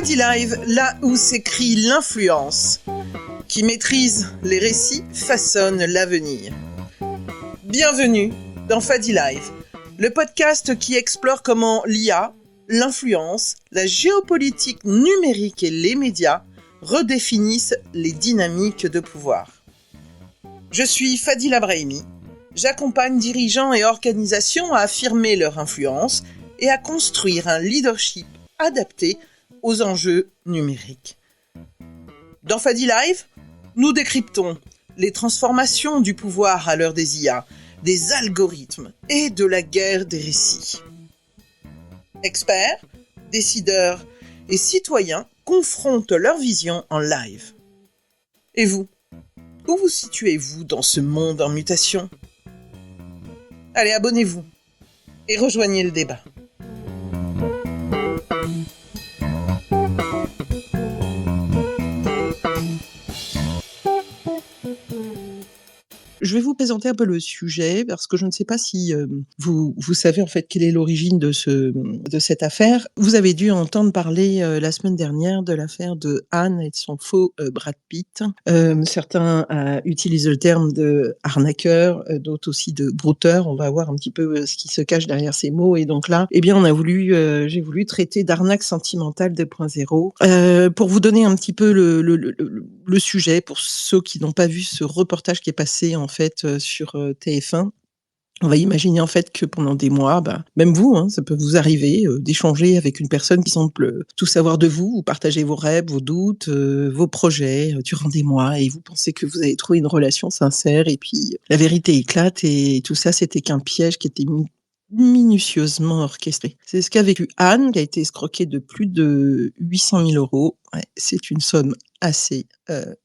Fadi Live, là où s'écrit l'influence. Qui maîtrise les récits façonne l'avenir. Bienvenue dans Fadi Live, le podcast qui explore comment l'IA, l'influence, la géopolitique numérique et les médias redéfinissent les dynamiques de pouvoir. Je suis Fadila Brahimi. J'accompagne dirigeants et organisations à affirmer leur influence et à construire un leadership adapté aux enjeux numériques. Dans Fadi Live, nous décryptons les transformations du pouvoir à l'heure des IA, des algorithmes et de la guerre des récits. Experts, décideurs et citoyens confrontent leur vision en live. Et vous, où vous situez-vous dans ce monde en mutation ? Allez, abonnez-vous et rejoignez le débat. Je vais vous présenter un peu le sujet parce que je ne sais pas si vous savez en fait quelle est l'origine de cette affaire. Vous avez dû entendre parler la semaine dernière de l'affaire de Anne et de son faux Brad Pitt. Certains utilisent le terme de arnaqueur, d'autres aussi de brouteur. On va voir un petit peu ce qui se cache derrière ces mots. Et donc là, eh bien, j'ai voulu traiter d'arnaque sentimentale 2.0 pour vous donner un petit peu le sujet pour ceux qui n'ont pas vu ce reportage qui est passé en fait sur TF1. On va imaginer en fait que pendant des mois, même vous, ça peut vous arriver d'échanger avec une personne qui semble tout savoir de vous, vous partagez vos rêves, vos doutes, vos projets durant des mois et vous pensez que vous avez trouvé une relation sincère et puis la vérité éclate et tout ça c'était qu'un piège qui était minutieusement orchestré. C'est ce qu'a vécu Anne, qui a été escroquée de plus de 800 000 €. Ouais, c'est une somme assez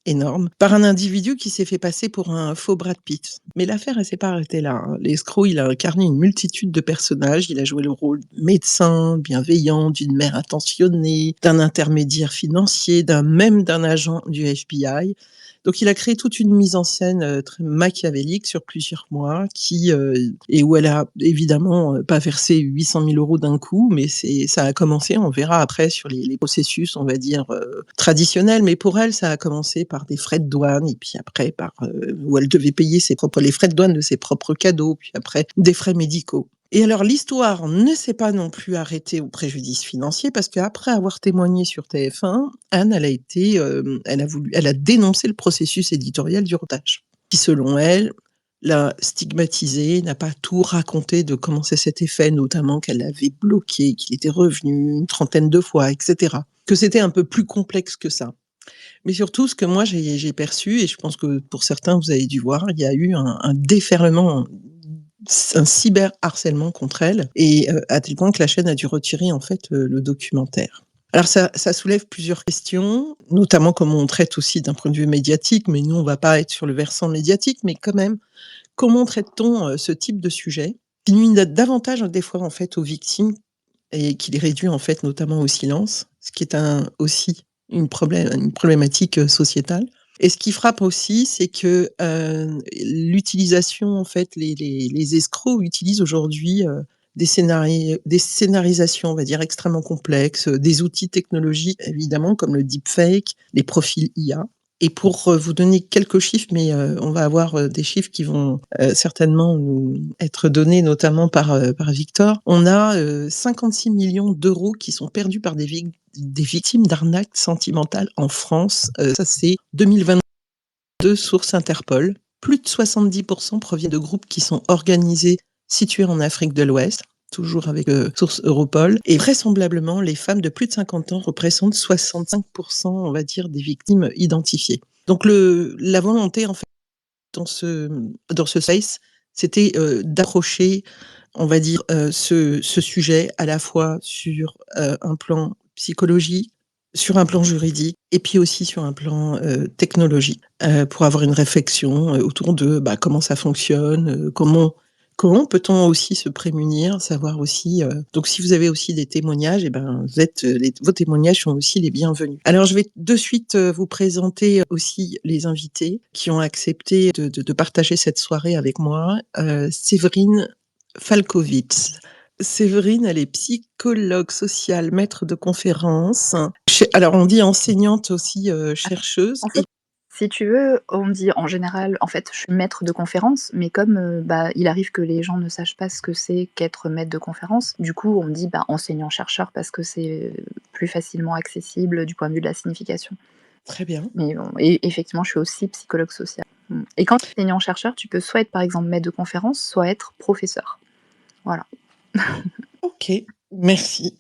énorme, par un individu qui s'est fait passer pour un faux Brad Pitt. Mais l'affaire, elle s'est pas arrêtée là. L'escroc, il a incarné une multitude de personnages. Il a joué le rôle de médecin, bienveillant, d'une mère attentionnée, d'un intermédiaire financier, d'un agent du FBI. Donc, il a créé toute une mise en scène très machiavélique sur plusieurs mois et où elle a évidemment pas versé 800 000 € d'un coup, mais ça a commencé, on verra après sur les processus, on va dire, traditionnels, mais pour elle, ça a commencé par des frais de douane et puis après où elle devait payer les frais de douane de ses propres cadeaux, puis après des frais médicaux. Et alors, l'histoire ne s'est pas non plus arrêtée au préjudice financier parce qu'après avoir témoigné sur TF1, Anne, elle a dénoncé le processus éditorial du reportage, qui, selon elle, l'a stigmatisé, n'a pas tout raconté de comment ça s'était fait, notamment qu'elle l'avait bloqué, qu'il était revenu une 30aine de fois, etc. Que c'était un peu plus complexe que ça. Mais surtout, ce que moi j'ai perçu, et je pense que pour certains vous avez dû voir, il y a eu un déferlement, un cyberharcèlement contre elle, et à tel point que la chaîne a dû retirer en fait le documentaire. Alors ça soulève plusieurs questions, notamment comment on traite aussi d'un point de vue médiatique, mais nous on va pas être sur le versant médiatique, mais quand même, comment traite-t-on ce type de sujet qui nuit davantage des fois en fait aux victimes et qui les réduit en fait notamment au silence, ce qui est aussi une problématique sociétale. Et ce qui frappe aussi, c'est que l'utilisation, en fait, les escrocs utilisent aujourd'hui des scénarisations, on va dire, extrêmement complexes, des outils technologiques, évidemment, comme le deepfake, les profils IA. Et pour vous donner quelques chiffres, mais on va avoir des chiffres qui vont certainement nous être donnés, notamment par Victor. On a 56 millions d'euros qui sont perdus par des victimes d'arnaques sentimentales en France. Ça, c'est 2022, source Interpol. Plus de 70% proviennent de groupes qui sont organisés, situés en Afrique de l'Ouest, toujours avec source Europol. Et vraisemblablement, les femmes de plus de 50 ans représentent 65%, on va dire, des victimes identifiées. Donc la volonté, en fait, dans ce space, c'était d'approcher, on va dire, ce sujet à la fois sur un plan psychologique, sur un plan juridique et puis aussi sur un plan technologique, pour avoir une réflexion autour de comment ça fonctionne, comment peut-on aussi se prémunir, savoir aussi... Donc, si vous avez aussi des témoignages, vos témoignages sont aussi les bienvenus. Alors, je vais de suite vous présenter aussi les invités qui ont accepté de partager cette soirée avec moi. Séverine Falkowitz. Séverine, elle est psychologue sociale, maître de conférences. Alors, on dit enseignante aussi, chercheuse En et fait, si tu veux, on dit en général en fait, je suis maître de conférence, mais comme, il arrive que les gens ne sachent pas ce que c'est qu'être maître de conférence, du coup, on dit, enseignant-chercheur parce que c'est plus facilement accessible du point de vue de la signification. très bien. Mais bon et effectivement, je suis aussi psychologue social. Et quand tu es enseignant-chercheur, tu peux soit être, par exemple, maître de conférence, soit être professeur. Voilà. OK, merci.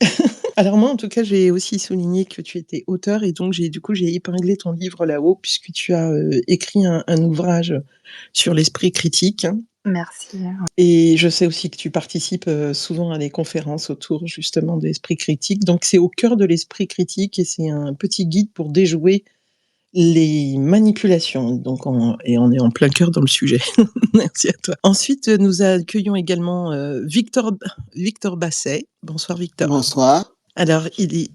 Alors moi, en tout cas, j'ai aussi souligné que tu étais auteur et donc j'ai épinglé ton livre là-haut puisque tu as, écrit un ouvrage sur l'esprit critique Merci, ouais. et je sais aussi que tu participes, souvent à des conférences autour justement de l'esprit critique. Donc c'est au cœur de l'esprit critique et c'est un petit guide pour déjouer les manipulations. Donc on est en plein cœur dans le sujet. Merci à toi. Ensuite, nous accueillons également, Victor Basset. Bonsoir Victor. Bonsoir. Alors, il est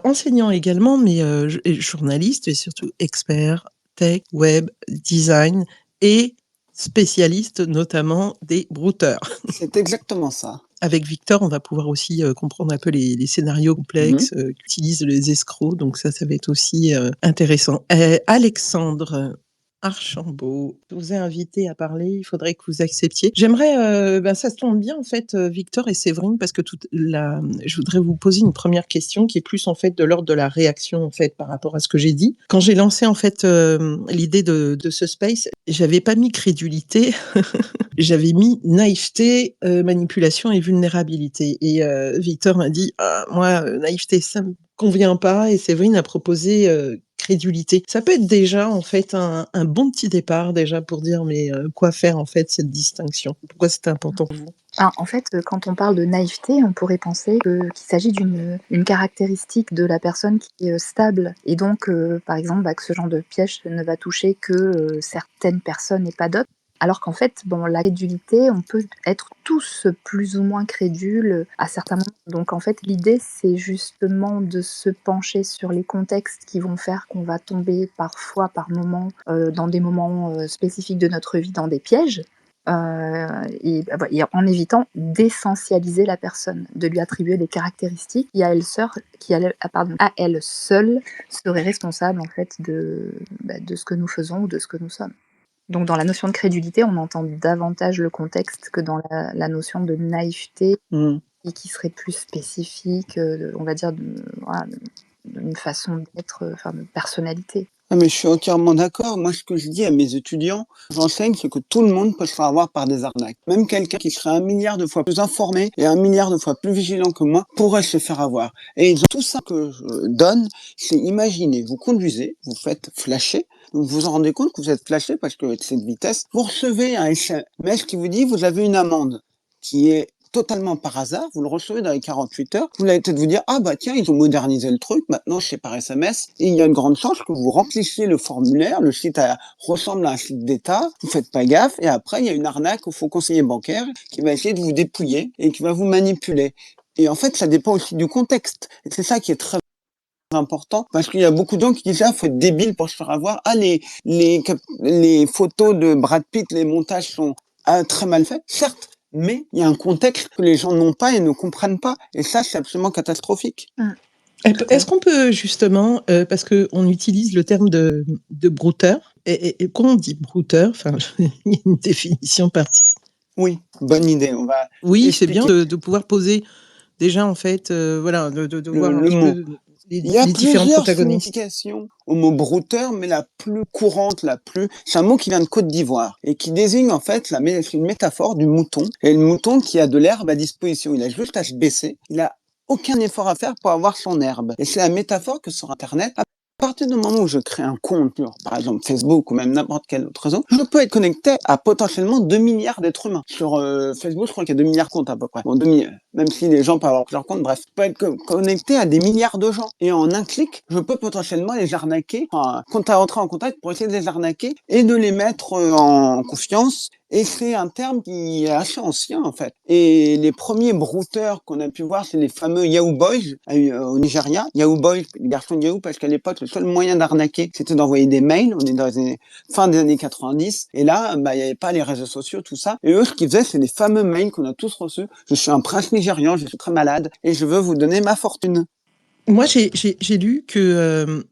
enseignant également, mais et journaliste et surtout expert tech, web, design et spécialiste notamment des brouteurs. C'est exactement ça. Avec Victor, on va pouvoir aussi comprendre un peu les scénarios Mmh. complexes qu'utilisent les escrocs, donc ça va être aussi intéressant. Alexandre Archambault, je vous ai invité à parler, il faudrait que vous acceptiez. J'aimerais, ça se tombe bien en fait, Victor et Séverine, parce que je voudrais vous poser une première question qui est plus en fait de l'ordre de la réaction en fait par rapport à ce que j'ai dit. Quand j'ai lancé en fait l'idée de ce space, j'avais pas mis crédulité, j'avais mis naïveté, manipulation et vulnérabilité. Et Victor m'a dit ah, moi naïveté ça me convient pas et Séverine a proposé crédulité. Ça peut être déjà en fait un bon petit départ déjà pour dire mais quoi faire en fait cette distinction? Pourquoi c'est important pour vous? En fait, quand on parle de naïveté, on pourrait penser qu'il s'agit d'une caractéristique de la personne qui est, stable et donc par exemple, que ce genre de piège ne va toucher que, certaines personnes et pas d'autres. Alors qu'en fait, la crédulité, on peut être tous plus ou moins crédules, à certains moments. Donc en fait, l'idée, c'est justement de se pencher sur les contextes qui vont faire qu'on va tomber parfois, par moments, dans des moments, spécifiques de notre vie, dans des pièges. Et en évitant d'essentialiser la personne, de lui attribuer des caractéristiques à elle seule seraient responsables en fait de ce que nous faisons ou de ce que nous sommes. Donc dans la notion de crédulité, on entend davantage le contexte que dans la notion de naïveté Mmh. et qui serait plus spécifique, on va dire d'une façon d'être, de personnalité. Ah mais je suis entièrement d'accord. Moi, ce que je dis à mes étudiants, j'enseigne, c'est que tout le monde peut se faire avoir par des arnaques. Même quelqu'un qui serait 1 milliard de fois plus informé et 1 milliard de fois plus vigilant que moi pourrait se faire avoir. Et tout ça que je donne, c'est imaginez, vous conduisez, vous faites flasher, vous vous en rendez compte que vous êtes flashé parce que cette vitesse, vous recevez un SMS qui vous dit vous avez une amende qui est totalement par hasard, vous le recevez dans les 48 heures, vous allez peut-être vous dire, ah bah tiens, ils ont modernisé le truc, maintenant c'est par SMS, et il y a une grande chance que vous remplissiez le formulaire, le site ressemble à un site d'État, vous faites pas gaffe, et après il y a une arnaque au faux conseiller bancaire qui va essayer de vous dépouiller et qui va vous manipuler. Et en fait, ça dépend aussi du contexte. Et c'est ça qui est très important parce qu'il y a beaucoup de gens qui disent ah faut être débile pour se faire avoir, les photos de Brad Pitt, les montages sont très mal faits, certes, mais il y a un contexte que les gens n'ont pas et ne comprennent pas, et ça c'est absolument catastrophique. Est-ce qu'on peut justement, parce qu'on utilise le terme de brouteur, et quand on dit brouteur, enfin, il y a une définition partie. Oui, bonne idée, on va Oui, c'est bien expliquer de pouvoir poser déjà en fait, voilà, de voir un le petit mot. peu Il y a les différents plusieurs protagonistes. significations au mot brouteur, mais la plus courante, c'est un mot qui vient de Côte d'Ivoire et qui désigne en fait c'est une métaphore du mouton. Et le mouton qui a de l'herbe à disposition, il a juste à se baisser, il a aucun effort à faire pour avoir son herbe. Et c'est la métaphore que sur Internet, à partir du moment où je crée un compte sur, par exemple, Facebook ou même n'importe quel autre réseau, je peux être connecté à potentiellement 2 milliards d'êtres humains. Sur Facebook, je crois qu'il y a 2 milliards de comptes à peu près. Bon, même si les gens peuvent avoir plusieurs comptes, bref. Je peux être connecté à des milliards de gens. Et en un clic, je peux potentiellement les arnaquer, entrer en contact pour essayer de les arnaquer et de les mettre en confiance Et c'est un terme qui est assez ancien, en fait. Et les premiers brouteurs qu'on a pu voir, c'est les fameux Yahoo Boys au Nigeria. Yahoo Boys, les garçons de Yahoo, parce qu'à l'époque, le seul moyen d'arnaquer, c'était d'envoyer des mails. On est dans les fin des années 90. Et là, il n'y avait pas les réseaux sociaux, tout ça. Et eux, ce qu'ils faisaient, c'est les fameux mails qu'on a tous reçus. Je suis un prince nigérian, je suis très malade et je veux vous donner ma fortune. Moi, j'ai lu que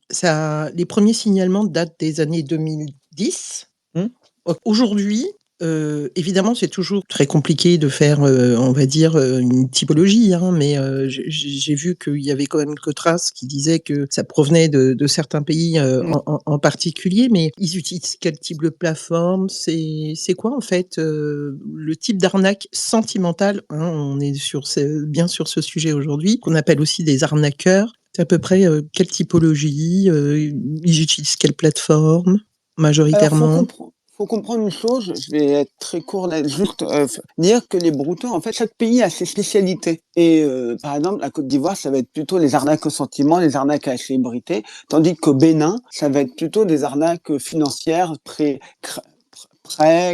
les premiers signalements datent des années 2010. Aujourd'hui, évidemment, c'est toujours très compliqué de faire, on va dire, une typologie, hein, mais j'ai vu qu'il y avait quand même quelques traces qui disaient que ça provenait de certains pays en particulier, mais ils utilisent quel type de plateforme? C'est quoi, en fait, le type d'arnaque sentimentale, hein? On est bien sur ce sujet aujourd'hui, qu'on appelle aussi des arnaqueurs. C'est à peu près quelle typologie? Ils utilisent quelle plateforme Alors, majoritairement? faut comprendre une chose, je vais être très court là, juste dire que les brouteurs, en fait, chaque pays a ses spécialités. Et par exemple, la Côte d'Ivoire, ça va être plutôt les arnaques au sentiment, les arnaques à la célébrité, tandis qu'au Bénin, ça va être plutôt des arnaques financières, prêts,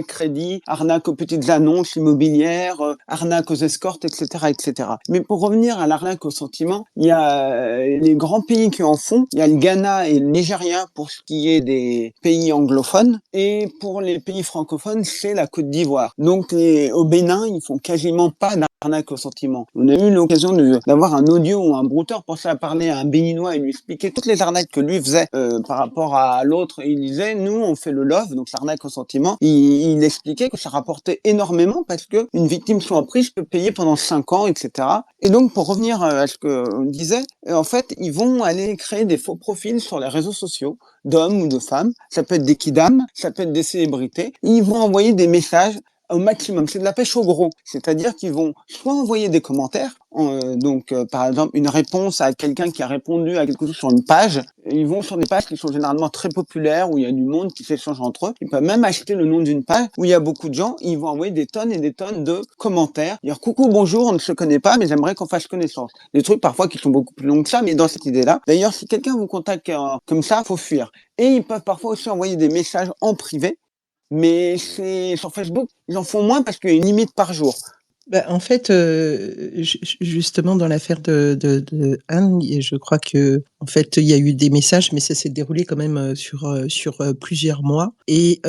crédits, arnaques aux petites annonces immobilières, arnaques aux escortes, etc., etc. Mais pour revenir à l'arnaque au sentiment, il y a les grands pays qui en font. Il y a le Ghana et le Nigeria pour ce qui est des pays anglophones. Et pour les pays francophones, c'est la Côte d'Ivoire. Donc au Bénin, ils font quasiment pas d'arnaque au sentiment. On a eu l'occasion d'avoir un audio où un brouteur pensait à parler à un Béninois et lui expliquer toutes les arnaques que lui faisait par rapport à l'autre. Et il disait, nous, on fait le love, donc l'arnaque au sentiment. Il expliquait que ça rapportait énormément parce que une victime soit prise peut payer pendant 5 ans, etc. Et donc, pour revenir à ce qu'on disait, en fait, ils vont aller créer des faux profils sur les réseaux sociaux d'hommes ou de femmes. Ça peut être des kidams, ça peut être des célébrités. Ils vont envoyer des messages au maximum. C'est de la pêche au gros. C'est-à-dire qu'ils vont soit envoyer des commentaires, par exemple une réponse à quelqu'un qui a répondu à quelque chose sur une page. Ils vont sur des pages qui sont généralement très populaires, où il y a du monde qui s'échange entre eux. Ils peuvent même acheter le nom d'une page où il y a beaucoup de gens. Ils vont envoyer des tonnes et des tonnes de commentaires. Dire coucou, bonjour, on ne se connaît pas, mais j'aimerais qu'on fasse connaissance. Des trucs parfois qui sont beaucoup plus longs que ça, mais dans cette idée-là. D'ailleurs, si quelqu'un vous contacte comme ça, faut fuir. Et ils peuvent parfois aussi envoyer des messages en privé. Mais c'est sur Facebook, ils en font moins parce qu'il y a une limite par jour. Bah, en fait, justement dans l'affaire de Anne, et je crois que en fait, il y a eu des messages, mais ça s'est déroulé quand même, sur plusieurs mois et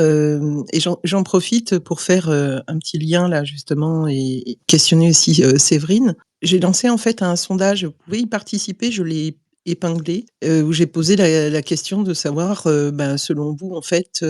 j'en profite pour faire, un petit lien là justement et questionner aussi, Séverine. J'ai lancé en fait un sondage, vous pouvez y participer, je l'ai épinglé, où j'ai posé la question de savoir, selon vous, en fait,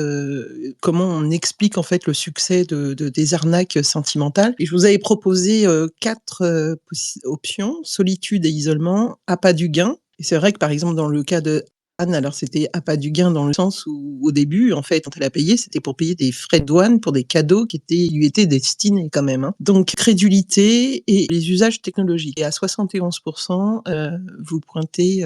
comment on explique, en fait, le succès des arnaques sentimentales. Et je vous avais proposé 4 options: solitude et isolement, appât du gain. Et c'est vrai que, par exemple, dans le cas de Anne, alors c'était appât du gain dans le sens où, au début, en fait, quand elle a payé, c'était pour payer des frais de douane pour des cadeaux qui lui étaient destinés quand même, hein. Donc crédulité et les usages technologiques. Et à 71%, vous pointez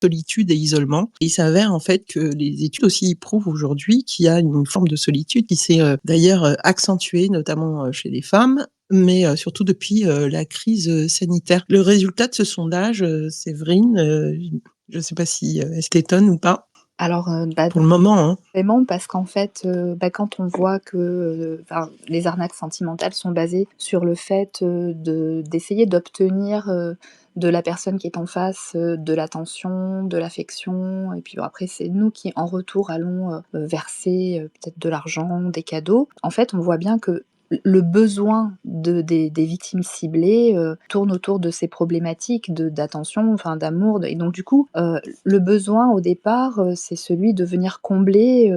solitude et isolement. Et il s'avère en fait que les études aussi prouvent aujourd'hui qu'il y a une forme de solitude qui s'est d'ailleurs accentuée, notamment chez les femmes, mais surtout depuis la crise sanitaire. Le résultat de ce sondage, Séverine, je ne sais pas si elle t'étonne ou pas? Alors, Pour le moment, hein. vraiment parce qu'en fait, quand on voit que, les arnaques sentimentales sont basées sur le fait, d'essayer d'obtenir, de la personne qui est en face, de l'attention, de l'affection et puis bon après c'est nous qui en retour allons, verser, peut-être de l'argent, des cadeaux. En fait, on voit bien que le besoin des victimes ciblées, tourne autour de ces problématiques d'attention, enfin d'amour et donc du coup, le besoin au départ, c'est celui de venir combler,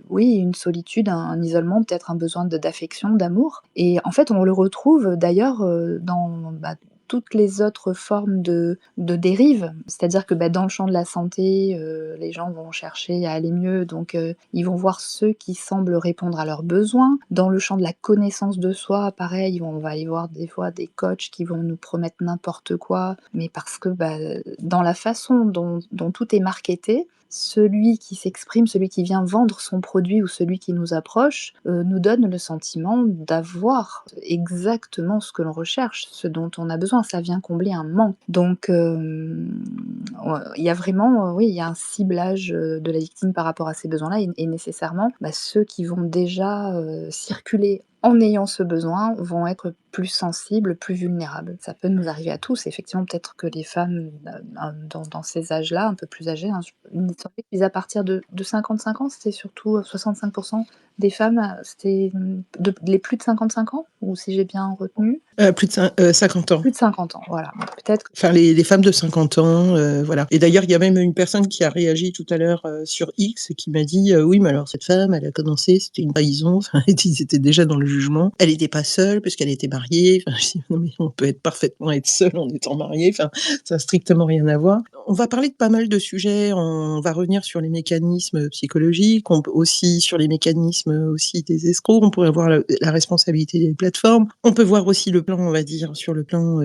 oui, une solitude, un isolement, peut-être un besoin d'affection, d'amour et en fait, on le retrouve d'ailleurs, dans, toutes les autres formes de dérives. C'est-à-dire que, dans le champ de la santé, les gens vont chercher à aller mieux, donc ils vont voir ceux qui semblent répondre à leurs besoins. Dans le champ de la connaissance de soi, pareil, on va y voir des fois des coachs qui vont nous promettre n'importe quoi, mais parce que, dans la façon dont tout est marketé, celui qui s'exprime, celui qui vient vendre son produit ou celui qui nous approche, nous donne le sentiment d'avoir exactement ce que l'on recherche, ce dont on a besoin. Ça vient combler un manque. Donc, ouais, il y a vraiment, oui, il y a un ciblage, de la victime par rapport à ces besoins-là et nécessairement, ceux qui vont déjà, circuler en ayant ce besoin vont être plus sensibles, plus vulnérables. Ça peut nous arriver à tous. Effectivement, peut-être que les femmes, dans ces âges-là, un peu plus âgées, hein, il me semblait qu'ils à partir de 55 ans, c'était surtout, 65 des femmes, c'était, les plus de 55 ans? Ou si j'ai bien retenu? Plus de 50 ans. Plus de 50 ans, voilà. Peut-être que Enfin, les femmes de 50 ans, voilà. Et d'ailleurs, il y a même une personne qui a réagi tout à l'heure sur X qui m'a dit oui, mais alors cette femme, elle a commencé, c'était une trahison. Enfin, ils étaient déjà dans le jugement. Elle n'était pas seule parce qu'elle était mariée. Enfin, je dis, non, mais on peut parfaitement être seule en étant mariée. Enfin, ça n'a strictement rien à voir. On va parler de pas mal de sujets. On va revenir sur les mécanismes psychologiques, aussi sur les mécanismes aussi des escrocs. On pourrait voir la responsabilité des plateformes. On peut voir aussi le plan, on va dire, sur le plan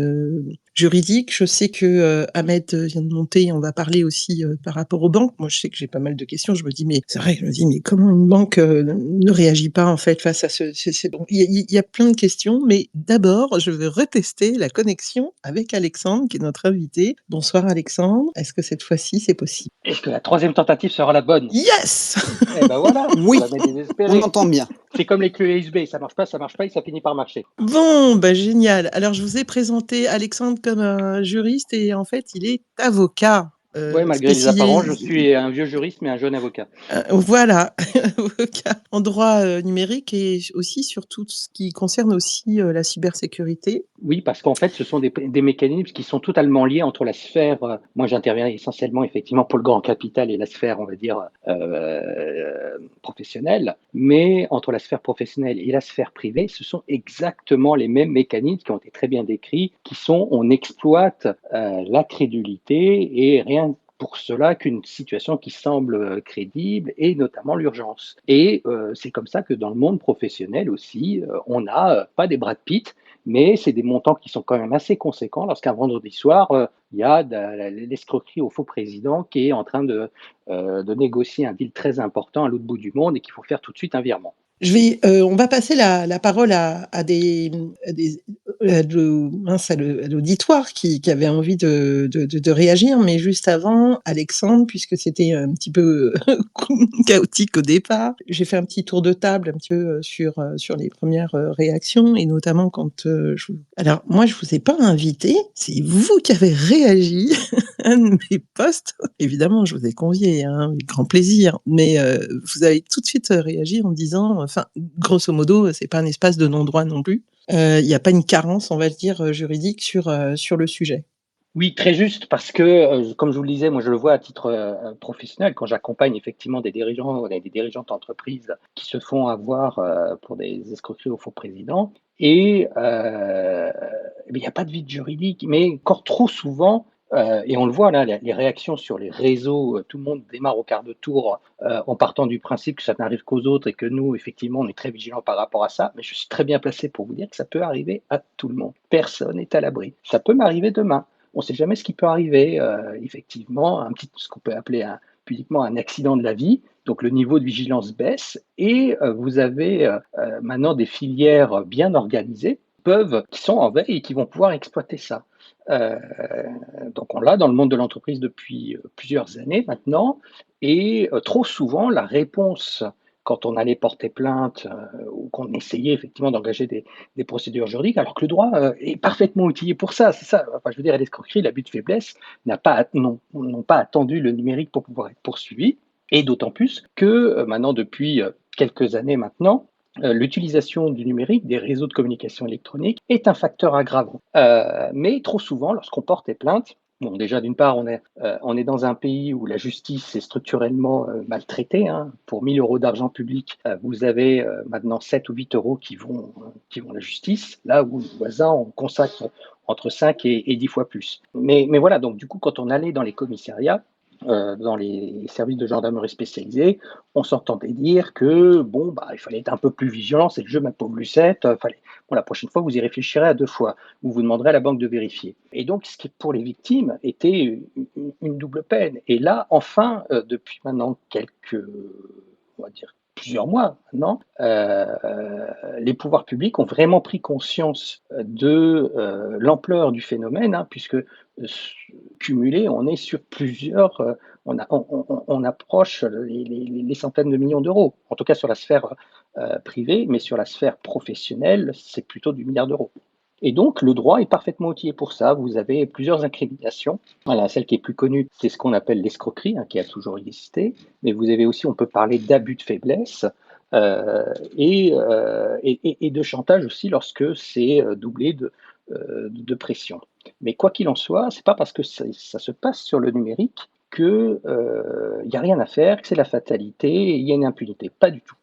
juridique. Je sais que Ahmed vient de monter. On va parler aussi par rapport aux banques. Moi, je sais que j'ai pas mal de questions. Je me dis, mais c'est vrai, je me dis, mais comment une banque ne réagit pas en fait face à c'est bon. Il y a plein de questions, mais d'abord, je vais retester la connexion avec Alexandre, qui est notre invité. Bonsoir Alexandre. Est-ce que cette fois-ci, c'est possible? Est-ce que la troisième tentative sera la bonne? Yes. Eh ben voilà, Oui, ça va m'aider on désespéré. entend bien. C'est comme les clés USB, ça marche pas, et ça finit par marcher. Bon, bah génial. Alors, je vous ai présenté Alexandre comme un juriste et en fait, il est avocat. Ouais, malgré les apparences, je suis un vieux juriste, mais un jeune avocat. Voilà, avocat en droit numérique et aussi sur tout ce qui concerne aussi la cybersécurité. Oui, parce qu'en fait, ce sont des mécanismes qui sont totalement liés entre la sphère, moi j'interviens essentiellement effectivement pour le grand capital et la sphère, on va dire, professionnelle, mais entre la sphère professionnelle et la sphère privée, ce sont exactement les mêmes mécanismes qui ont été très bien décrits, qui sont on exploite la crédulité et rien pour cela qu'une situation qui semble crédible et notamment l'urgence. Et c'est comme ça que dans le monde professionnel aussi, on n'a pas des Brad Pitt, mais c'est des montants qui sont quand même assez conséquents lorsqu'un vendredi soir, il y a l'escroquerie au faux président qui est en train de négocier un deal très important à l'autre bout du monde et qu'il faut faire tout de suite un virement. On va passer la parole à l'auditoire qui avait envie de réagir, mais juste avant, Alexandre, puisque c'était un petit peu chaotique au départ, j'ai fait un petit tour de table un petit peu sur les premières réactions et notamment quand alors moi je vous ai pas invité, c'est vous qui avez réagi à un de mes posts. Évidemment, je vous ai convié, hein, avec grand plaisir, mais vous avez tout de suite réagi en disant, enfin, grosso modo, c'est pas un espace de non-droit non plus. Il n'y a pas une carence, on va dire, juridique sur le sujet. Oui, très juste, parce que, comme je vous le disais, moi je le vois à titre professionnel, quand j'accompagne effectivement des dirigeants, des dirigeantes d'entreprise qui se font avoir pour des escroqueries au faux président, et il n'y a pas de vide juridique, mais encore trop souvent, et on le voit là, les réactions sur les réseaux, tout le monde démarre au quart de tour en partant du principe que ça n'arrive qu'aux autres et que nous, effectivement, on est très vigilants par rapport à ça, mais je suis très bien placé pour vous dire que ça peut arriver à tout le monde. Personne n'est à l'abri. Ça peut m'arriver demain. On ne sait jamais ce qui peut arriver. Effectivement, ce qu'on peut appeler pudiquement un accident de la vie. Donc le niveau de vigilance baisse et vous avez maintenant des filières bien organisées qui sont en veille et qui vont pouvoir exploiter ça. Donc on l'a dans le monde de l'entreprise depuis plusieurs années maintenant et trop souvent la réponse quand on allait porter plainte ou qu'on essayait effectivement d'engager des procédures juridiques, alors que le droit est parfaitement outillé pour ça. C'est ça. Enfin, je veux dire, l'escroquerie, l'abus de faiblesse n'ont pas attendu le numérique pour pouvoir être poursuivis. Et d'autant plus que maintenant, depuis quelques années maintenant, l'utilisation du numérique, des réseaux de communication électronique, est un facteur aggravant. Mais trop souvent, lorsqu'on porte plainte, bon, déjà, d'une part, on est dans un pays où la justice est structurellement maltraitée. Hein. Pour 1 000 € d'argent public, vous avez maintenant 7 ou 8 € qui vont à la justice, là où les voisins, on consacre entre 5 et 10 fois plus. Mais voilà, donc du coup, quand on allait dans les commissariats, dans les services de gendarmerie spécialisés, on s'entendait dire que bon, bah, il fallait être un peu plus vigilant, c'est le jeu, ma pauvre Lucette, bon, la prochaine fois, vous y réfléchirez à 2 fois, ou vous demanderez à la banque de vérifier. Et donc, ce qui, pour les victimes, était une double peine. Et là, enfin, depuis maintenant on va dire, plusieurs mois maintenant, les pouvoirs publics ont vraiment pris conscience de l'ampleur du phénomène, hein, puisque cumulé, on est sur plusieurs, on approche les centaines de millions d'euros, en tout cas sur la sphère privée, mais sur la sphère professionnelle, c'est plutôt du milliard d'euros. Et donc, le droit est parfaitement outillé pour ça. Vous avez plusieurs incriminations. Voilà, celle qui est plus connue, c'est ce qu'on appelle l'escroquerie, hein, qui a toujours existé. Mais vous avez aussi, on peut parler d'abus de faiblesse et de chantage aussi lorsque c'est doublé de pression. Mais quoi qu'il en soit, c'est pas parce que ça se passe sur le numérique qu'il n'y a rien à faire, que c'est la fatalité, il y a une impunité. Pas du tout.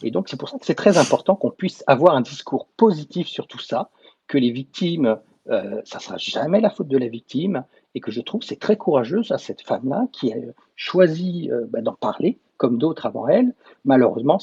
Et donc, c'est pour ça que c'est très important qu'on puisse avoir un discours positif sur tout ça, que les victimes, ça ne sera jamais la faute de la victime, et que je trouve c'est très courageux à cette femme-là qui a choisi d'en parler, comme d'autres avant elle. Malheureusement,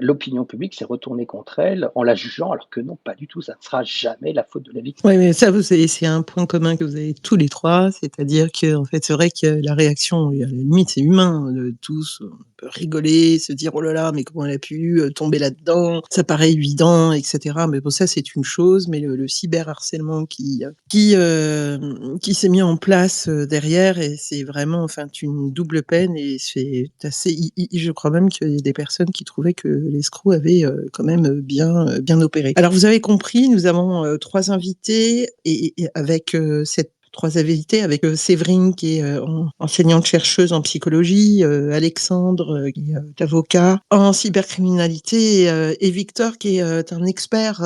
l'opinion publique s'est retournée contre elle en la jugeant, alors que non, pas du tout, ça ne sera jamais la faute de la victime. Oui, mais ça, c'est un point commun que vous avez tous les trois, c'est-à-dire que, en fait, c'est vrai que la réaction, à la limite, c'est humain, tous, on peut rigoler, se dire, oh là là, mais comment elle a pu tomber là-dedans, ça paraît évident, etc. Mais bon, ça, c'est une chose, mais le cyberharcèlement qui s'est mis en place derrière, et c'est vraiment, enfin, une double peine, et c'est assez, je crois même qu'il y a des personnes qui trouvaient que l'escroc avait quand même bien opéré. Alors, vous avez compris, nous avons 3 invités et avec cette 3 invités avec Séverine qui est enseignante chercheuse en psychologie, Alexandre qui est avocat en cybercriminalité et Victor qui est un expert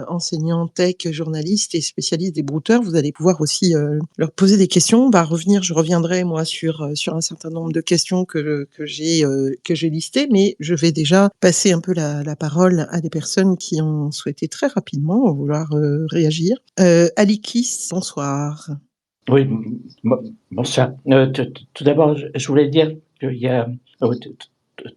enseignant tech, journaliste et spécialiste des brouteurs. Vous allez pouvoir aussi leur poser des questions. On va revenir, je reviendrai moi sur un certain nombre de questions que j'ai listées, mais je vais déjà passer un peu la parole à des personnes qui ont souhaité très rapidement vouloir réagir. Alikis, bonsoir. Oui, bonsoir. Tout d'abord, je voulais dire qu'il y a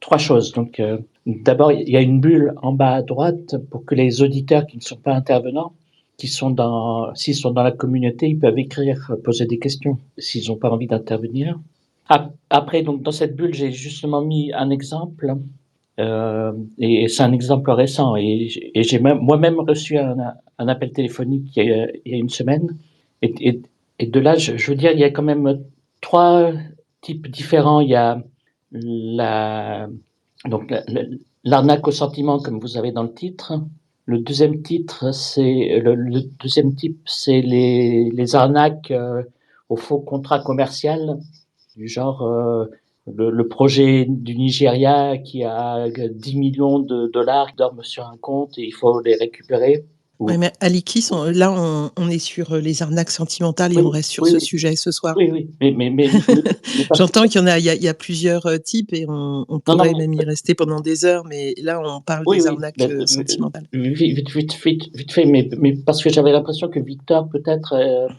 3 choses. Donc, d'abord, il y a une bulle en bas à droite pour que les auditeurs qui ne sont pas intervenants, s'ils sont dans la communauté, ils peuvent écrire, poser des questions s'ils n'ont pas envie d'intervenir. Après, donc, dans cette bulle, j'ai justement mis un exemple, et c'est un exemple récent. Et j'ai moi-même reçu un appel téléphonique il y a une semaine. Et de là, je veux dire, il y a quand même 3 types différents. Il y a l'arnaque au sentiment, comme vous avez dans le titre. Le deuxième titre, le deuxième type, c'est les arnaques au faux contrat commercial, du genre le projet du Nigeria qui a 10 millions de dollars qui dorment sur un compte et il faut les récupérer. Oui, mais Alikis, là, on est sur les arnaques sentimentales et on reste sur ce sujet ce soir. Oui. Mais j'entends qu'il y a plusieurs types et on pourrait même y rester pendant des heures, mais là, on parle des arnaques sentimentales. Vite fait, mais parce que j'avais l'impression que Victor, peut-être,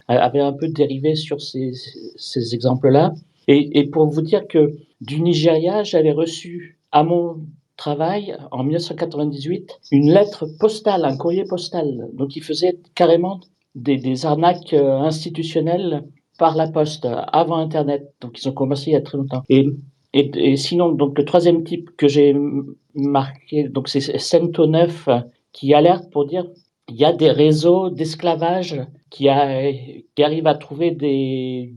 avait un peu dérivé sur ces exemples-là. Et pour vous dire que du Nigeria, j'avais reçu à mon travail, en 1998, une lettre postale, un courrier postal. Donc, il faisait carrément des arnaques institutionnelles par la poste, avant Internet. Donc, ils ont commencé il y a très longtemps. Et sinon, donc, le troisième type que j'ai marqué, donc, c'est Cento9, qui alerte pour dire il y a des réseaux d'esclavage qui arrivent à trouver des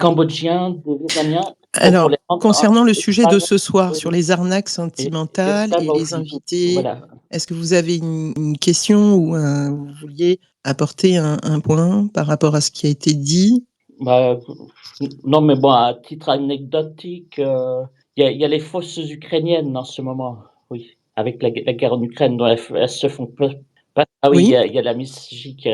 Cambodgiens, des Vietnamiens. Alors, concernant le sujet de ce soir sur les arnaques sentimentales et les invités, voilà. Est-ce que vous avez une question ou vous vouliez apporter un point par rapport à ce qui a été dit? Non, mais bon, à titre anecdotique, il y a les fosses ukrainiennes en ce moment, oui, avec la guerre en Ukraine, dont elles se font Ah oui, il y a la Miss J qui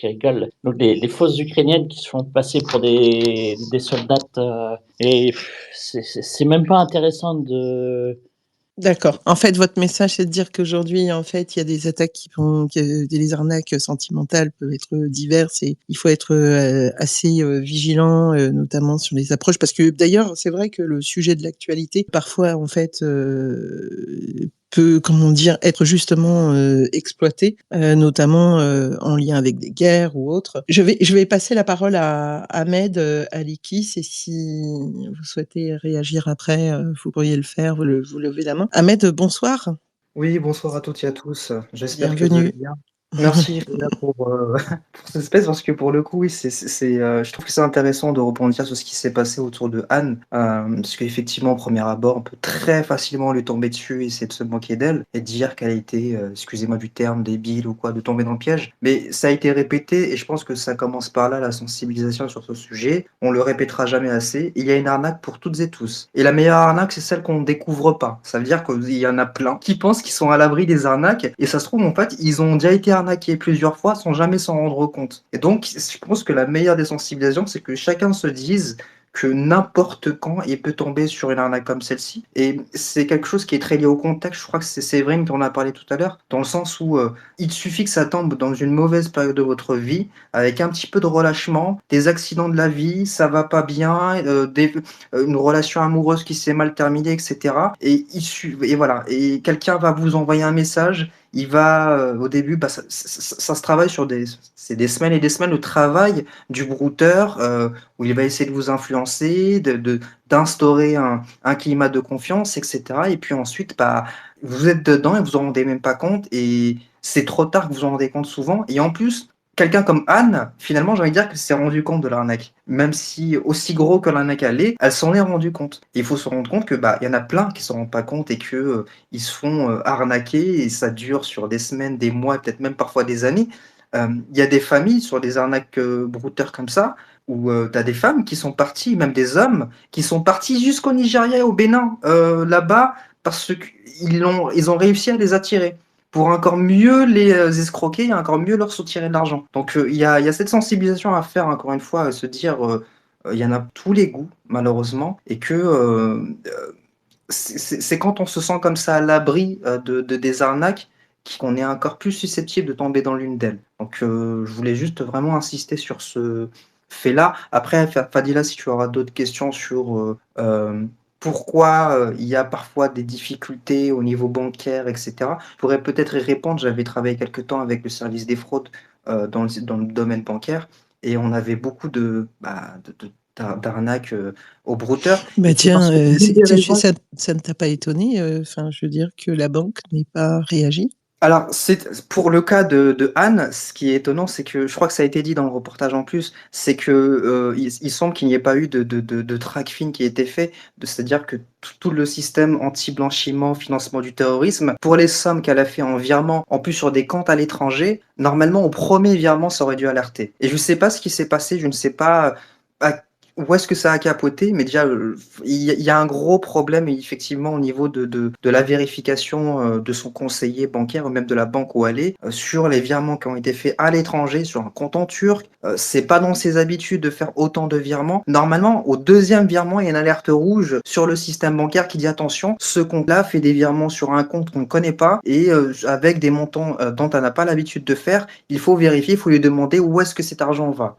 rigole. Donc les fosses ukrainiennes qui se font passer pour des soldates, et c'est même pas intéressant D'accord. En fait, votre message, c'est de dire qu'aujourd'hui, en fait, il y a des attaques les arnaques sentimentales peuvent être diverses et il faut être assez vigilant, notamment sur les approches. Parce que d'ailleurs, c'est vrai que le sujet de l'actualité, parfois, en fait, peut, comment dire, être justement exploité, notamment en lien avec des guerres ou autres. Je vais passer la parole à Ahmed Alikis, et si vous souhaitez réagir après, vous pourriez le faire, vous levez la main. Ahmed, bonsoir. Oui, bonsoir à toutes et à tous. J'espère que vous allez Bienvenue. bien. Merci déjà pour ce space parce que pour le coup, oui, je trouve que c'est intéressant de rebondir sur ce qui s'est passé autour de Anne, parce qu'effectivement, au premier abord, on peut très facilement lui tomber dessus et essayer de se moquer d'elle et dire qu'elle a été, excusez-moi du terme, débile ou quoi, de tomber dans le piège. Mais ça a été répété et je pense que ça commence par là, la sensibilisation sur ce sujet. On le répétera jamais assez. Il y a une arnaque pour toutes et tous. Et la meilleure arnaque, c'est celle qu'on ne découvre pas. Ça veut dire qu'il y en a plein qui pensent qu'ils sont à l'abri des arnaques et ça se trouve, en fait, ils ont déjà été arnaqués plusieurs fois sans jamais s'en rendre compte. Et donc, je pense que la meilleure des sensibilisations, c'est que chacun se dise que n'importe quand il peut tomber sur une arnaque comme celle-ci. Et c'est quelque chose qui est très lié au contexte. Je crois que c'est Séverine qui en a parlé tout à l'heure, dans le sens où il suffit que ça tombe dans une mauvaise période de votre vie, avec un petit peu de relâchement, des accidents de la vie, ça va pas bien, une relation amoureuse qui s'est mal terminée, etc. Et voilà. Et quelqu'un va vous envoyer un message. Il va, au début, ça se travaille c'est des semaines et des semaines de travail du brouteur, où il va essayer de vous influencer, d'instaurer un climat de confiance, etc. Et puis ensuite, vous êtes dedans et vous en rendez même pas compte. Et c'est trop tard que vous en rendez compte souvent. Et en plus, quelqu'un comme Anne, finalement, j'ai envie de dire qu'elle s'est rendue compte de l'arnaque. Même si, aussi gros que l'arnaque elle s'en est rendue compte. Et il faut se rendre compte que, il y en a plein qui s'en rendent pas compte et que, ils se font arnaquer et ça dure sur des semaines, des mois, peut-être même parfois des années. Il y a des familles sur des arnaques brouteurs comme ça, où tu as des femmes qui sont parties, même des hommes, qui sont partis jusqu'au Nigeria et au Bénin, là-bas, parce ils ont réussi à les attirer pour encore mieux les escroquer et encore mieux leur soutirer de l'argent. Donc il y a cette sensibilisation à faire, encore une fois, à se dire, il y en a tous les goûts, malheureusement, et que c'est quand on se sent comme ça à l'abri des arnaques qu'on est encore plus susceptible de tomber dans l'une d'elles. Donc je voulais juste vraiment insister sur ce fait-là. Après, Fadila, si tu auras d'autres questions sur pourquoi il y a parfois des difficultés au niveau bancaire, etc., je pourrais peut-être y répondre. J'avais travaillé quelque temps avec le service des fraudes dans le domaine bancaire et on avait beaucoup d'arnaques au brouteur. Et Bah c'est parce tiens, que l'une des raisons. ça ne t'a pas étonné, enfin, je veux dire que la banque n'ait pas réagi? Alors, pour le cas de Anne, ce qui est étonnant, c'est que je crois que ça a été dit dans le reportage en plus, c'est que il semble qu'il n'y ait pas eu de track fin qui ait été fait, c'est-à-dire que tout le système anti-blanchiment, financement du terrorisme, pour les sommes qu'elle a fait en virement, en plus sur des comptes à l'étranger, normalement au premier virement, ça aurait dû alerter. Et je ne sais pas ce qui s'est passé, je ne sais pas où est-ce que ça a capoté, mais déjà, il y a un gros problème effectivement au niveau de la vérification de son conseiller bancaire ou même de la banque où elle est sur les virements qui ont été faits à l'étranger sur un compte en turc. C'est pas dans ses habitudes de faire autant de virements. Normalement, au deuxième virement, il y a une alerte rouge sur le système bancaire qui dit attention, ce compte-là fait des virements sur un compte qu'on ne connaît pas et avec des montants dont elle n'a pas l'habitude de faire. Il faut vérifier, il faut lui demander où est-ce que cet argent va.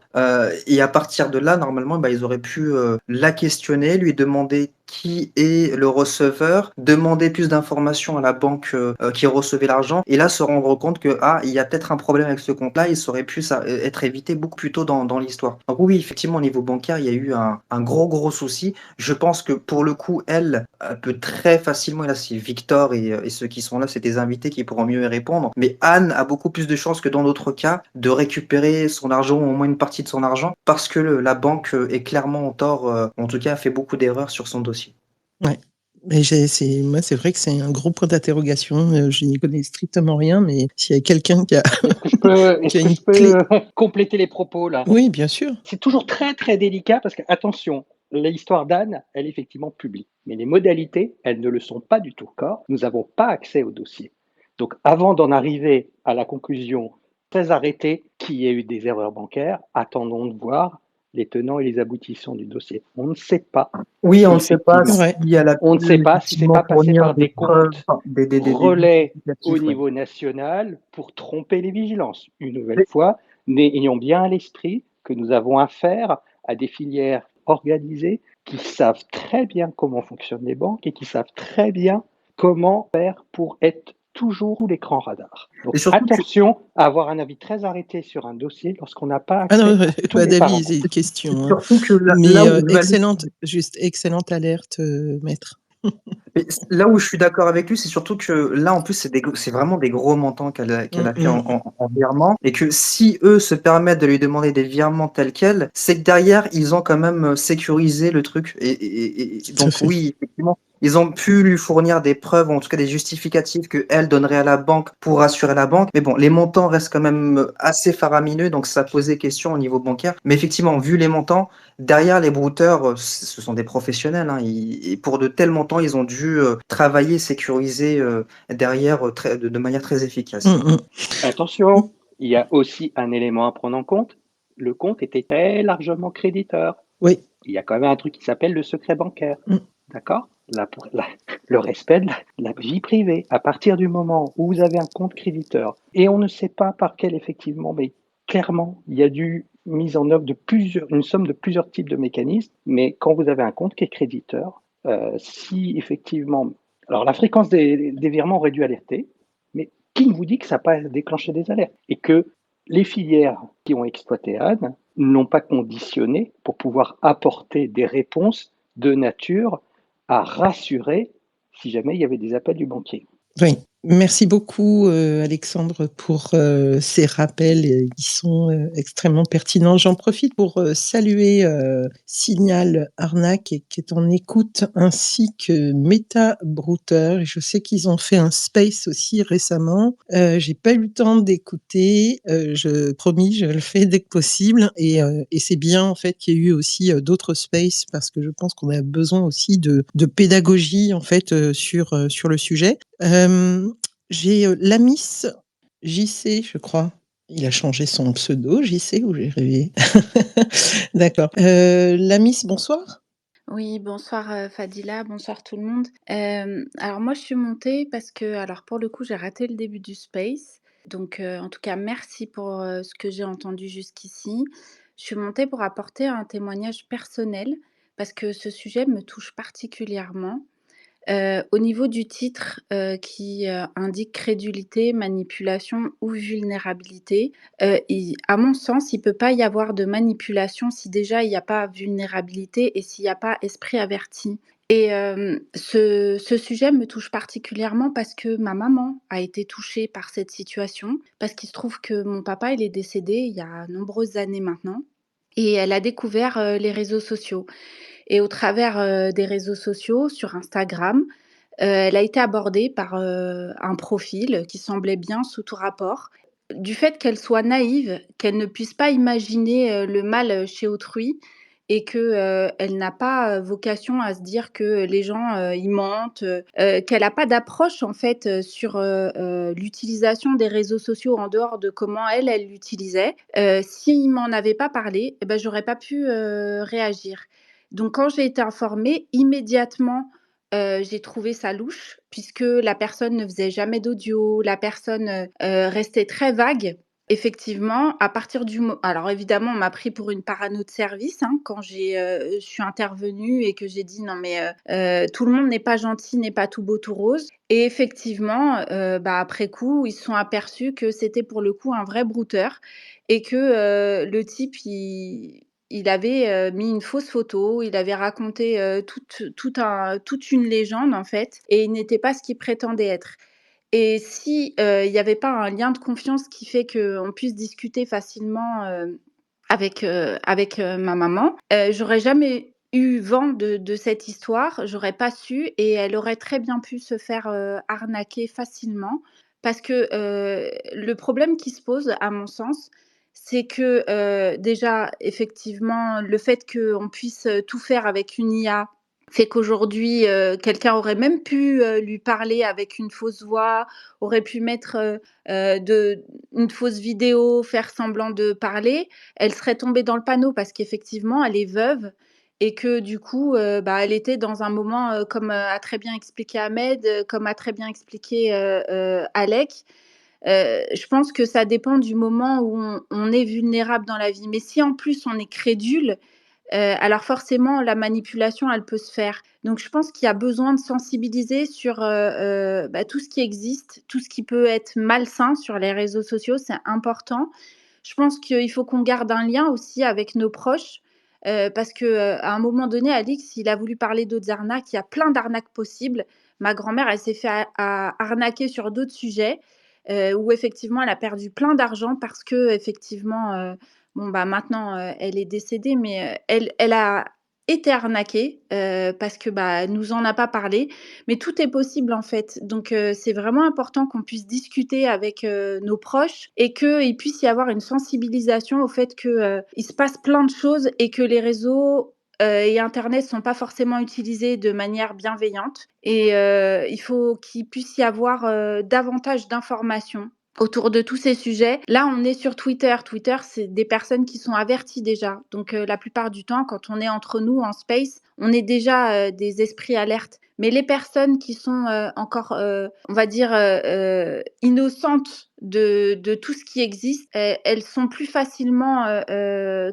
Et à partir de là, normalement, ils auraient pu la questionner, lui demander qui est le receveur, demander plus d'informations à la banque qui recevait l'argent, et là se rendre compte que il y a peut-être un problème avec ce compte-là, il aurait pu être évité beaucoup plus tôt dans l'histoire. Donc oui, effectivement, au niveau bancaire, il y a eu un gros souci. Je pense que pour le coup, elle peut très facilement, et là c'est Victor et ceux qui sont là, c'est des invités qui pourront mieux y répondre, mais Anne a beaucoup plus de chances que dans d'autres cas de récupérer son argent, ou au moins une partie de son argent, parce que la banque est clairement en tort, en tout cas a fait beaucoup d'erreurs sur son dossier. Ouais. Mais moi, c'est vrai que c'est un gros point d'interrogation. Je n'y connais strictement rien, mais s'il y a quelqu'un qui a, Est-ce qui a que une je peux clé. compléter les propos là? Oui, bien sûr. C'est toujours très délicat parce que, attention, l'histoire d'Anne, elle est effectivement publique. Mais les modalités, elles ne le sont pas du tout. D'accord, nous n'avons pas accès au dossier. Donc, avant d'en arriver à la conclusion très arrêtée qu'il y ait eu des erreurs bancaires, attendons de voir les tenants et les aboutissants du dossier. On ne sait pas Oui, si on ne sait pas effectivement, Ouais. si elle a on ne sait pu pas si c'est effectivement pas passé fournir par des des preuves, comptes enfin, des relais au justificatifs, ouais. niveau national pour tromper les vigilances. Une nouvelle Mais fois, ayons bien à l'esprit que nous avons affaire à des filières organisées qui savent très bien comment fonctionnent les banques et qui savent très bien comment faire pour être toujours sous l'écran radar. et Donc surtout que attention à avoir un avis très arrêté sur un dossier lorsqu'on n'a pas Ah non, accès à tous pas les d'avis, c'est paramètres. une question, hein. surtout que là Mais où je vais aller excellente alerte, maître. mais là où je suis d'accord avec lui, c'est surtout que là, en plus, c'est vraiment des gros montants qu'elle a fait Mmh. en virement. Et que si eux se permettent de lui demander des virements tels quels, c'est que derrière, ils ont quand même sécurisé le truc. Et Tout à donc, fait. oui, effectivement, ils ont pu lui fournir des preuves, ou en tout cas des justificatifs qu'elle donnerait à la banque pour rassurer la banque. Mais bon, les montants restent quand même assez faramineux, donc ça posait question au niveau bancaire. Mais effectivement, vu les montants, derrière, les brouteurs, ce sont des professionnels, hein. Et pour de tels montants, ils ont dû travailler, sécuriser derrière de manière très efficace. Mmh. Attention, il y a aussi un élément à prendre en compte. Le compte était très largement créditeur. Oui. Il y a quand même un truc qui s'appelle le secret bancaire. Mmh. D'accord? Le respect de la vie privée. À partir du moment où vous avez un compte créditeur et on ne sait pas par quel effectivement, mais clairement, il y a dû mise en œuvre une somme de plusieurs types de mécanismes. Mais quand vous avez un compte qui est créditeur, si effectivement, alors la fréquence des virements aurait dû alerter, mais qui vous dit que ça n'a pas déclenché des alertes et que les filières qui ont exploité Anne n'ont pas conditionné pour pouvoir apporter des réponses de nature à rassurer si jamais il y avait des appels du banquier. Oui. Merci beaucoup, Alexandre, pour ces rappels. Ils sont extrêmement pertinents. J'en profite pour saluer Signal Arnaque qui est en écoute, ainsi que Meta Brouter. Je sais qu'ils ont fait un space aussi récemment. J'ai pas eu le temps d'écouter. Promis, je le fais dès que possible. Et c'est bien en fait qu'il y ait eu aussi d'autres spaces, parce que je pense qu'on a besoin aussi de pédagogie en fait sur le sujet. J'ai Lamis JC, je crois. Il a changé son pseudo, JC, ou j'ai rêvé? D'accord. Lamis, bonsoir. Oui, bonsoir Fadila, bonsoir tout le monde. Alors moi je suis montée parce que, alors pour le coup j'ai raté le début du space, donc en tout cas merci pour ce que j'ai entendu jusqu'ici. Je suis montée pour apporter un témoignage personnel parce que ce sujet me touche particulièrement. Au niveau du titre, qui, indique crédulité, manipulation ou vulnérabilité, à mon sens, il peut pas y avoir de manipulation si déjà il y a pas vulnérabilité et s'il y a pas esprit averti. Et ce sujet me touche particulièrement parce que ma maman a été touchée par cette situation, parce qu'il se trouve que mon papa, il est décédé il y a nombreuses années maintenant et elle a découvert, les réseaux sociaux. Et au travers, des réseaux sociaux, sur Instagram, elle a été abordée par, un profil qui semblait bien sous tout rapport. Du fait qu'elle soit naïve, qu'elle ne puisse pas imaginer, le mal, chez autrui et que, elle n'a pas, vocation à se dire que les gens, ils mentent, qu'elle a pas d'approche en fait, sur, l'utilisation des réseaux sociaux en dehors de comment elle l'utilisait. S'il m'en avait pas parlé et bah, j'aurais pas pu, réagir. Donc quand j'ai été informée, immédiatement, j'ai trouvé ça louche puisque la personne ne faisait jamais d'audio, la personne, restait très vague. Effectivement, à partir du mo alors évidemment, on m'a pris pour une parano de service, hein, quand je suis intervenue et que j'ai dit: «Non mais, tout le monde n'est pas gentil, n'est pas tout beau, tout rose» et effectivement, bah, après coup, ils se sont aperçus que c'était pour le coup un vrai brouteur et que, le type il avait, mis une fausse photo, il avait raconté, toute une légende en fait et il n'était pas ce qu'il prétendait être. Et si, il y avait pas un lien de confiance qui fait qu'on puisse discuter facilement, avec ma maman, j'aurais jamais eu vent de cette histoire, j'aurais pas su et elle aurait très bien pu se faire, arnaquer facilement. Parce que, le problème qui se pose à mon sens, c'est que, déjà effectivement le fait qu'on puisse, tout faire avec une IA fait qu'aujourd'hui, quelqu'un aurait même pu, lui parler avec une fausse voix, aurait pu mettre, une fausse vidéo, faire semblant de parler. Elle serait tombée dans le panneau parce qu'effectivement, elle est veuve et que du coup, elle était dans un moment, comme, a très bien expliqué Ahmed, comme a très bien expliqué, Alec. Je pense que ça dépend du moment où on est vulnérable dans la vie. Mais si en plus on est crédule, alors forcément la manipulation, elle peut se faire. Donc je pense qu'il y a besoin de sensibiliser sur, tout ce qui existe, tout ce qui peut être malsain sur les réseaux sociaux, c'est important. Je pense qu'il faut qu'on garde un lien aussi avec nos proches, parce que, à un moment donné, Alix, il a voulu parler d'autres arnaques. Il y a plein d'arnaques possibles. Ma grand-mère, elle s'est fait arnaquer sur d'autres sujets, où effectivement elle a perdu plein d'argent parce qu'effectivement, maintenant, elle est décédée, mais, elle a été arnaquée, parce que, elle nous en a pas parlé. Mais tout est possible, en fait. Donc, c'est vraiment important qu'on puisse discuter avec, nos proches et qu'il puisse y avoir une sensibilisation au fait que, il se passe plein de choses et que les réseaux, et internet sont pas forcément utilisés de manière bienveillante et il faut qu'il puisse y avoir, davantage d'informations autour de tous ces sujets. Là, on est sur Twitter. Twitter, c'est des personnes qui sont averties déjà. Donc, la plupart du temps, quand on est entre nous en space, on est déjà, des esprits alertes. Mais les personnes qui sont, encore, on va dire, innocentes de tout ce qui existe, elles sont plus facilement,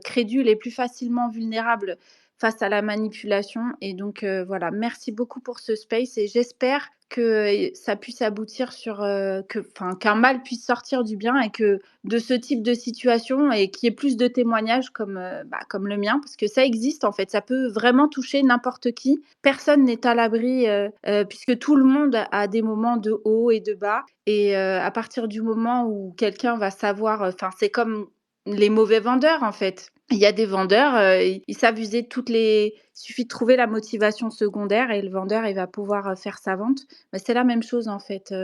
crédules et plus facilement vulnérables face à la manipulation et donc voilà, merci beaucoup pour ce space et j'espère que ça puisse aboutir sur, qu'un mal puisse sortir du bien et que de ce type de situation et qu'il y ait plus de témoignages comme, comme le mien parce que ça existe en fait, ça peut vraiment toucher n'importe qui. Personne n'est à l'abri, puisque tout le monde a des moments de haut et de bas et à partir du moment où quelqu'un va savoir, c'est comme les mauvais vendeurs en fait. Il y a des vendeurs, ils savent user toutes les il suffit de trouver la motivation secondaire et le vendeur, il va pouvoir, faire sa vente. C'est la même chose en fait,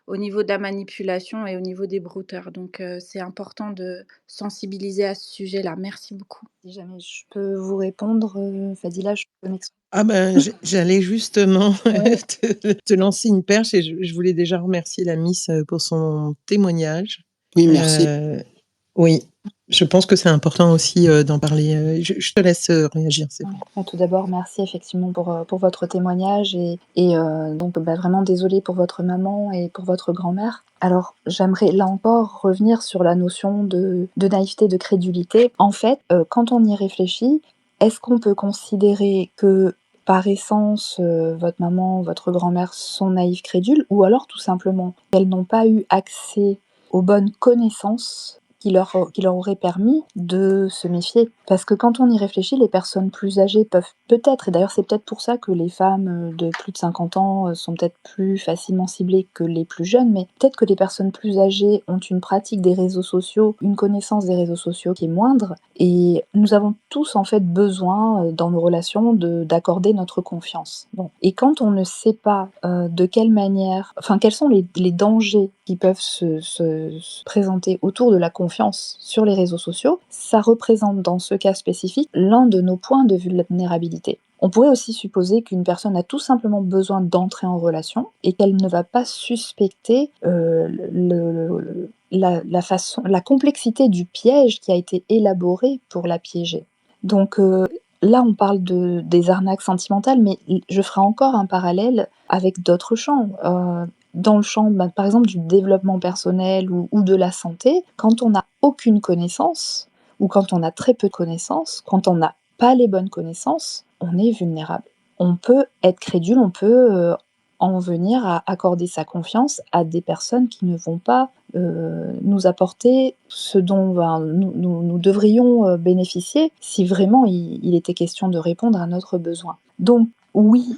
au niveau de la manipulation et au niveau des brouteurs. Donc, c'est important de sensibiliser à ce sujet-là. Merci beaucoup. Si jamais je peux vous répondre, Fadila, je peux m'exprimer. Ah j'allais justement Ouais. te lancer une perche et je voulais déjà remercier la Miss, pour son témoignage. Oui, merci. Oui, je pense que c'est important aussi, d'en parler. Je te laisse, réagir, c'est bon. Tout d'abord, merci effectivement pour votre témoignage et donc vraiment désolée pour votre maman et pour votre grand-mère. Alors, j'aimerais là encore revenir sur la notion de naïveté, de crédulité. En fait, quand on y réfléchit, est-ce qu'on peut considérer que, par essence, votre maman, votre grand-mère sont naïves, crédules ou alors tout simplement qu'elles n'ont pas eu accès aux bonnes connaissances qui leur auraient permis de se méfier? Parce que quand on y réfléchit, les personnes plus âgées peuvent peut-être et d'ailleurs c'est peut-être pour ça que les femmes, de plus de 50 ans, sont peut-être plus facilement ciblées que les plus jeunes, mais peut-être que les personnes plus âgées ont une pratique des réseaux sociaux, une connaissance des réseaux sociaux qui est moindre et nous avons tous en fait besoin, dans nos relations d'accorder notre confiance. Bon et quand on ne sait pas, de quelle manière quels sont les dangers qui peuvent se présenter autour de la confiance sur les réseaux sociaux, ça représente dans ce cas spécifique l'un de nos points de vulnérabilité. On pourrait aussi supposer qu'une personne a tout simplement besoin d'entrer en relation et qu'elle ne va pas suspecter la complexité du piège qui a été élaboré pour la piéger. Donc là, on parle des arnaques sentimentales, mais je ferai encore un parallèle avec d'autres champs. Dans le champ, par exemple, du développement personnel ou de la santé, quand on n'a aucune connaissance, ou quand on a très peu de connaissances, quand on n'a pas les bonnes connaissances, on est vulnérable. On peut être crédule, on peut en venir à accorder sa confiance à des personnes qui ne vont pas nous apporter ce dont nous devrions bénéficier si vraiment il était question de répondre à notre besoin. Donc oui,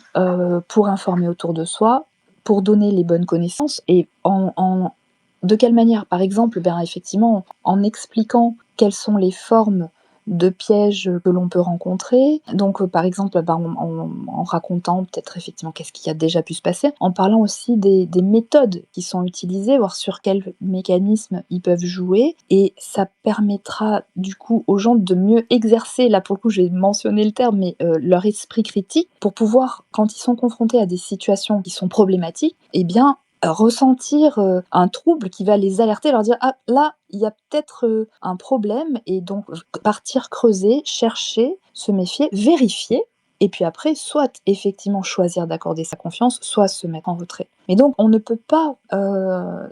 pour informer autour de soi, pour donner les bonnes connaissances et de quelle manière? Par exemple, effectivement, en expliquant quelles sont les formes de pièges que l'on peut rencontrer. Donc, par exemple, en racontant peut-être effectivement qu'est-ce qui a déjà pu se passer, en parlant aussi des méthodes qui sont utilisées, voir sur quels mécanismes ils peuvent jouer. Et ça permettra du coup aux gens de mieux exercer, là pour le coup j'ai mentionné le terme, mais leur esprit critique pour pouvoir, quand ils sont confrontés à des situations qui sont problématiques, eh bien ressentir un trouble qui va les alerter, leur dire ah là il y a peut-être un problème, et donc partir creuser, chercher, se méfier, vérifier, et puis après soit effectivement choisir d'accorder sa confiance, soit se mettre en retrait. Mais donc on ne peut pas,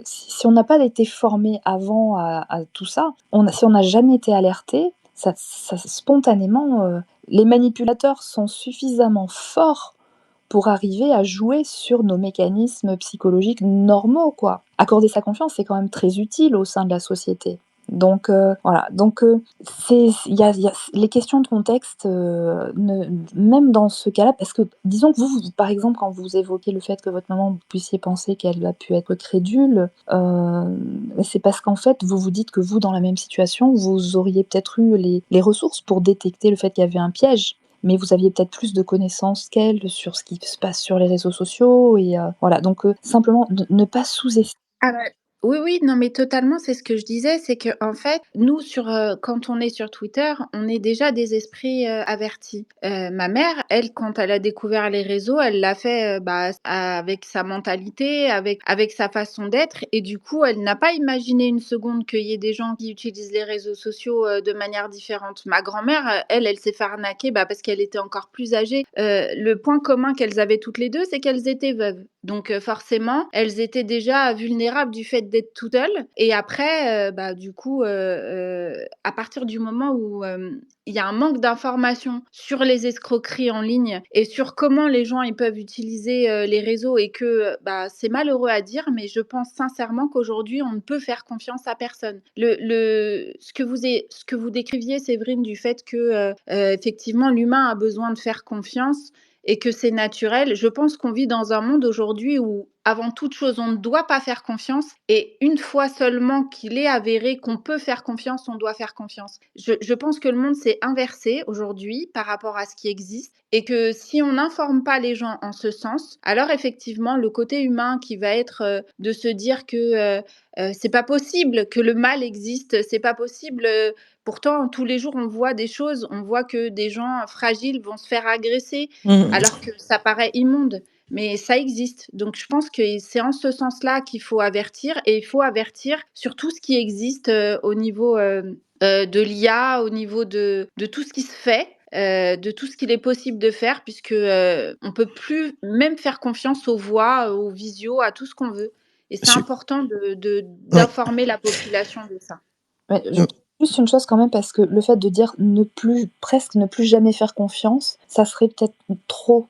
si on n'a pas été formé avant à tout ça, si on n'a jamais été alerté, ça spontanément, les manipulateurs sont suffisamment forts pour arriver à jouer sur nos mécanismes psychologiques normaux, quoi. Accorder sa confiance, c'est quand même très utile au sein de la société. Donc voilà, donc il y a les questions de contexte, même dans ce cas-là, parce que disons que vous, par exemple, quand vous évoquez le fait que votre maman, vous puissiez penser qu'elle a pu être crédule, c'est parce qu'en fait, vous vous dites que vous, dans la même situation, vous auriez peut-être eu les ressources pour détecter le fait qu'il y avait un piège. Mais vous aviez peut-être plus de connaissances qu'elle sur ce qui se passe sur les réseaux sociaux, et voilà, donc simplement ne pas sous-estimer. Ah bah, oui, oui, non, mais totalement, c'est ce que je disais, c'est que en fait, nous quand on est sur Twitter, on est déjà des esprits, avertis. Ma mère, elle, quand elle a découvert les réseaux, elle l'a fait, avec sa mentalité, avec sa façon d'être, et du coup, elle n'a pas imaginé une seconde qu'il y ait des gens qui utilisent les réseaux sociaux, de manière différente. Ma grand-mère, elle s'est fait arnaquer, parce qu'elle était encore plus âgée. Le point commun qu'elles avaient toutes les 2, c'est qu'elles étaient veuves. Donc forcément, elles étaient déjà vulnérables du fait d'être toutes seules, et après, du coup, à partir du moment où, il y a un manque d'informations sur les escroqueries en ligne et sur comment les gens ils peuvent utiliser, les réseaux, et que, c'est malheureux à dire, mais je pense sincèrement qu'aujourd'hui, on ne peut faire confiance à personne. Ce que vous décriviez, Séverine, du fait que, effectivement, l'humain a besoin de faire confiance et que c'est naturel. Je pense qu'on vit dans un monde aujourd'hui où, avant toute chose, on ne doit pas faire confiance, et une fois seulement qu'il est avéré qu'on peut faire confiance, on doit faire confiance. Je pense que le monde s'est inversé aujourd'hui par rapport à ce qui existe, et que si on n'informe pas les gens en ce sens, alors effectivement, le côté humain qui va être de se dire que c'est pas possible que le mal existe, c'est pas possible. Pourtant, tous les jours, on voit des choses, on voit que des gens fragiles vont se faire agresser, Mmh. alors que ça paraît immonde, mais ça existe. Donc je pense que c'est en ce sens-là qu'il faut avertir, et il faut avertir sur tout ce qui existe, au niveau, de l'IA, au niveau de tout ce qui se fait, de tout ce qu'il est possible de faire, puisque, on peut plus même faire confiance aux voix, aux visios, à tout ce qu'on veut, et c'est Su important ouais. d'informer la population de ça. Ouais, Mmh. juste une chose quand même, parce que le fait de dire presque ne plus jamais faire confiance, ça serait peut-être trop.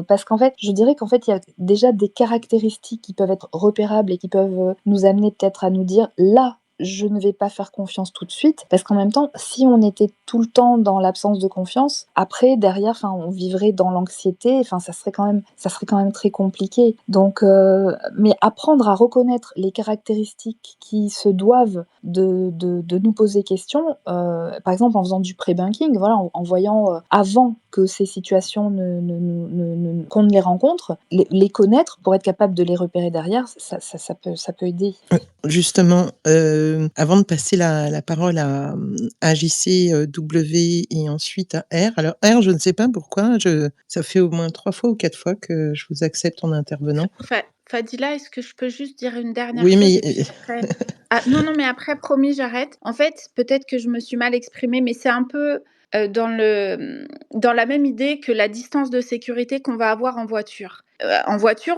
Parce qu'en fait, je dirais qu'en fait, il y a déjà des caractéristiques qui peuvent être repérables et qui peuvent nous amener peut-être à nous dire là, je ne vais pas faire confiance tout de suite. Parce qu'en même temps, si on était tout le temps dans l'absence de confiance, après, derrière, on vivrait dans l'anxiété. Ça serait quand même très compliqué. Donc, mais apprendre à reconnaître les caractéristiques qui se doivent de nous poser question, par exemple en faisant du pré-banking, voilà, en voyant avant que ces situations qu'on ne les rencontre, les connaître pour être capable de les repérer derrière, ça peut aider. Justement, avant de passer la parole à JCW et ensuite à R. Alors R, je ne sais pas pourquoi, ça fait au moins 3 fois ou 4 fois que je vous accepte en intervenant. Fadila, est-ce que je peux juste dire une dernière Oui, chose, mais et puis après non, non, mais après, promis, j'arrête. En fait, peut-être que je me suis mal exprimée, mais c'est un peu, dans la même idée que la distance de sécurité qu'on va avoir en voiture. En voiture,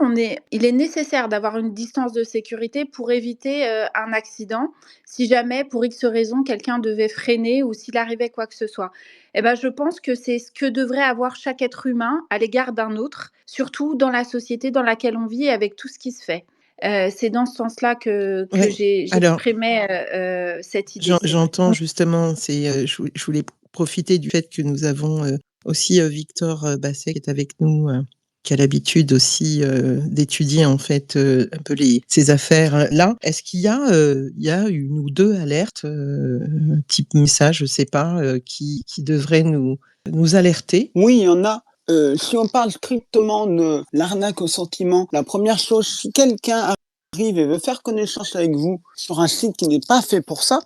il est nécessaire d'avoir une distance de sécurité pour éviter, un accident, si jamais, pour X raison, quelqu'un devait freiner ou s'il arrivait quoi que ce soit. Eh ben, je pense que c'est ce que devrait avoir chaque être humain à l'égard d'un autre, surtout dans la société dans laquelle on vit, avec tout ce qui se fait. C'est dans ce sens-là que ouais, alors j'exprimais, cette idée, c'est vrai. j'entends justement, je voulais profiter du fait que nous avons, aussi, Victor, Basset qui est avec nous, qui a l'habitude aussi d'étudier en fait un peu ces affaires-là. Est-ce qu'il y a une ou deux alertes type message, je sais pas, qui devraient nous alerter? Oui, il y en a. Si on parle strictement de l'arnaque au sentiment, la première chose, si quelqu'un arrive et veut faire connaissance avec vous sur un site qui n'est pas fait pour ça,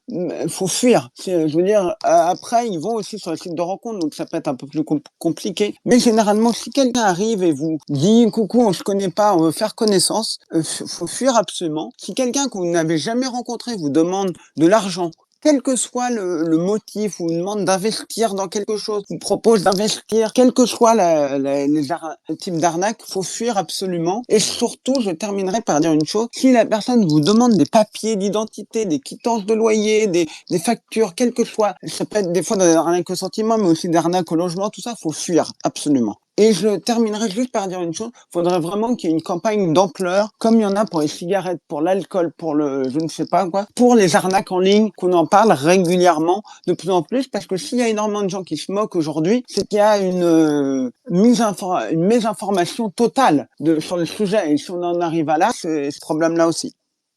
faut fuir. Je veux dire, après, ils vont aussi sur les sites de rencontres, donc ça peut être un peu plus compliqué. Mais généralement, si quelqu'un arrive et vous dit coucou, on se connaît pas, on veut faire connaissance, faut fuir absolument. Si quelqu'un que vous n'avez jamais rencontré vous demande de l'argent, quel que soit le motif, ou demande d'investir dans quelque chose, vous propose d'investir, quel que soit le type d'arnaque, faut fuir absolument. Et surtout, je terminerai par dire une chose, si la personne vous demande des papiers d'identité, des quittances de loyer, des factures, quel que soit, ça peut être des fois des arnaques au sentiment, mais aussi des arnaques au logement, tout ça, faut fuir absolument. Et je terminerai juste par dire une chose, faudrait vraiment qu'il y ait une campagne d'ampleur, comme il y en a pour les cigarettes, pour l'alcool, pour le je ne sais pas quoi, pour les arnaques en ligne, qu'on en parle régulièrement, de plus en plus, parce que s'il y a énormément de gens qui se moquent aujourd'hui, c'est qu'il y a une mésinformation totale sur le sujet. Et si on en arrive à là, c'est ce problème-là aussi.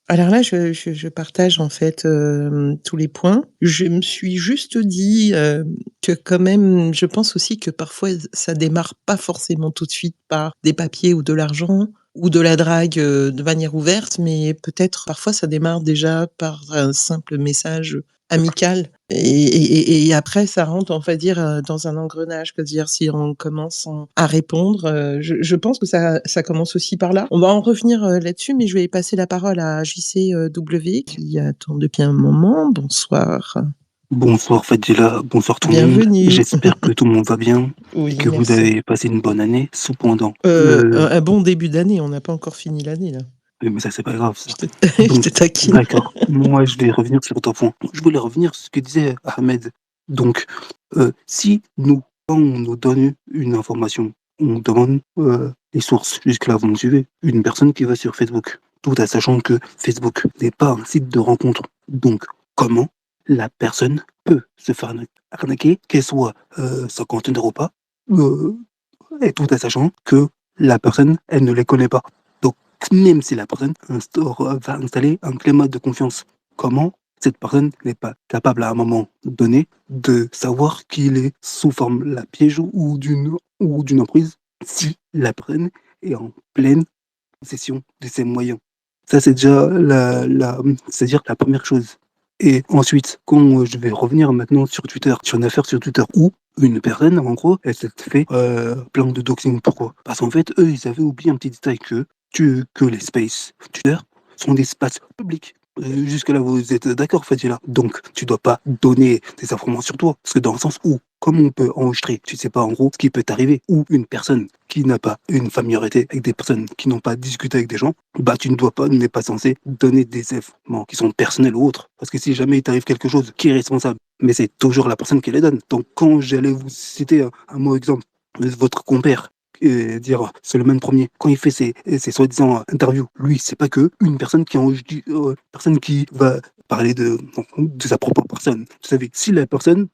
Alors là, je partage en fait tous les points. Je me suis juste dit que quand même, je pense aussi que parfois ça démarre pas forcément tout de suite par des papiers ou de l'argent ou de la drague de manière ouverte, mais peut-être parfois ça démarre déjà par un simple message amical. Et après, ça rentre, on va dire, dans un engrenage. C'est-à-dire, si on commence à répondre, je pense que ça commence aussi par là. On va en revenir là-dessus, mais je vais passer la parole à JCW qui attend depuis un moment. Bonsoir. Bonsoir Fadila, bonsoir tout le monde. Bienvenue. J'espère que tout le monde va bien Oui, et que vous merci. avez passé une bonne année. Cependant, Un bon début d'année, on n'a pas encore fini l'année là. mais ça c'est pas grave. Ça. Je Donc, te taquine. d'accord. Moi je vais revenir sur ton point. Je voulais revenir sur ce que disait Ahmed. Donc, si nous, quand on nous donne une information, on demande les sources. Jusque-là, vous me suivez. Une personne qui va sur Facebook, tout en sachant que Facebook n'est pas un site de rencontre. Donc, comment la personne peut se faire arnaquer, qu'elle soit 50 € ou pas, et tout en sachant que la personne, elle ne les connaît pas. Donc, même si la personne va installer un climat de confiance, comment cette personne n'est pas capable à un moment donné de savoir qu'il est sous forme la piège ou d'une emprise si la personne est en pleine possession de ses moyens. Ça, c'est déjà c'est-à-dire la première chose. Et ensuite, quand je vais revenir maintenant sur Twitter, sur une affaire sur Twitter où une personne, en gros, elle s'est fait plein de doxing. Pourquoi? Parce qu'en fait, eux, ils avaient oublié un petit détail que les spaces Twitter sont des espaces publics. Jusque-là, vous êtes d'accord, Fadila. Donc, tu dois pas donner des informations sur toi. Parce que dans le sens où, comme on peut enregistrer, tu sais pas en gros ce qui peut t'arriver, ou une personne qui n'a pas une familiarité avec des personnes qui n'ont pas discuté avec des gens, bah tu n'es pas censé donner des informations qui sont personnelles ou autres. Parce que si jamais il t'arrive quelque chose, qui est responsable? Mais c'est toujours la personne qui les donne. Donc, quand j'allais vous citer un mot exemple, votre compère, dire Suleiman Premier, quand il fait ses soi-disant interviews, lui, c'est pas que une personne personne qui va parler de sa propre personne. Vous savez, si la personne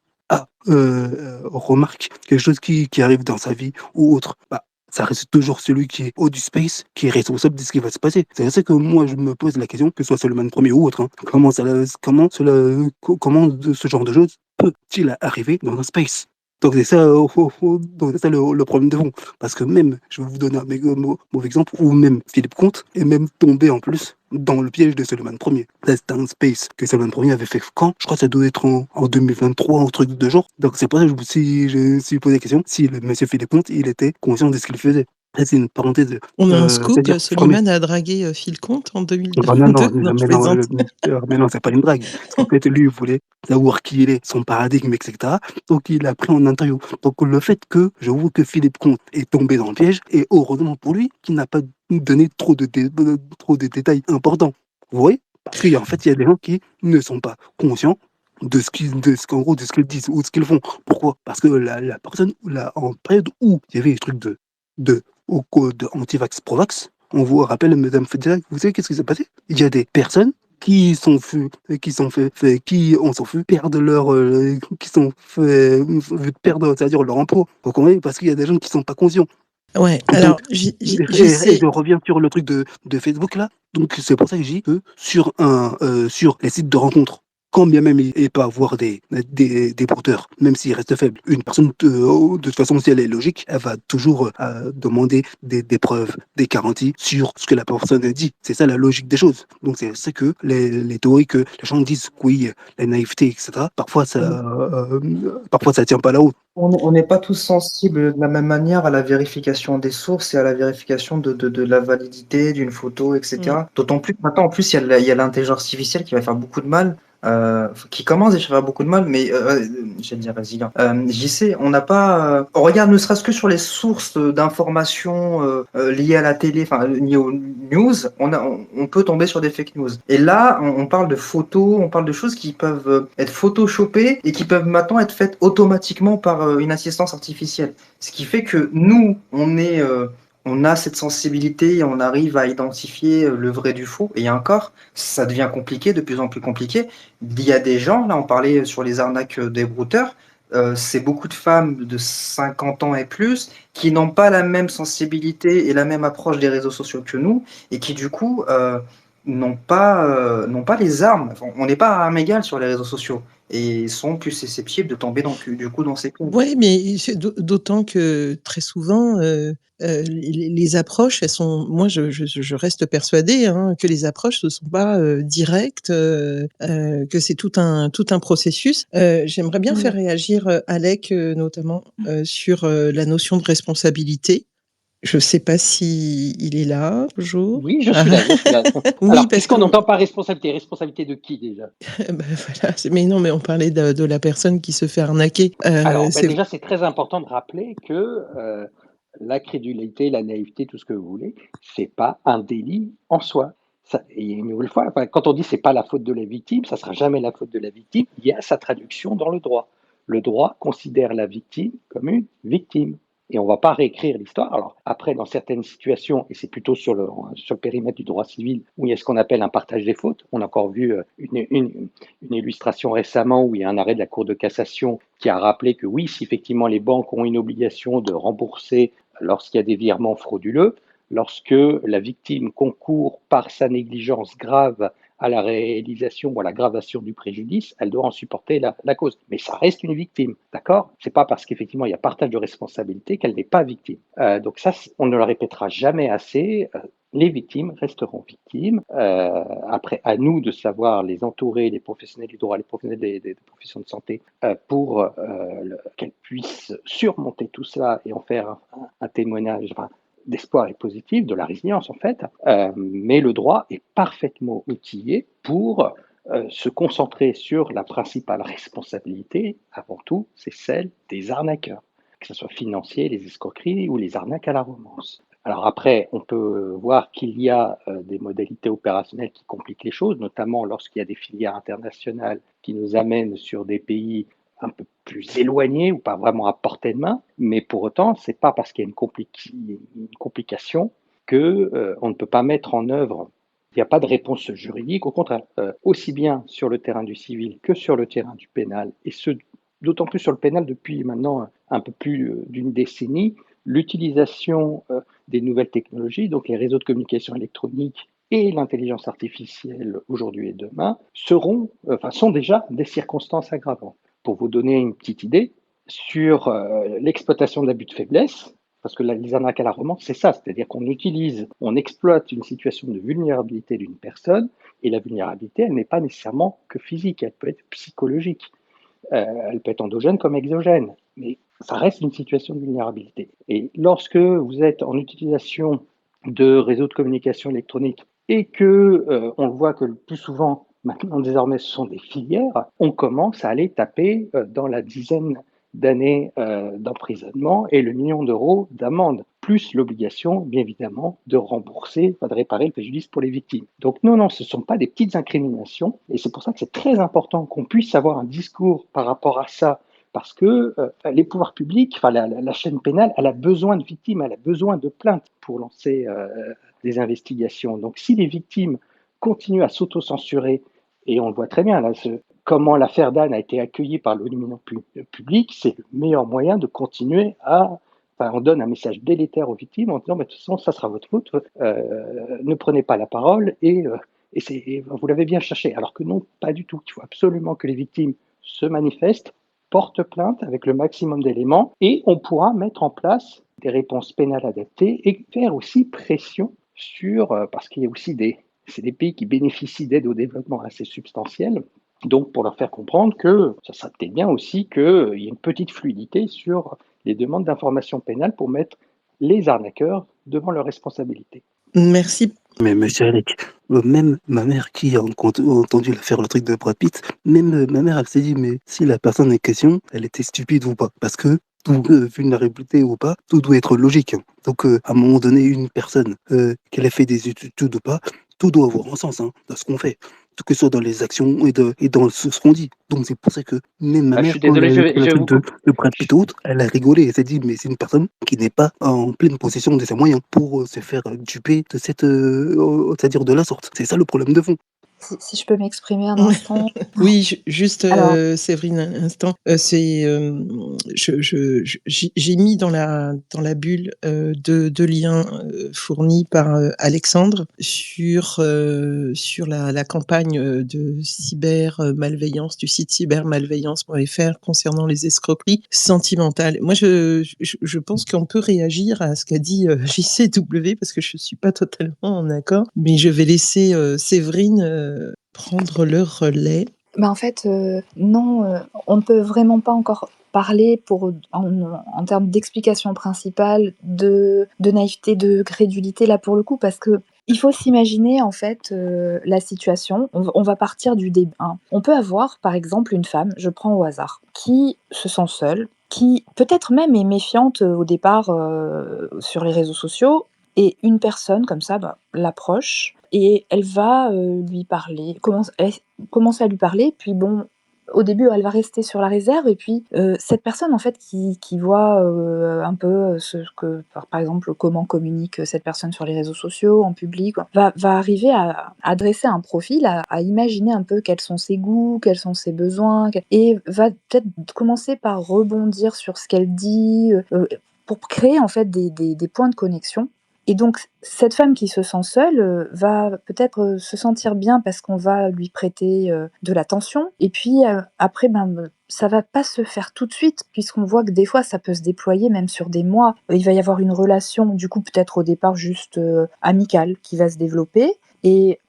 remarque quelque chose qui arrive dans sa vie ou autre, bah, ça reste toujours celui qui est haut du space, qui est responsable de ce qui va se passer. C'est pour ça que moi, je me pose la question, que ce soit Suleiman Premier ou autre, hein, comment ce genre de choses peut-il arriver dans un space? Donc c'est ça, donc c'est ça le problème de fond. Parce que même, je vais vous donner un mauvais exemple, où même Philippe Comte est même tombé en plus dans le piège de Suleiman Ier. Là, c'était un space que Suleiman Ier avait fait quand? Je crois que ça doit être en 2023, un truc de genre. Donc c'est pour ça que je me suis posé la question, si le monsieur Philippe Comte, il était conscient de ce qu'il faisait. Ça, c'est une parenthèse. On a un scoop, c'est-à-dire, Suleiman a dragué Phil Comte en 2022. non, Non, je plaisante. mais non, c'est pas une blague. Parce qu'en fait, lui, il voulait savoir qui il est, son paradigme, etc. Donc, il a pris en interview. Donc, le fait que je vois que Philippe Comte est tombé dans le piège, et heureusement pour lui, qu'il n'a pas donné trop de détails importants. Vous voyez? Parce qu'en fait, il y a des gens qui ne sont pas conscients de ce qu'ils disent ou de ce qu'ils font. Pourquoi? Parce que la personne, en période où il y avait des trucs de anti-vax pro-vax, on vous rappelle, Madame Fadila, vous savez qu'est-ce qui s'est passé? Il y a des personnes qui ont perdre leur, c'est-à-dire leur emploi. Vous comprenez? Parce qu'il y a des gens qui sont pas conscients. Ouais, Donc, alors j'y et sais. je reviens sur le truc de Facebook là. Donc, c'est pour ça que je dis que sur les sites de rencontres, quand bien même il peut avoir des porteurs, même s'il reste faible, une personne, de toute façon, si elle est logique, elle va toujours demander des preuves, des garanties sur ce que la personne a dit. C'est ça la logique des choses. Donc, c'est que les théories que les gens disent que oui, la naïveté, etc., parfois ça tient pas la route. On n'est pas tous sensibles de la même manière à la vérification des sources et à la vérification de la validité d'une photo, Mm. etc. D'autant plus que maintenant, en plus, il y a l'intelligence artificielle qui va faire beaucoup de mal, qui commence déjà à faire beaucoup de mal, mais j'allais dire résilient. J'y sais, on n'a pas. On regarde ne serait-ce que sur les sources d'informations liées à la télé, enfin liées aux news, on peut tomber sur des fake news. Et là, on parle de photos, on parle de choses qui peuvent être photoshopées et qui peuvent maintenant être faites automatiquement par une assistance artificielle. Ce qui fait que nous, on a cette sensibilité et on arrive à identifier le vrai du faux. Et encore, ça devient compliqué, de plus en plus compliqué. Il y a des gens, là on parlait sur les arnaques des brouteurs, c'est beaucoup de femmes de 50 ans et plus qui n'ont pas la même sensibilité et la même approche des réseaux sociaux que nous et qui du coup n'ont pas les armes. Enfin, on n'est pas à armes égales sur les réseaux sociaux et sont plus susceptibles de tomber du coup dans ces pièges. Ouais, mais d'autant que très souvent, les approches, elles sont. Moi, je reste persuadée que les approches ne sont pas directes, que c'est tout un processus. J'aimerais bien faire réagir Alec, notamment sur la notion de responsabilité. Je ne sais pas si il est là, bonjour. Oui, je suis là, je suis là. Oui, Alors, parce qu'est-ce qu'on qu'on entend par responsabilité? Responsabilité de qui déjà? bah, voilà, mais non, mais on parlait de la personne qui se fait arnaquer. Alors, C'est déjà, c'est très important de rappeler que la crédulité, la naïveté, tout ce que vous voulez, c'est pas un délit en soi. Ça, et une nouvelle fois, enfin, quand on dit c'est pas la faute de la victime, ça sera jamais la faute de la victime. Il y a sa traduction dans le droit. Le droit considère la victime comme une victime. Et on ne va pas réécrire l'histoire. Alors après, dans certaines situations, et c'est plutôt sur le périmètre du droit civil, où il y a ce qu'on appelle un partage des fautes. On a encore vu une illustration récemment où il y a un arrêt de la Cour de cassation qui a rappelé que oui, si effectivement les banques ont une obligation de rembourser lorsqu'il y a des virements frauduleux, lorsque la victime concourt par sa négligence grave à la réalisation ou à l'aggravation du préjudice, elle doit en supporter la cause. Mais ça reste une victime, d'accord? C'est pas parce qu'effectivement il y a partage de responsabilité qu'elle n'est pas victime. Donc ça, on ne le répétera jamais assez. Les victimes resteront victimes. Après, à nous de savoir les entourer, les professionnels du droit, les professionnels des professions de santé, pour qu'elles puissent surmonter tout cela et en faire un témoignage d'espoir et positif, de la résilience en fait. Mais le droit est parfaitement outillé pour se concentrer sur la principale responsabilité, avant tout, c'est celle des arnaqueurs, que ce soit financier, les escroqueries ou les arnaques à la romance. Alors après, on peut voir qu'il y a des modalités opérationnelles qui compliquent les choses, notamment lorsqu'il y a des filières internationales qui nous amènent sur des pays un peu plus éloignés ou pas vraiment à portée de main, mais pour autant, ce n'est pas parce qu'il y a une complication qu'on ne peut pas mettre en œuvre. Il n'y a pas de réponse juridique, au contraire, aussi bien sur le terrain du civil que sur le terrain du pénal, et ce, d'autant plus sur le pénal depuis maintenant un peu plus d'une décennie, l'utilisation des nouvelles technologies, donc les réseaux de communication électronique et l'intelligence artificielle aujourd'hui et demain, sont déjà des circonstances aggravantes. Pour vous donner une petite idée, sur l'exploitation de l'abus de faiblesse, parce que les arnaques à la romance, c'est ça, c'est-à-dire on exploite une situation de vulnérabilité d'une personne, et la vulnérabilité, elle n'est pas nécessairement que physique, elle peut être psychologique. Elle peut être endogène comme exogène, mais ça reste une situation de vulnérabilité. Et lorsque vous êtes en utilisation de réseaux de communication électronique et que on le voit que le plus souvent, maintenant désormais, ce sont des filières, on commence à aller taper dans la dizaine d'années d'emprisonnement et le million d'euros d'amende, plus l'obligation, bien évidemment, de rembourser, de réparer le préjudice pour les victimes. Donc non, ce ne sont pas des petites incriminations, et c'est pour ça que c'est très important qu'on puisse avoir un discours par rapport à ça, parce que les pouvoirs publics, enfin la chaîne pénale, elle a besoin de victimes, elle a besoin de plaintes pour lancer des investigations. Donc si les victimes continuent à s'auto-censurer, et on le voit très bien là, comment l'affaire d'Anne a été accueillie par l'opinion publique, c'est le meilleur moyen de continuer à Enfin, on donne un message délétère aux victimes en disant, de toute façon, ça sera votre faute, ne prenez pas la parole et vous l'avez bien cherché. Alors que non, pas du tout. Il faut absolument que les victimes se manifestent, portent plainte avec le maximum d'éléments et on pourra mettre en place des réponses pénales adaptées et faire aussi pression parce qu'il y a aussi c'est des pays qui bénéficient d'aide au développement assez substantielle. Donc, pour leur faire comprendre que ça serait peut-être bien aussi qu'il y ait une petite fluidité sur les demandes d'information pénale pour mettre les arnaqueurs devant leurs responsabilités. Merci. Mais monsieur Alec, même ma mère qui a entendu faire le truc de Brad Pitt, même ma mère, elle s'est dit, mais si la personne en question, elle était stupide ou pas. Parce que, tout, vulnérabilité ou pas, tout doit être logique. Hein. Donc, à un moment donné, une personne, qu'elle ait fait des études ou pas, tout doit avoir un sens dans ce qu'on fait. Tout que ce soit dans les actions et dans ce qu'on dit. Donc, c'est pour ça que même ma Je mère, suis quand elle désolé, a je, vu le je truc vous de coupe. Brad Pitt ou autre, elle a rigolé. Elle s'est dit, mais c'est une personne qui n'est pas en pleine possession de ses moyens pour se faire duper de c'est-à-dire de la sorte. C'est ça le problème de fond. Si je peux m'exprimer un instant. Oui, juste, Alors, Séverine, un instant. J'ai mis dans la bulle deux liens fournis par Alexandre sur la campagne de cybermalveillance du site cybermalveillance.fr concernant les escroqueries sentimentales. Moi, je pense qu'on peut réagir à ce qu'a dit JCW parce que je suis pas totalement en accord, mais je vais laisser Séverine prendre le relais. en fait, non, on ne peut vraiment pas encore parler en termes d'explication principale de naïveté, de crédulité là pour le coup, parce que il faut s'imaginer en fait la situation. On va partir du début. Hein. On peut avoir par exemple une femme, je prends au hasard, qui se sent seule, qui peut-être même est méfiante au départ sur les réseaux sociaux, et une personne comme ça l'approche et elle va lui parler, commence à lui parler, puis bon, au début elle va rester sur la réserve, et puis cette personne en fait qui voit un peu par exemple comment communique cette personne sur les réseaux sociaux, en public, va arriver à dresser un profil, à imaginer un peu quels sont ses goûts, quels sont ses besoins, et va peut-être commencer par rebondir sur ce qu'elle dit, pour créer en fait des points de connexion. Et donc, cette femme qui se sent seule va peut-être se sentir bien parce qu'on va lui prêter de l'attention. Et puis après, ça va pas se faire tout de suite, puisqu'on voit que des fois, ça peut se déployer même sur des mois. Il va y avoir une relation, du coup, peut-être au départ juste amicale, qui va se développer. Et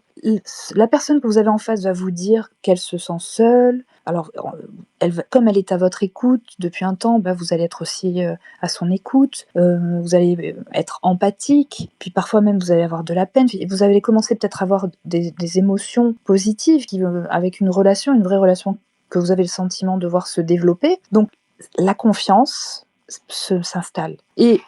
la personne que vous avez en face va vous dire qu'elle se sent seule. Alors, comme elle est à votre écoute depuis un temps, vous allez être aussi à son écoute, vous allez être empathique, puis parfois même vous allez avoir de la peine, et vous allez commencer peut-être à avoir des émotions positives avec une vraie relation que vous avez le sentiment de voir se développer. Donc, la confiance s'installe. Et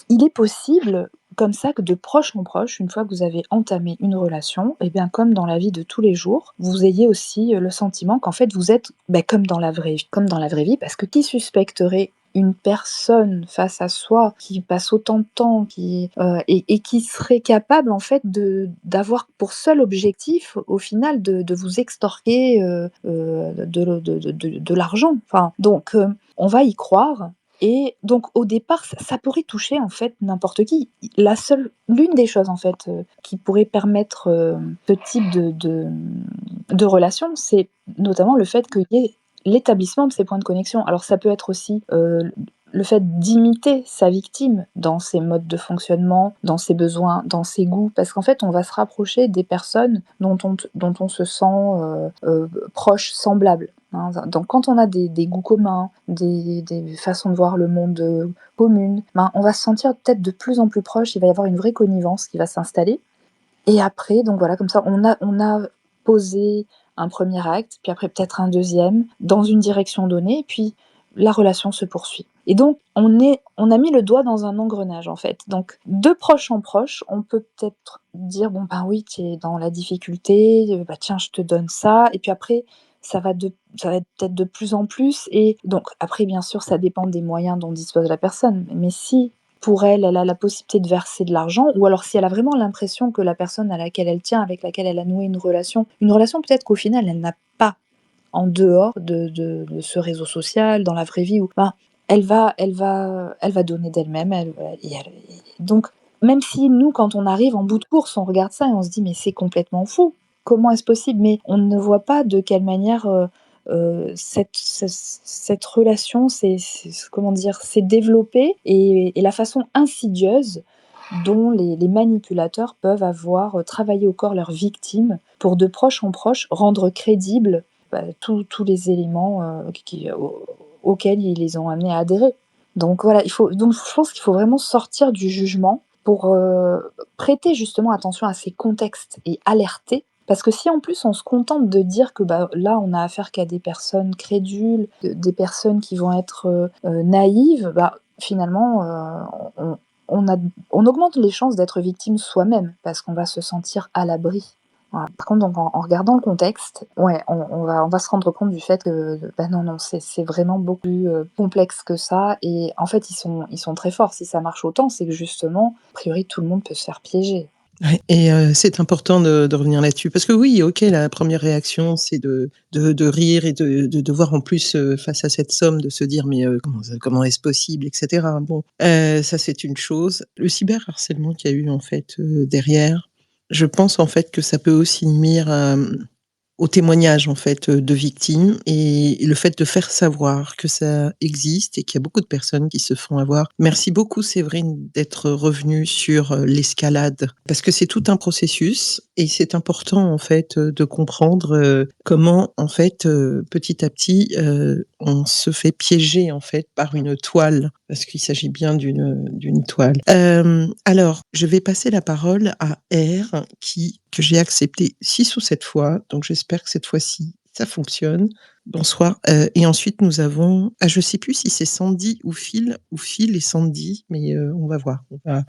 il est possible, comme ça, que de proche en proche, une fois que vous avez entamé une relation, et bien comme dans la vie de tous les jours, vous ayez aussi le sentiment qu'en fait vous êtes comme dans la vraie vie, parce que qui suspecterait une personne face à soi qui passe autant de temps, et qui serait capable en fait d'avoir pour seul objectif au final de vous extorquer de l'argent. Enfin, donc on va y croire. Et donc au départ, ça pourrait toucher en fait n'importe qui. L'une des choses en fait qui pourrait permettre ce type de relation, c'est notamment le fait qu'il y ait l'établissement de ces points de connexion. Alors ça peut être aussi le fait d'imiter sa victime dans ses modes de fonctionnement, dans ses besoins, dans ses goûts, parce qu'en fait on va se rapprocher des personnes dont on se sent proche, semblable. Hein. Donc quand on a des goûts communs, des façons de voir le monde communes, on va se sentir peut-être de plus en plus proche, il va y avoir une vraie connivence qui va s'installer. Et après, donc voilà, comme ça, on a posé un premier acte, puis après peut-être un deuxième, dans une direction donnée, et puis la relation se poursuit. Et donc, on a mis le doigt dans un engrenage, en fait. Donc, de proche en proche, on peut peut-être dire, oui, tu es dans la difficulté, tiens, je te donne ça, et puis après, ça va être peut-être de plus en plus, et donc, après, bien sûr, ça dépend des moyens dont dispose la personne, mais si pour elle a la possibilité de verser de l'argent, ou alors si elle a vraiment l'impression que la personne à laquelle elle tient, avec laquelle elle a noué une relation peut-être qu'au final elle n'a pas en dehors de ce réseau social, dans la vraie vie, elle va donner d'elle-même. Donc, même si nous, quand on arrive en bout de course, on regarde ça et on se dit: «Mais c'est complètement fou. Comment est-ce possible?» Mais on ne voit pas de quelle manière, cette relation comment dire? S'est développée et la façon insidieuse dont les manipulateurs peuvent avoir, travaillé au corps leurs victimes pour, de proche en proche, rendre crédibles, tous les éléments, auxquels ils les ont amenés à adhérer. Donc voilà, donc je pense qu'il faut vraiment sortir du jugement pour, prêter justement attention à ces contextes et alerter. Parce que si en plus on se contente de dire que, là on a affaire qu'à des personnes crédules, des personnes qui vont être, naïves, finalement, on a on augmente les chances d'être victime soi-même parce qu'on va se sentir à l'abri. Voilà. Par contre, donc en regardant le contexte, ouais, on va se rendre compte du fait que, non, c'est vraiment beaucoup plus, complexe que ça et en fait, ils sont très forts. Si ça marche autant, c'est que justement, a priori, tout le monde peut se faire piéger. Ouais et c'est important de revenir là-dessus parce que oui, OK, la première réaction, c'est de rire et de voir en plus, face à cette somme, de se dire: «Mais, comment est-ce possible?» et cetera. Bon, ça, c'est une chose. Le cyberharcèlement qu'il y a eu, en fait, derrière, je pense, en fait, que ça peut aussi nuire, au témoignage, en fait, de victimes et le fait de faire savoir que ça existe et qu'il y a beaucoup de personnes qui se font avoir. Merci beaucoup Séverine d'être revenue sur, l'escalade parce que c'est tout un processus et c'est important, en fait, de comprendre, comment, en fait, petit à petit, on se fait piéger, en fait, par une toile parce qu'il s'agit bien d'une toile. Alors, je vais passer la parole à R que j'ai accepté 6 ou 7 fois, donc j'espère que cette fois-ci, ça fonctionne. Bonsoir, et ensuite nous avons je sais plus si c'est Sandy ou Phil et Sandy, mais on va voir.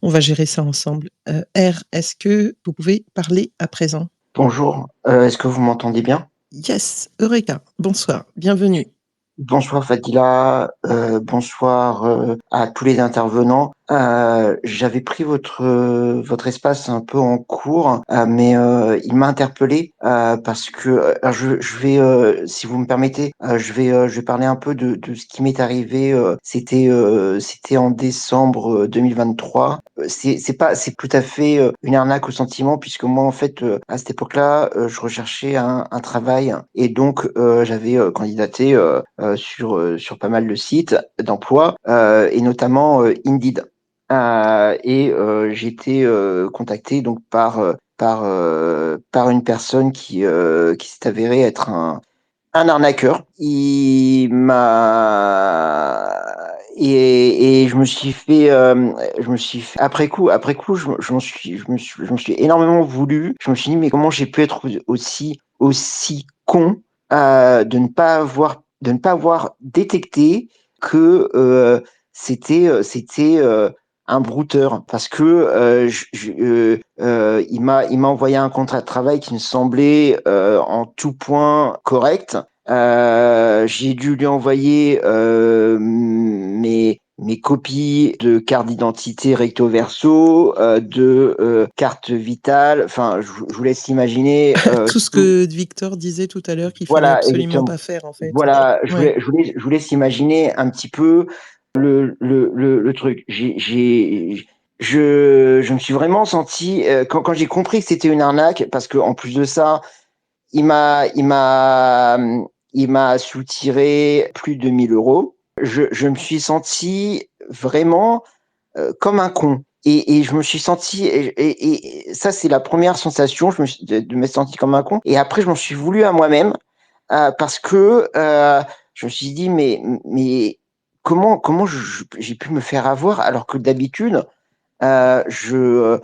On va gérer ça ensemble. R, est-ce que vous pouvez parler à présent? Bonjour, est-ce que vous m'entendez bien? Yes, eureka. Bonsoir, bienvenue. Bonsoir Fadila, bonsoir à tous les intervenants. J'avais pris votre espace un peu en cours, mais il m'a interpellé parce que je vais, si vous me permettez, je vais parler un peu de ce qui m'est arrivé. C'était en décembre 2023. C'est tout à fait une arnaque au sentiment puisque moi en fait à cette époque-là, je recherchais un travail et donc j'avais candidaté sur pas mal de sites d'emploi et notamment Indeed. J'ai été contacté donc par une personne qui s'est avérée être un arnaqueur. Il m'a et je me suis fait, après coup, je me suis énormément voulu. Je me suis dit mais comment j'ai pu être aussi con de ne pas avoir détecté que c'était un brouteur parce que il m'a envoyé un contrat de travail qui me semblait en tout point correct. J'ai dû lui envoyer mes copies de carte d'identité recto verso, de carte vitale. Enfin, je vous laisse imaginer Tout ce que Victor disait tout à l'heure qu'il fallait voilà, absolument exactement. pas faire, en fait. Voilà, Ouais. je vous laisse imaginer un petit peu le truc. Je me suis vraiment senti quand j'ai compris que c'était une arnaque, parce que en plus de ça, il m'a il m'a il m'a soutiré plus de 1 000 euros. Je me suis senti vraiment comme un con. Et je me suis senti, et ça c'est la première sensation, de me sentir comme un con. Et après je m'en suis voulu à moi-même parce que je me suis dit mais comment j'ai pu me faire avoir alors que d'habitude euh, je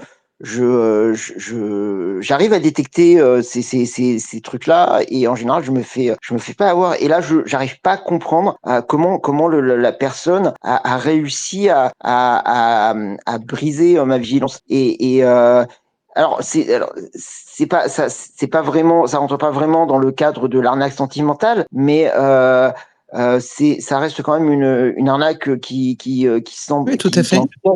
j'arrive à détecter ces trucs-là et en général je me fais pas avoir et là j'arrive pas à comprendre comment la personne a réussi à briser ma vigilance et c'est pas vraiment, ça rentre pas vraiment dans le cadre de l'arnaque sentimentale, mais ça reste quand même une arnaque qui semble Oui, tout à qui en fait. tout cas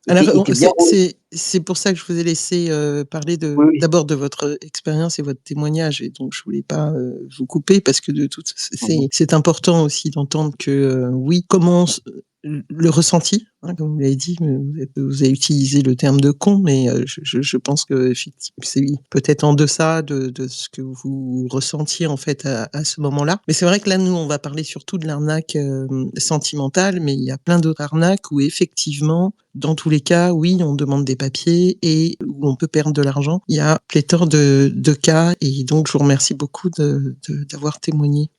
Alors, était bien rodé. c'est pour ça que je vous ai laissé parler Oui, oui. d'abord de votre expérience et votre témoignage, et donc je voulais pas vous couper parce que Mhm. c'est important aussi d'entendre que oui, comment le ressenti, hein, comme vous l'avez dit, vous avez utilisé le terme de con, mais je pense que effectivement, c'est peut-être en deçà de ce que vous ressentiez en fait à ce moment-là. Mais c'est vrai que là, nous, on va parler surtout de l'arnaque sentimentale, mais il y a plein d'autres arnaques où effectivement, dans tous les cas, oui, on demande des papiers et où on peut perdre de l'argent. Il y a pléthore de cas, et donc je vous remercie beaucoup d'avoir témoigné.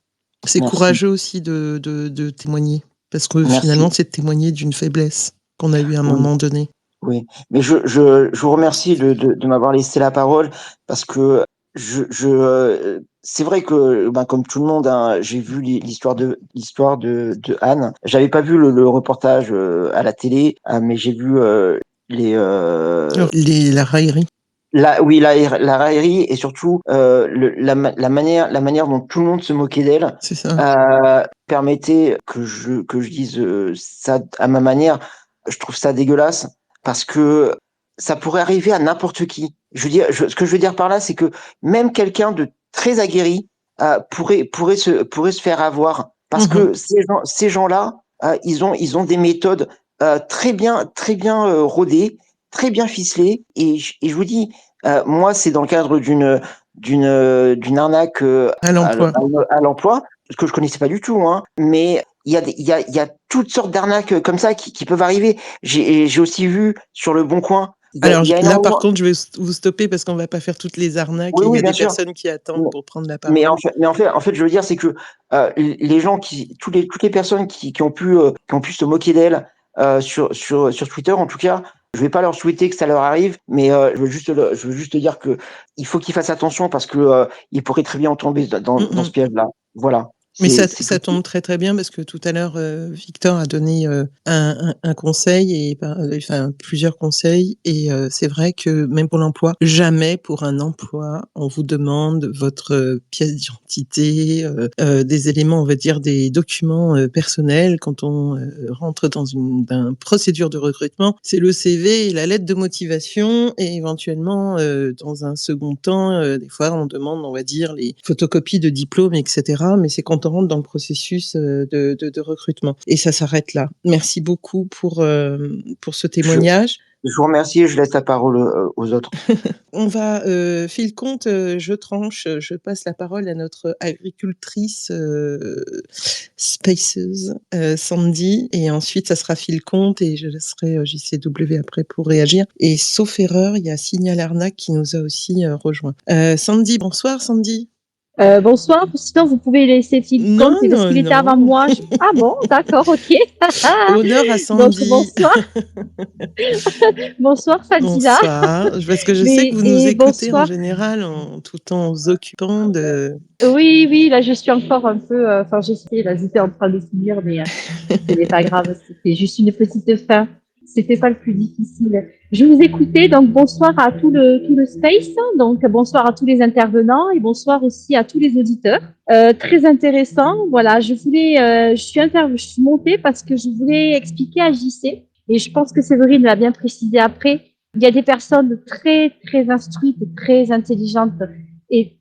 C'est Merci. courageux aussi de témoigner, parce que Merci. finalement, c'est de témoigner d'une faiblesse qu'on a eue à un Oui. moment donné. Oui, mais je vous remercie de m'avoir laissé la parole parce que c'est vrai que ben, comme tout le monde, hein, j'ai vu l'histoire de Anne. J'avais pas vu le reportage à la télé, mais j'ai vu les Alors, la raillerie. oui, la raillerie et surtout la manière dont tout le monde se moquait d'elle. C'est ça. Permettez que je dise ça à ma manière. Je trouve ça dégueulasse parce que ça pourrait arriver à n'importe qui. Je veux dire, ce que je veux dire par là, c'est que même quelqu'un de très aguerri pourrait se faire avoir parce que ces gens-là, ils ont des méthodes très bien rodées, très bien ficelées. Et je vous dis, moi, c'est dans le cadre d'une arnaque À l'emploi. à l'emploi, ce que je connaissais pas du tout, hein. Mais il y a toutes sortes d'arnaques comme ça qui peuvent arriver. J'ai aussi vu sur le Bon Coin, Alors il y a là, par énormément. contre, je vais vous stopper parce qu'on va pas faire toutes les arnaques, Oui, et il y oui, a bien des sûr. personnes qui attendent pour prendre la Mais parole. en fait, je veux dire, c'est que les gens toutes les personnes qui ont pu se moquer d'elle sur Twitter, en tout cas, je vais pas leur souhaiter que ça leur arrive, mais je veux juste dire que il faut qu'ils fassent attention parce que ils pourraient très bien tomber dans ce piège-là. Voilà. Mais C'est ça tout. tombe très très bien parce que tout à l'heure, Victor a donné un conseil, et enfin plusieurs conseils, et c'est vrai que même pour l'emploi, jamais pour un emploi on vous demande votre pièce d'identité, des éléments, on va dire des documents personnels quand on rentre dans une procédure de recrutement. C'est le CV et la lettre de motivation, et éventuellement dans un second temps, des fois on demande, on va dire, les photocopies de diplômes, etc. Mais c'est quand on rentre dans le processus de recrutement. Et ça s'arrête là. Merci beaucoup pour ce témoignage. Je vous remercie et je laisse la parole aux autres. On va, fil compte, je tranche, je passe la parole à notre agricultrice Spaces, Sandy, et ensuite ça sera fil compte et je laisserai JCW après pour réagir. Et sauf erreur, il y a Signal Arnaque qui nous a aussi rejoint. Sandy, bonsoir Sandy. Bonsoir, sinon vous pouvez laisser Phil Non, compte, parce non, qu'il était avant non. moi. Ah bon, d'accord, ok. Honneur à Donc Sandy. bonsoir. Bonsoir Fadila. Bonsoir, parce que je sais que vous nous Et écoutez en bonsoir. général tout en vous occupant de... Oui, oui, là je suis encore un peu, enfin j'étais en train de finir, mais ce n'est pas grave, c'était juste une petite fin. C'était pas le plus difficile. Je vous écoutais, donc bonsoir à tout le space, donc bonsoir à tous les intervenants et bonsoir aussi à tous les auditeurs. Très intéressant. Voilà, je suis montée parce que je voulais expliquer à JC, et je pense que Séverine l'a bien précisé après. Il y a des personnes très, très instruites, très intelligentes et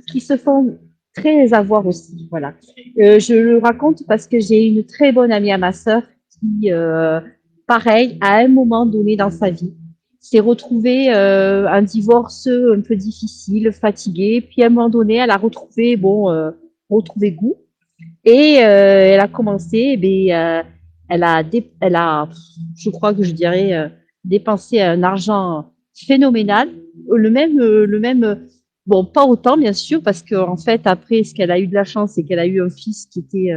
qui se font très avoir aussi. Voilà. Je le raconte parce que j'ai une très bonne amie à ma sœur qui, pareil, à un moment donné dans sa vie, s'est retrouvée un divorce un peu difficile, fatiguée. Puis à un moment donné, elle a retrouvé, retrouvé goût. Et elle a commencé, elle a, je crois que je dirais, dépensé un argent phénoménal. Le même, bon, pas autant bien sûr, parce qu'en fait, après, ce qu'elle a eu de la chance, c'est qu'elle a eu un fils qui était,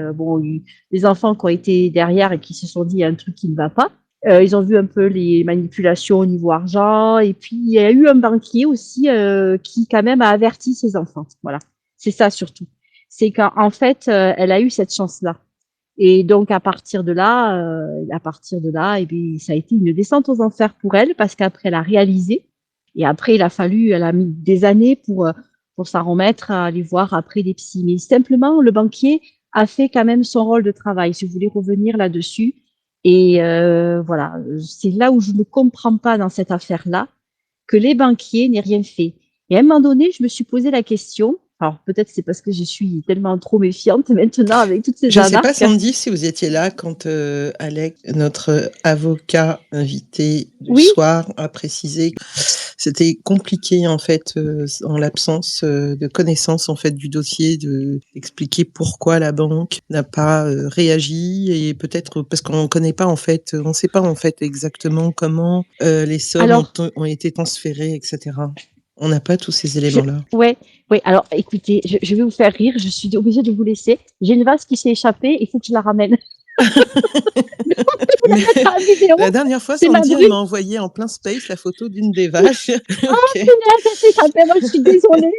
des enfants qui ont été derrière et qui se sont dit, il y a un truc qui ne va pas. Ils ont vu un peu les manipulations au niveau argent, et puis il y a eu un banquier aussi qui quand même a averti ses enfants. Voilà, c'est ça surtout. C'est qu'en fait, elle a eu cette chance-là. Et donc à partir de là, et bien, ça a été une descente aux enfers pour elle, parce qu'après elle a réalisé, et après elle a mis des années pour s'en remettre, à aller voir après des psys. Mais simplement, le banquier a fait quand même son rôle de travail. Si vous voulez revenir là-dessus, Et voilà, c'est là où je ne comprends pas dans cette affaire-là que les banquiers n'aient rien fait. Et à un moment donné, je me suis posé la question, alors peut-être c'est parce que je suis tellement trop méfiante maintenant avec toutes ces Je ne sais pas, arnaques. Sandy, si vous étiez là quand Alec, notre avocat invité du Oui. soir, a précisé que c'était compliqué en fait, en l'absence de connaissance en fait du dossier, d'expliquer pourquoi la banque n'a pas réagi et peut-être parce qu'on ne connaît pas en fait, on ne sait pas en fait exactement comment les sommes ont été transférées, etc. On n'a pas tous ces éléments-là. Ouais, alors écoutez, je vais vous faire rire, je suis obligée de vous laisser. J'ai une vase qui s'est échappée, il faut que je la ramène. La dernière fois, Sandy, elle m'a envoyé en plein space la photo d'une des vaches. Oh punaise, elle s'est échappée, moi je suis désolée.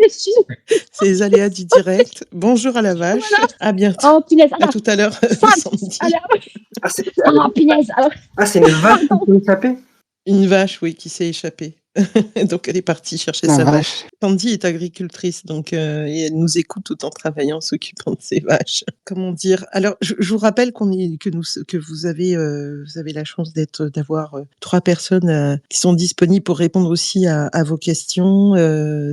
C'est les aléas du direct. Bonjour à la vache, à bientôt. Oh punaise, à tout à l'heure, Sandy. Oh punaise, alors... c'est une vache qui s'est échappée? Une vache, oui, qui s'est échappée. Donc elle est partie chercher sa vache. Sandy est agricultrice, donc et elle nous écoute tout en travaillant, s'occupant de ses vaches. Comment dire? Alors, je vous rappelle que vous avez la chance d'avoir 3 personnes qui sont disponibles pour répondre aussi à vos questions.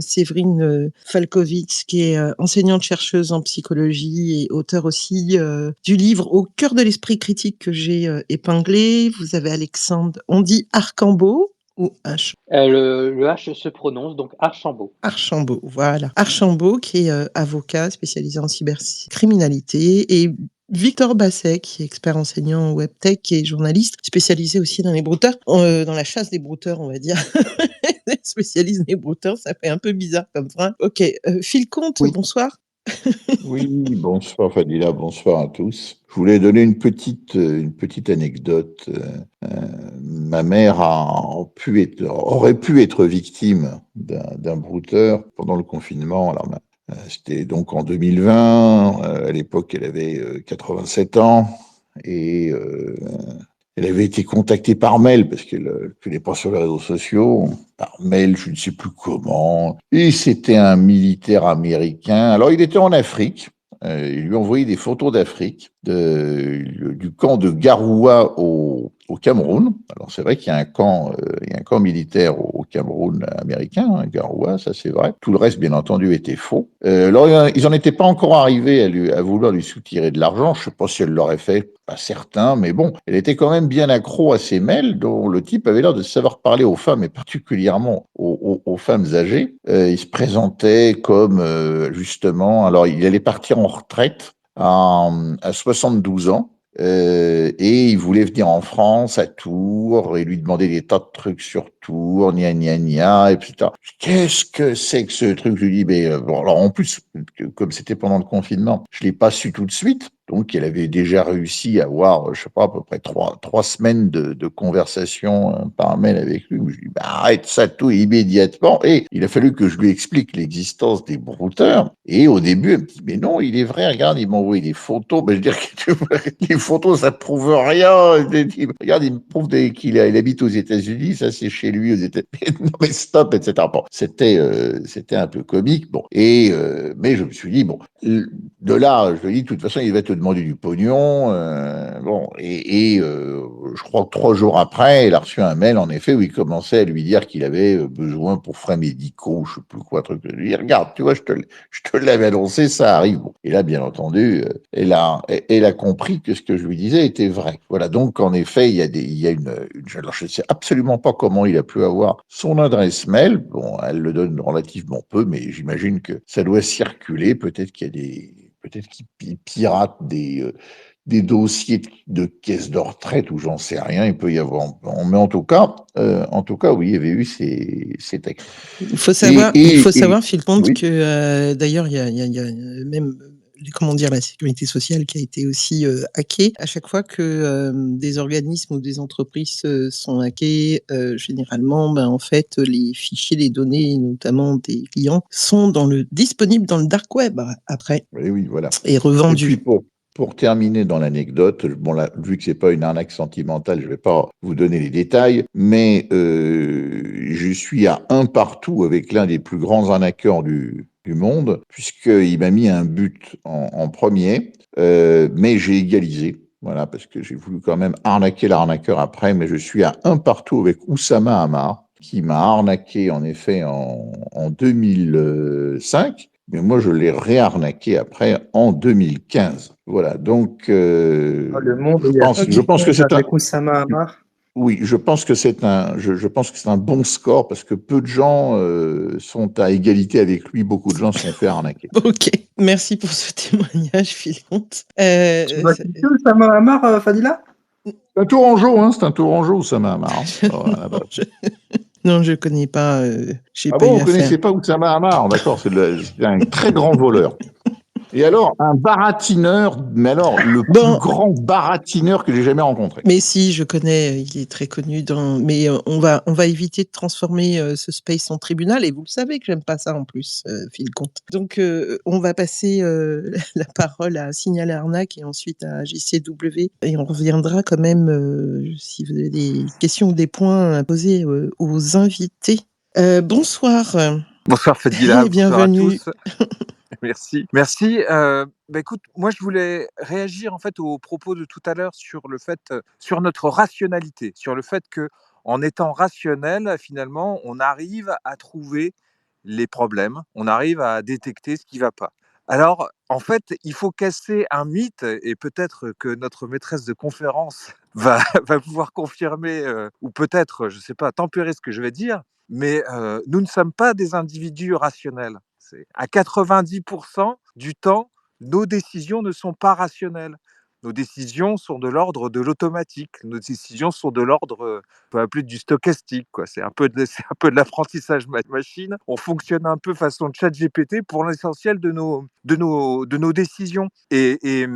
Séverine Falkovitz, qui est enseignante chercheuse en psychologie et auteure aussi du livre Au cœur de l'esprit critique que j'ai épinglé. Vous avez Alexandre, on dit Archambault ou H? Le H se prononce donc Archambault. Archambault, voilà. Archambault, qui est avocat spécialisé en cybercriminalité, et Victor Basset, qui est expert enseignant en webtech et journaliste, spécialisé aussi dans les brouteurs, dans la chasse des brouteurs, on va dire. Spécialiste des brouteurs, ça fait un peu bizarre comme phrase. Ok, Phil Comte, bonsoir. Oui, bonsoir Fadila, bonsoir à tous. Je voulais donner une petite anecdote. Ma mère aurait pu être victime d'un brouteur pendant le confinement. Alors, c'était donc en 2020. À l'époque, elle avait 87 ans et elle avait été contactée par mail parce qu'elle n'est pas sur les réseaux sociaux, par mail, je ne sais plus comment. Et c'était un militaire américain. Alors, il était en Afrique. Il lui a envoyé des photos d'Afrique, du camp de Garoua au Cameroun. Alors, c'est vrai qu'il y a un camp militaire au Cameroun américain, hein, Garoua, ça c'est vrai. Tout le reste, bien entendu, était faux. Alors, ils n'en étaient pas encore arrivés à vouloir lui soutirer de l'argent. Je ne sais pas si elle l'aurait fait, pas certain, mais bon, elle était quand même bien accro à ces mails dont le type avait l'air de savoir parler aux femmes et particulièrement aux femmes âgées. Il se présentait comme, justement, alors il allait partir en retraite à 72 ans. Et il voulait venir en France, à Tours, et lui demander des tas de trucs sur Tours, gna gna gna, etc. Qu'est-ce que c'est que ce truc? Je lui dis, mais bon, alors en plus, comme c'était pendant le confinement, je l'ai pas su tout de suite. Donc, elle avait déjà réussi à avoir, je sais pas, à peu près trois semaines de conversation par mail avec lui. Je lui dis, bah, arrête ça tout immédiatement. Et il a fallu que je lui explique l'existence des brouteurs. Et au début, elle me dit, mais non, il est vrai, regarde, il m'a envoyé des photos. Ben, je veux dire que les photos, ça prouve rien. Regarde, il me prouve qu'il habite aux États-Unis, ça c'est chez lui aux États-Unis. Non, mais stop, etc. Bon, c'était un peu comique. Bon, mais je me suis dit, bon, de là, je lui ai dit, de toute façon, il va te demander du pognon. Bon, je crois que 3 jours après, il a reçu un mail, en effet, où il commençait à lui dire qu'il avait besoin pour frais médicaux, je sais plus quoi, truc. Je lui ai dit, regarde, tu vois, je te l'avais annoncé, ça arrive. Bon. Et là, bien entendu, elle a compris que ce que je lui disais était vrai. Voilà, donc en effet, il y a alors je ne sais absolument pas comment il a pu avoir son adresse mail. Bon, elle le donne relativement peu, mais j'imagine que ça doit circuler. Peut-être qu'il pirate des dossiers de caisse de retraite ou j'en sais rien, il peut y avoir. Mais en tout cas, oui, il y avait eu ces textes. Il faut savoir, Phil Comte, oui, que d'ailleurs, il y a même la sécurité sociale qui a été aussi hackée. À chaque fois que des organismes ou des entreprises sont hackés, généralement, en fait, les fichiers, les données, notamment des clients, sont disponibles dans le dark web après. Oui, voilà. Et revendus. Et puis pour terminer dans l'anecdote, bon là, vu que c'est pas une arnaque sentimentale, je vais pas vous donner les détails, mais je suis à un partout avec l'un des plus grands arnaqueurs du monde, puisqu'il m'a mis un but en premier, mais j'ai égalisé. Voilà, parce que j'ai voulu quand même arnaquer l'arnaqueur après, mais je suis à un partout avec Oussama Hamar, qui m'a arnaqué en effet en 2005, mais moi je l'ai réarnaqué après en 2015. Voilà, donc Le monde est je pense que c'est un, avec Oussama Hamar. oui, je pense que je pense que c'est un bon score parce que peu de gens sont à égalité avec lui, beaucoup de gens se sont fait arnaquer. Ok, merci pour ce témoignage, Philonte. Tu vois qui c'est, Oussama Hamar, Fadila? C'est un Tourangeau, hein, c'est un Tourangeau, Oussama Hamar. Hein. Voilà, bah. Non, je connais pas. J'ai Ah pas bon, eu vous connaissez affaire. pas Oussama Hamar? D'accord, c'est un très grand voleur. Et alors, un baratineur, mais alors, le plus grand baratineur que j'ai jamais rencontré. Mais si, je connais, il est très connu mais on va éviter de transformer ce space en tribunal et vous le savez que j'aime pas ça en plus, Philconte. Donc on va passer la parole à Signal Arnaque et ensuite à JCW et on reviendra quand même si vous avez des questions ou des points à poser aux invités. Bonsoir. Bonsoir Fadila, Et bonsoir à bienvenue. tous. Merci. Merci. Écoute, moi je voulais réagir en fait aux propos de tout à l'heure sur le fait, sur notre rationalité, sur le fait que en étant rationnel, finalement, on arrive à trouver les problèmes, on arrive à détecter ce qui va pas. Alors, en fait, il faut casser un mythe et peut-être que notre maîtresse de conférence va pouvoir confirmer ou peut-être, je sais pas, tempérer ce que je vais dire, mais nous ne sommes pas des individus rationnels. C'est à 90% du temps, nos décisions ne sont pas rationnelles. Nos décisions sont de l'ordre de l'automatique. Nos décisions sont de l'ordre, on peut appeler du stochastique, quoi. C'est un peu de l'apprentissage machine. On fonctionne un peu façon ChatGPT pour l'essentiel de nos décisions. Et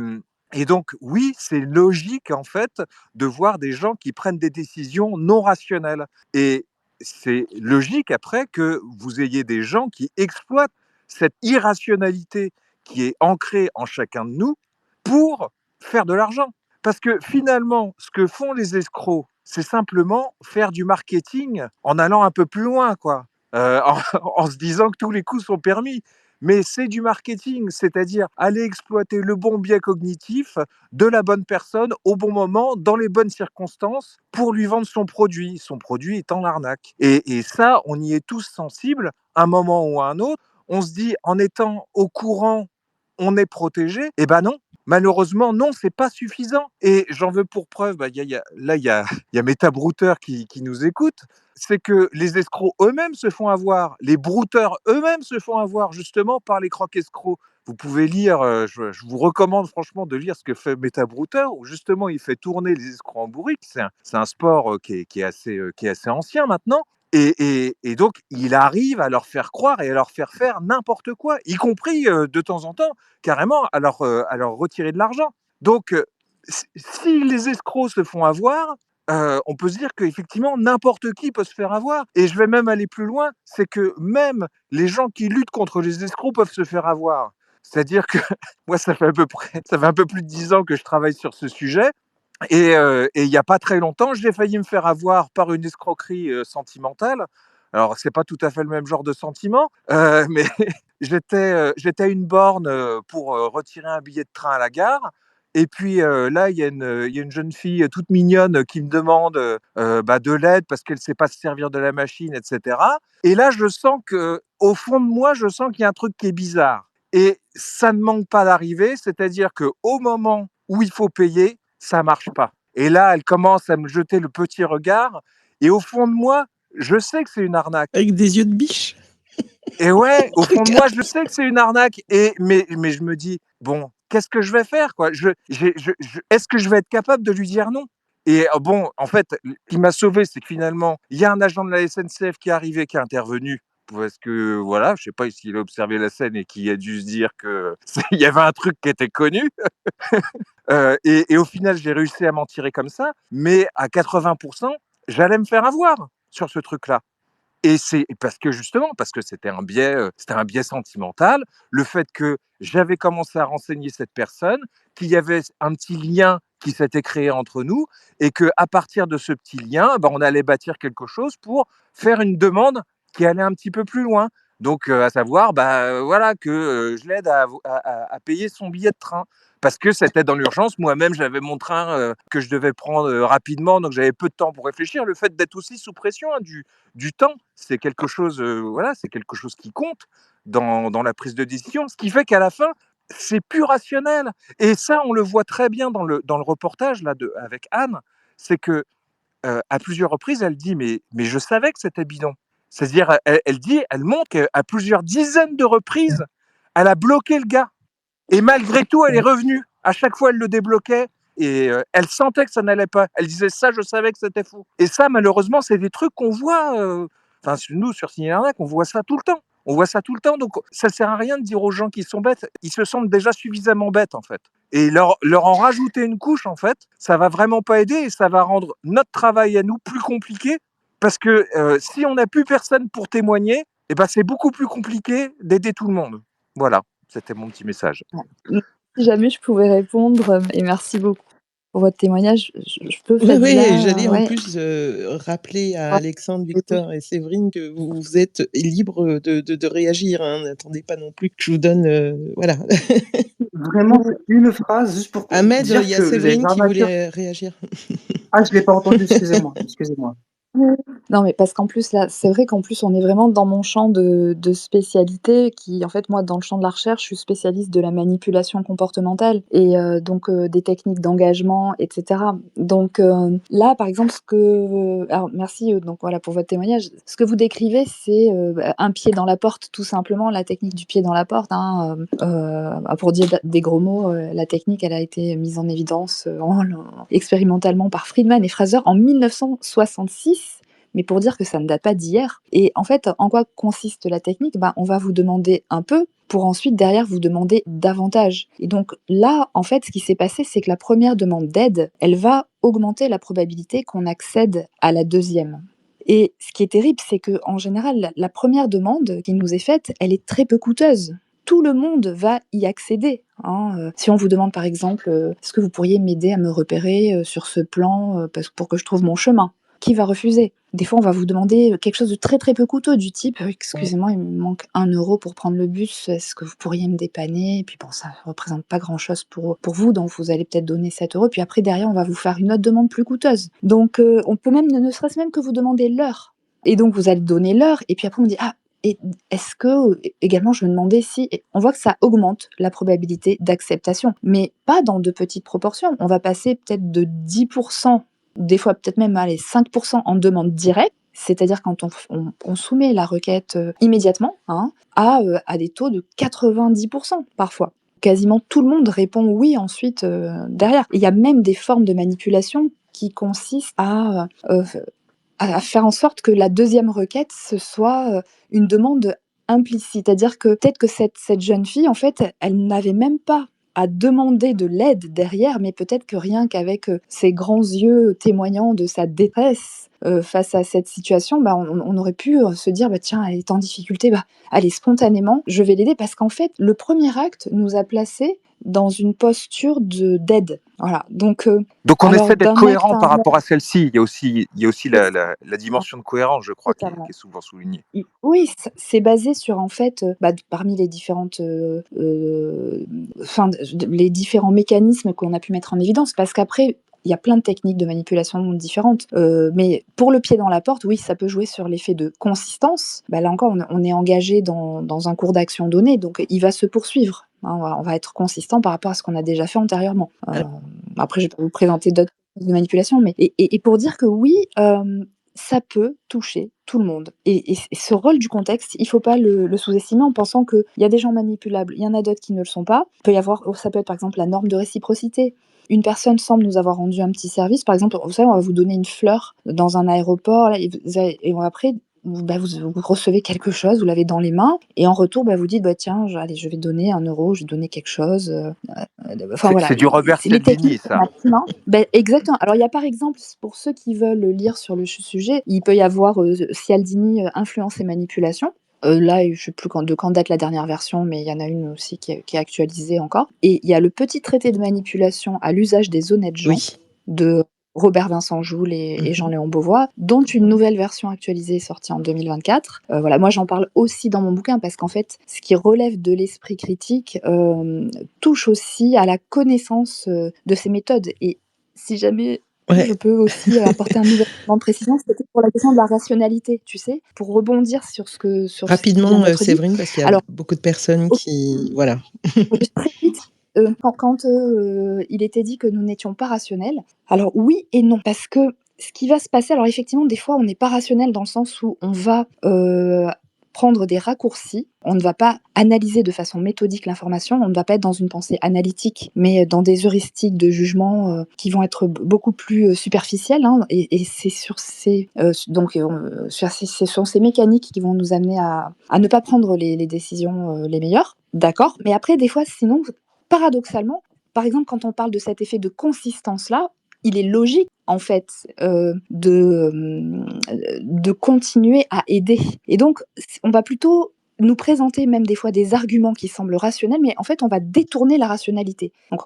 donc, oui, c'est logique, en fait, de voir des gens qui prennent des décisions non rationnelles. Et c'est logique, après, que vous ayez des gens qui exploitent cette irrationalité qui est ancrée en chacun de nous pour faire de l'argent. Parce que finalement, ce que font les escrocs, c'est simplement faire du marketing en allant un peu plus loin, quoi. En se disant que tous les coups sont permis. Mais c'est du marketing, c'est-à-dire aller exploiter le bon biais cognitif de la bonne personne au bon moment, dans les bonnes circonstances, pour lui vendre son produit étant l'arnaque. Et ça, on y est tous sensibles, un moment ou à un autre. On se dit, en étant au courant, on est protégé. Eh ben non, malheureusement, non, c'est pas suffisant. Et j'en veux pour preuve, il y a Meta Brouter qui nous écoute, c'est que les escrocs eux-mêmes se font avoir, les brouteurs eux-mêmes se font avoir justement par les crocs escrocs. Vous pouvez lire, je vous recommande franchement de lire ce que fait Meta Brouter, où justement il fait tourner les escrocs en bourrique. C'est un sport qui est assez ancien maintenant. Et donc, il arrive à leur faire croire et à leur faire faire n'importe quoi, y compris de temps en temps, carrément, à leur retirer de l'argent. Donc, si les escrocs se font avoir, on peut se dire qu'effectivement, n'importe qui peut se faire avoir. Et je vais même aller plus loin, c'est que même les gens qui luttent contre les escrocs peuvent se faire avoir. C'est-à-dire que moi, ça fait un peu plus de 10 ans que je travaille sur ce sujet. Et il n'y a pas très longtemps, j'ai failli me faire avoir par une escroquerie sentimentale. Alors, c'est pas tout à fait le même genre de sentiment, mais j'étais à une borne pour retirer un billet de train à la gare. Et puis là, il y a une jeune fille toute mignonne qui me demande de l'aide parce qu'elle ne sait pas se servir de la machine, etc. Et là, je sens qu'au fond de moi, je sens qu'il y a un truc qui est bizarre. Et ça ne manque pas d'arriver, c'est-à-dire qu'au moment où il faut payer, ça marche pas. Et là, elle commence à me jeter le petit regard. Et au fond de moi, je sais que c'est une arnaque. Avec des yeux de biche. Et ouais, au fond de moi, je sais que c'est une arnaque. Mais je me dis, bon, qu'est-ce que je vais faire, quoi? Est-ce que je vais être capable de lui dire non? Et bon, en fait, ce qui m'a sauvé, c'est que finalement, il y a un agent de la SNCF qui est arrivé, qui est intervenu. Parce que, voilà, je sais pas s'il a observé la scène et qui a dû se dire qu'il y avait un truc qui était connu. Et au final, j'ai réussi à m'en tirer comme ça. Mais à 80%, j'allais me faire avoir sur ce truc-là. Et c'est parce que justement, parce que c'était un biais sentimental, le fait que j'avais commencé à renseigner cette personne, qu'il y avait un petit lien qui s'était créé entre nous, et que à partir de ce petit lien, on allait bâtir quelque chose pour faire une demande qui allait un petit peu plus loin. Donc, à savoir, voilà, que je l'aide à payer son billet de train. parce que c'était dans l'urgence. Moi-même, j'avais mon train que je devais prendre rapidement, donc j'avais peu de temps pour réfléchir. Le fait d'être aussi sous pression, hein, du temps, c'est quelque chose, voilà, c'est quelque chose qui compte dans la prise de décision, ce qui fait qu'à la fin, c'est plus rationnel. Et ça, on le voit très bien dans le reportage là, avec Anne, c'est que à plusieurs reprises, elle dit mais je savais que c'était bidon. C'est-à-dire, elle montre qu'à plusieurs dizaines de reprises, elle a bloqué le gars. Et malgré tout, elle est revenue. À chaque fois, elle le débloquait et elle sentait que ça n'allait pas. Elle disait ça, je savais que c'était faux. Et ça, malheureusement, c'est des trucs qu'on voit. Nous, sur Signal Arnaque, on voit ça tout le temps. On voit ça tout le temps. Donc, ça sert à rien de dire aux gens qui sont bêtes. Ils se sentent déjà suffisamment bêtes, en fait. Et leur en rajouter une couche, en fait, ça va vraiment pas aider et ça va rendre notre travail à nous plus compliqué. Parce que si on n'a plus personne pour témoigner, eh ben, c'est beaucoup plus compliqué d'aider tout le monde. Voilà. C'était mon petit message. Si jamais je pouvais répondre, et merci beaucoup pour votre témoignage, je peux Oui, Fadila, j'allais en ouais. plus rappeler à Alexandre, Victor et Séverine que vous êtes libres de réagir. Hein. N'attendez pas non plus que je vous donne. Voilà. Vraiment, une phrase juste pour Ahmed, dire il y a que les Séverine qui arnaqueurs. voulait réagir. Ah, je l'ai pas entendu, excusez-moi. Excusez-moi. Non, mais parce qu'en plus, là, c'est vrai qu'en plus, on est vraiment dans mon champ de spécialité qui, en fait, moi, dans le champ de la recherche, je suis spécialiste de la manipulation comportementale et donc des techniques d'engagement, et cetera. Donc là, par exemple, alors merci, donc voilà, pour votre témoignage. Ce que vous décrivez, c'est un pied dans la porte, tout simplement, la technique du pied dans la porte, hein. Pour dire des gros mots, la technique, elle a été mise en évidence expérimentalement par Friedman et Fraser en 1966. Mais pour dire que ça ne date pas d'hier. Et en fait, en quoi consiste la technique? On va vous demander un peu pour ensuite, derrière, vous demander davantage. Et donc là, en fait, ce qui s'est passé, c'est que la première demande d'aide, elle va augmenter la probabilité qu'on accède à la deuxième. Et ce qui est terrible, c'est qu'en général, la première demande qui nous est faite, elle est très peu coûteuse. Tout le monde va y accéder. Hein. Si on vous demande par exemple, est-ce que vous pourriez m'aider à me repérer sur ce plan pour que je trouve mon chemin? Qui va refuser? Des fois, on va vous demander quelque chose de très très peu coûteux, du type excusez-moi, il me manque 1 euro pour prendre le bus, est-ce que vous pourriez me dépanner? Et puis bon, ça ne représente pas grand-chose pour vous, donc vous allez peut-être donner 7 euros. Puis après, derrière, on va vous faire une autre demande plus coûteuse. Donc, on peut même, ne serait-ce même que vous demander l'heure. Et donc, vous allez donner l'heure, et puis après, on dit ah, et est-ce que, également, je me demandais si. Et on voit que ça augmente la probabilité d'acceptation, mais pas dans de petites proportions. On va passer peut-être de 10%, des fois peut-être même 5% en demande directe, c'est-à-dire quand on soumet la requête immédiatement, hein, à des taux de 90% parfois. Quasiment tout le monde répond oui ensuite derrière. Il y a même des formes de manipulation qui consistent à faire en sorte que la deuxième requête, ce soit une demande implicite. C'est-à-dire que peut-être que cette jeune fille, en fait, elle n'avait même pas à demander de l'aide derrière, mais peut-être que rien qu'avec ses grands yeux témoignant de sa détresse face à cette situation, on aurait pu se dire, tiens, elle est en difficulté, allez, spontanément, je vais l'aider, parce qu'en fait, le premier acte nous a placés dans une posture d'aide. Voilà. Donc on essaie d'être cohérent par un rapport à celle-ci. Il y a aussi la dimension de cohérence, je crois, qui est souvent soulignée. Oui, c'est basé sur, en fait, parmi les différentes, les différents mécanismes qu'on a pu mettre en évidence, parce qu'après, il y a plein de techniques de manipulation différentes. Mais pour le pied dans la porte, oui, ça peut jouer sur l'effet de consistance. Là encore, on est engagé dans un cours d'action donné, donc il va se poursuivre. Hein, on va être consistant par rapport à ce qu'on a déjà fait antérieurement. Après, je vais pas vous présenter d'autres techniques de manipulation, mais et pour dire que oui, ça peut toucher tout le monde. Et ce rôle du contexte, il ne faut pas le sous-estimer en pensant qu'il y a des gens manipulables, il y en a d'autres qui ne le sont pas. Ça peut être par exemple la norme de réciprocité. Une personne semble nous avoir rendu un petit service, par exemple, vous savez, on va vous donner une fleur dans un aéroport, là, et après, vous recevez quelque chose, vous l'avez dans les mains, et en retour, vous dites, tiens, allez, je vais donner 1 euro, je vais donner quelque chose. C'est du Robert Cialdini, ça. Exactement. Alors, il y a par exemple, pour ceux qui veulent lire sur le sujet, il peut y avoir Cialdini, Influence et manipulation. Là, je ne sais plus de quand date la dernière version, mais il y en a une aussi qui est actualisée encore. Et il y a le petit traité de manipulation à l'usage des honnêtes gens de Robert Vincent Joule et Jean-Léon Beauvois, dont une nouvelle version actualisée est sortie en 2024. Voilà, moi j'en parle aussi dans mon bouquin parce qu'en fait, ce qui relève de l'esprit critique touche aussi à la connaissance de ces méthodes. Et si jamais je peux aussi apporter un nouvel élément de précision, c'était pour la question de la rationalité, tu sais, pour rebondir sur ce qui vient Rapidement, d'être dit. Séverine, parce qu'il y a beaucoup de personnes qui... Voilà. Très vite, quand il était dit que nous n'étions pas rationnels, alors oui et non, parce que ce qui va se passer, alors effectivement, des fois, on n'est pas rationnel dans le sens où on va prendre des raccourcis, on ne va pas analyser de façon méthodique l'information, on ne va pas être dans une pensée analytique, mais dans des heuristiques de jugement qui vont être beaucoup plus superficielles, hein, et c'est sur ces ce sont ces mécaniques qui vont nous amener à ne pas prendre les décisions les meilleures, d'accord, mais après, des fois, sinon, paradoxalement, par exemple, quand on parle de cet effet de consistance-là, il est logique, en fait, de continuer à aider. Et donc, on va plutôt nous présenter même des fois des arguments qui semblent rationnels, mais en fait, on va détourner la rationalité. Donc,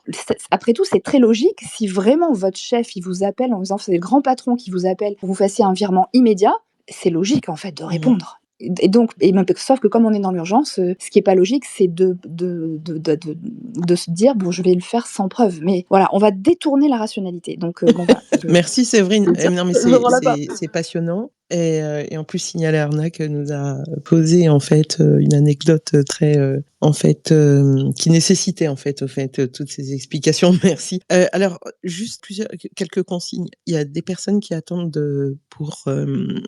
après tout, c'est très logique. Si vraiment votre chef, il vous appelle en disant, c'est le grand patron qui vous appelle pour que vous fassiez un virement immédiat, c'est logique, en fait, de répondre. Et donc, sauf que comme on est dans l'urgence, ce qui est pas logique, c'est de se dire bon, je vais le faire sans preuve. Mais voilà, on va détourner la rationalité. Donc bon, voilà, Merci Séverine. Non mais c'est passionnant. Et en plus, Signal Arnaque nous a posé en fait une anecdote très en fait qui nécessitait en fait toutes ces explications. Merci. Alors juste quelques consignes. Il y a des personnes qui attendent pour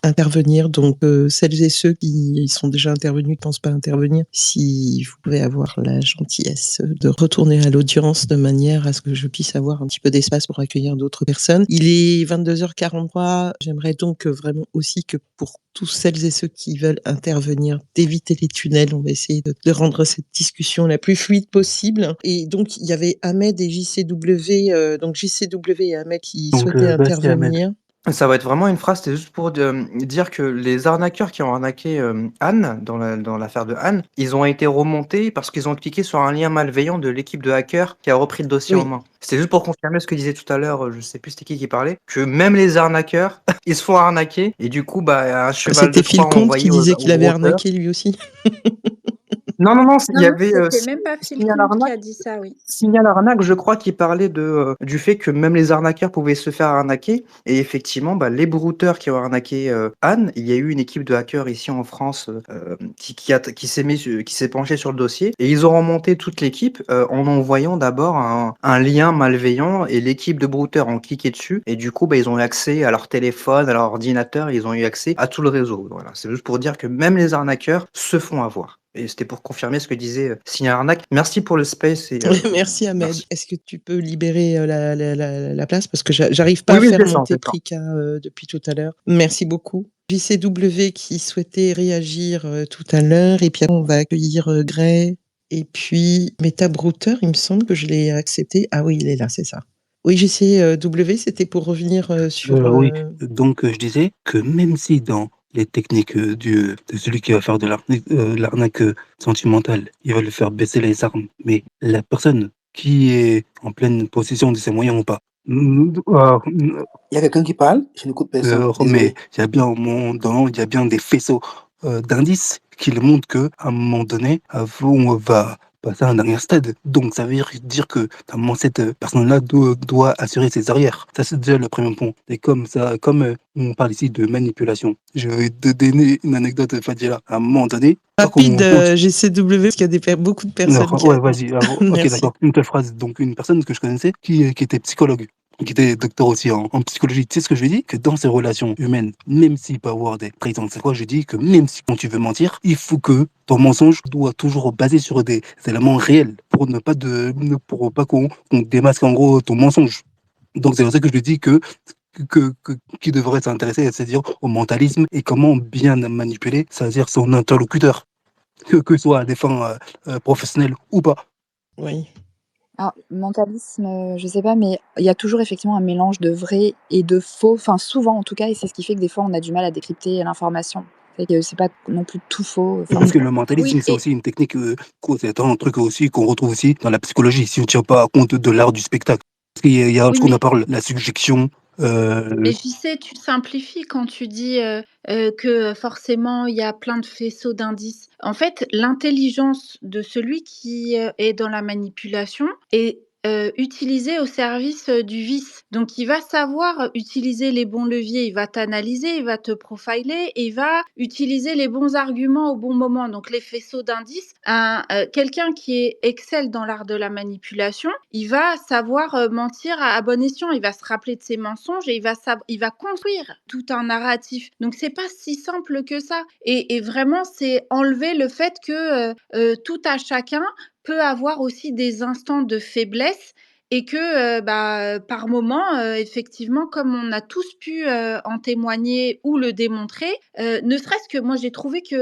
intervenir. Donc celles et ceux qui sont déjà intervenus, qui pensent pas intervenir, si vous pouvez avoir la gentillesse de retourner à l'audience de manière à ce que je puisse avoir un petit peu d'espace pour accueillir d'autres personnes. Il est 22h43. J'aimerais donc vraiment aussi que pour tous celles et ceux qui veulent intervenir, d'éviter les tunnels. On va essayer de rendre cette discussion la plus fluide possible. Et donc, il y avait Ahmed et JCW, donc JCW et Ahmed qui souhaitaient intervenir. Ça va être vraiment une phrase, c'était juste pour dire que les arnaqueurs qui ont arnaqué Anne, dans l'affaire de Anne, ils ont été remontés parce qu'ils ont cliqué sur un lien malveillant de l'équipe de hackers qui a repris le dossier en main. C'était juste pour confirmer ce que disait tout à l'heure, je sais plus c'était qui parlait, que même les arnaqueurs, ils se font arnaquer, et du coup, bah, un cheval de C'était Phil Troie Comte envoyé qui disait qu'il avait brouteurs. arnaqué lui aussi. Non, il y avait c'était même pas Phil Comte qui a dit ça, oui. Signal Arnaque, je crois qu'il parlait du fait que même les arnaqueurs pouvaient se faire arnaquer. Et effectivement, bah, les brouteurs qui ont arnaqué Anne, il y a eu une équipe de hackers ici en France qui s'est penchée sur le dossier. Et ils ont remonté toute l'équipe en envoyant d'abord un lien malveillant. Et l'équipe de brouteurs ont cliqué dessus. Et du coup, bah, ils ont eu accès à leur téléphone, à leur ordinateur. Ils ont eu accès à tout le réseau. Voilà. C'est juste pour dire que même les arnaqueurs se font avoir. Et c'était pour confirmer ce que disait Signal Arnaque. Merci pour le space. Et, merci Ahmed. Merci. Est-ce que tu peux libérer la place parce que j'arrive pas à faire monter Prika depuis tout à l'heure. Merci beaucoup. JCW qui souhaitait réagir tout à l'heure et puis on va accueillir Gray et puis Metabrouter, il me semble que je l'ai accepté. Ah oui, il est là, c'est ça. Oui, JCW, c'était pour revenir sur... Oui, donc je disais que même si dans les techniques de celui qui va faire de l'arnaque sentimentale, il va le faire baisser les armes, mais la personne qui est en pleine possession de ses moyens ou pas. Il y a quelqu'un qui parle, je n'écoute personne. Mais il y a bien il y a bien des faisceaux d'indices qui le montrent que à un moment donné, on va passer à un dernier stade. Donc ça veut dire que à un moment, cette personne-là doit assurer ses arrières. Ça c'est déjà le premier point. Et comme on parle ici de manipulation, je vais te donner une anecdote, Fadila. À un moment donné, rapide, JCW, parce qu'il y a beaucoup de personnes. Ouais, vas-y. Ok, d'accord. Une telle phrase. Donc une personne que je connaissais qui était psychologue, qui était docteur aussi en psychologie. Tu sais ce que je lui dis? Que dans ces relations humaines, même s'il peut y avoir des trahisons, c'est quoi? Je dis que même si quand tu veux mentir, il faut que ton mensonge doit toujours baser sur des éléments réels pour pour pas qu'on démasque en gros ton mensonge. Donc c'est pour ça que je lui dis qui devrait s'intéresser, c'est-à-dire au mentalisme et comment bien manipuler, c'est-à-dire son interlocuteur, que ce soit à des fins professionnelles ou pas. Oui. Alors, mentalisme, je sais pas, mais il y a toujours effectivement un mélange de vrai et de faux, enfin souvent en tout cas, et c'est ce qui fait que des fois on a du mal à décrypter l'information. C'est pas non plus tout faux. Parce que le mentalisme, c'est aussi une technique, c'est un truc aussi qu'on retrouve aussi dans la psychologie, si on ne tient pas compte de l'art du spectacle. Parce qu'il y a ce qu'on appelle la suggestion, Mais JC, tu simplifies quand tu dis que forcément il y a plein de faisceaux d'indices. En fait, l'intelligence de celui qui est dans la manipulation est utilisée au service du vice. Donc il va savoir utiliser les bons leviers, il va t'analyser, il va te profiler et il va utiliser les bons arguments au bon moment. Donc les faisceaux d'indices, quelqu'un qui excelle dans l'art de la manipulation, il va savoir mentir à bon escient, il va se rappeler de ses mensonges et il va construire tout un narratif. Donc c'est pas si simple que ça. Et vraiment, c'est enlever le fait que tout à chacun peut avoir aussi des instants de faiblesse et que par moment, effectivement, comme on a tous pu en témoigner ou le démontrer, ne serait-ce que moi j'ai trouvé que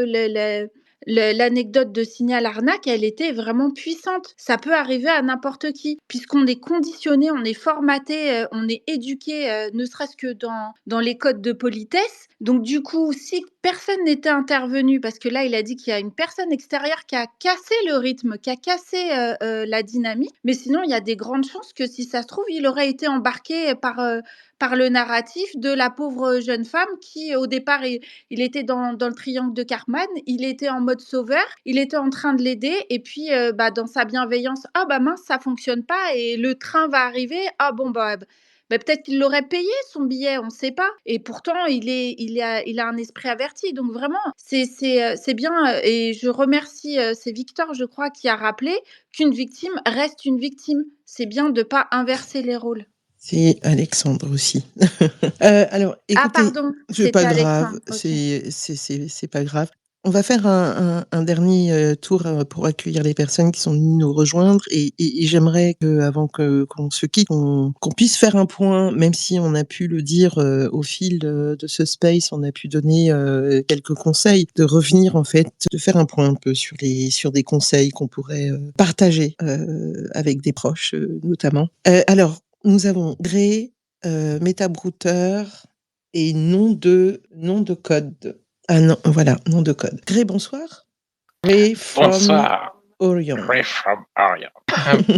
l'anecdote de Signal Arnaque, elle était vraiment puissante. Ça peut arriver à n'importe qui, puisqu'on est conditionné, on est formaté, on est éduqué, ne serait-ce que dans les codes de politesse. Donc du coup, si personne n'était intervenu, parce que là, il a dit qu'il y a une personne extérieure qui a cassé le rythme, qui a cassé la dynamique, mais sinon, il y a des grandes chances que si ça se trouve, il aurait été embarqué par le narratif de la pauvre jeune femme qui, au départ, il était dans le triangle de Cartman, il était en mode sauveur, il était en train de l'aider, et puis dans sa bienveillance, ah bah mince, ça fonctionne pas, et le train va arriver, ah bon bah peut-être qu'il l'aurait payé son billet, on ne sait pas. Et pourtant, il a un esprit averti. Donc vraiment, c'est bien. Et je remercie, c'est Victor, je crois, qui a rappelé qu'une victime reste une victime. C'est bien de ne pas inverser les rôles. C'est Alexandre aussi. Alors, Ah écoutez, pardon, c'est c'était pas grave, Alexandre. Ok. c'est pas grave. On va faire un dernier tour pour accueillir les personnes qui sont venues nous rejoindre et j'aimerais qu'avant qu'on se quitte, qu'on puisse faire un point, même si on a pu le dire au fil de ce space, on a pu donner quelques conseils, de revenir en fait, de faire un point un peu sur des conseils qu'on pourrait partager avec des proches notamment. Alors, nous avons Grey, Metabrouter et nom de code. Ah non, voilà, nom de code. Grey, bonsoir. Grey from Bonsoir. Orion. Grey from Orion.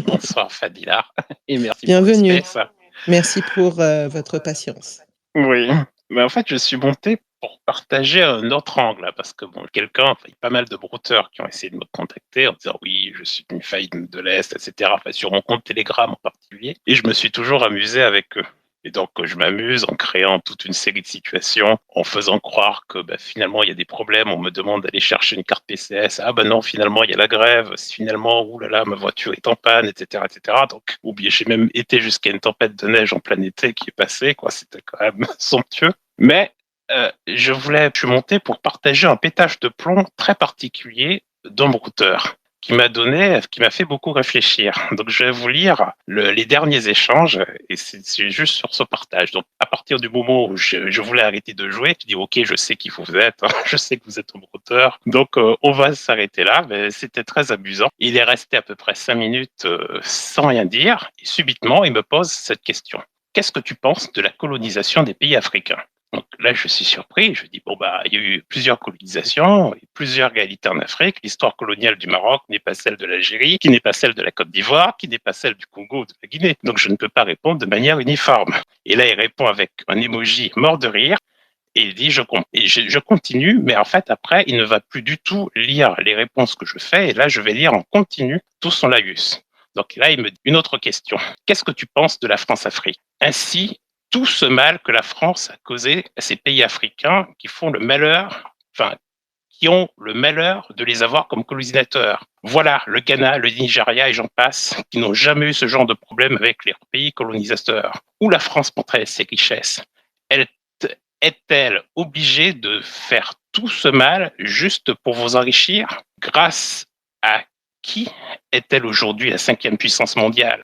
Bonsoir Fadila et merci Bienvenue. pour le space. Merci pour votre patience. Oui, mais en fait je suis monté pour partager un autre angle, parce que bon, il y a pas mal de brouteurs qui ont essayé de me contacter en disant oui, je suis une faille de l'Est, etc. Enfin, sur mon compte Telegram en particulier, et je me suis toujours amusé avec eux. Et donc, je m'amuse en créant toute une série de situations, en faisant croire que finalement, il y a des problèmes. On me demande d'aller chercher une carte PCS. Ah non, finalement, il y a la grève. Finalement, oulala, ma voiture est en panne, etc. etc. Donc, j'ai même été jusqu'à une tempête de neige en plein été qui est passée. C'était quand même somptueux. Mais je suis monté pour partager un pétage de plomb très particulier d'un brouteur qui m'a fait beaucoup réfléchir. Donc, je vais vous lire les derniers échanges, et c'est juste sur ce partage. Donc, à partir du moment où je voulais arrêter de jouer, je dis, OK, je sais qui vous êtes, je sais que vous êtes un brouteur, donc on va s'arrêter là. Mais c'était très amusant. Il est resté à peu près 5 minutes sans rien dire, et subitement, il me pose cette question. Qu'est-ce que tu penses de la colonisation des pays africains ? Donc là, je suis surpris. Je dis, il y a eu plusieurs colonisations, plusieurs égalités en Afrique. L'histoire coloniale du Maroc n'est pas celle de l'Algérie, qui n'est pas celle de la Côte d'Ivoire, qui n'est pas celle du Congo ou de la Guinée. Donc je ne peux pas répondre de manière uniforme. Et là, il répond avec un emoji mort de rire. Et il dit, je continue, mais en fait, après, il ne va plus du tout lire les réponses que je fais. Et là, je vais lire en continu tout son laïus. Donc là, il me dit une autre question. Qu'est-ce que tu penses de la France-Afrique ? Ainsi, tout ce mal que la France a causé à ces pays africains qui ont le malheur de les avoir comme colonisateurs. Voilà, le Ghana, le Nigeria et j'en passe, qui n'ont jamais eu ce genre de problème avec les pays colonisateurs. Où la France montrait ses richesses. Est-elle obligée de faire tout ce mal juste pour vous enrichir ? Grâce à qui est-elle aujourd'hui la 5e puissance mondiale ?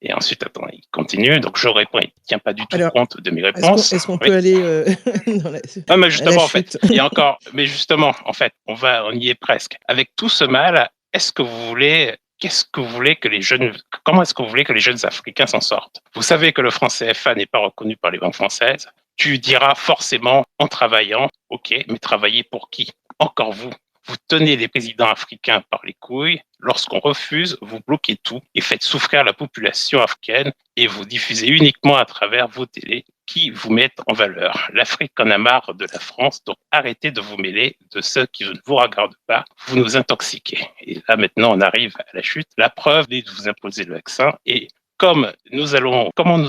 Et ensuite, attends, il continue. Donc, je réponds, il ne tient pas du tout compte de mes réponses. Est-ce qu'on peut aller dans la... Non, mais justement, en fait, il y a encore... Mais justement, en fait, on y est presque. Avec tout ce mal, comment est-ce que vous voulez que les jeunes Africains s'en sortent ? Vous savez que le franc CFA n'est pas reconnu par les banques françaises. Tu diras forcément en travaillant, ok, mais travailler pour qui ? Encore vous. Vous tenez les présidents africains par les couilles. Lorsqu'on refuse, vous bloquez tout et faites souffrir la population africaine et vous diffusez uniquement à travers vos télés qui vous mettent en valeur. L'Afrique en a marre de la France, donc arrêtez de vous mêler de ceux qui ne vous regardent pas, vous nous intoxiquez. Et là maintenant on arrive à la chute. La preuve est de vous imposer le vaccin et comment nous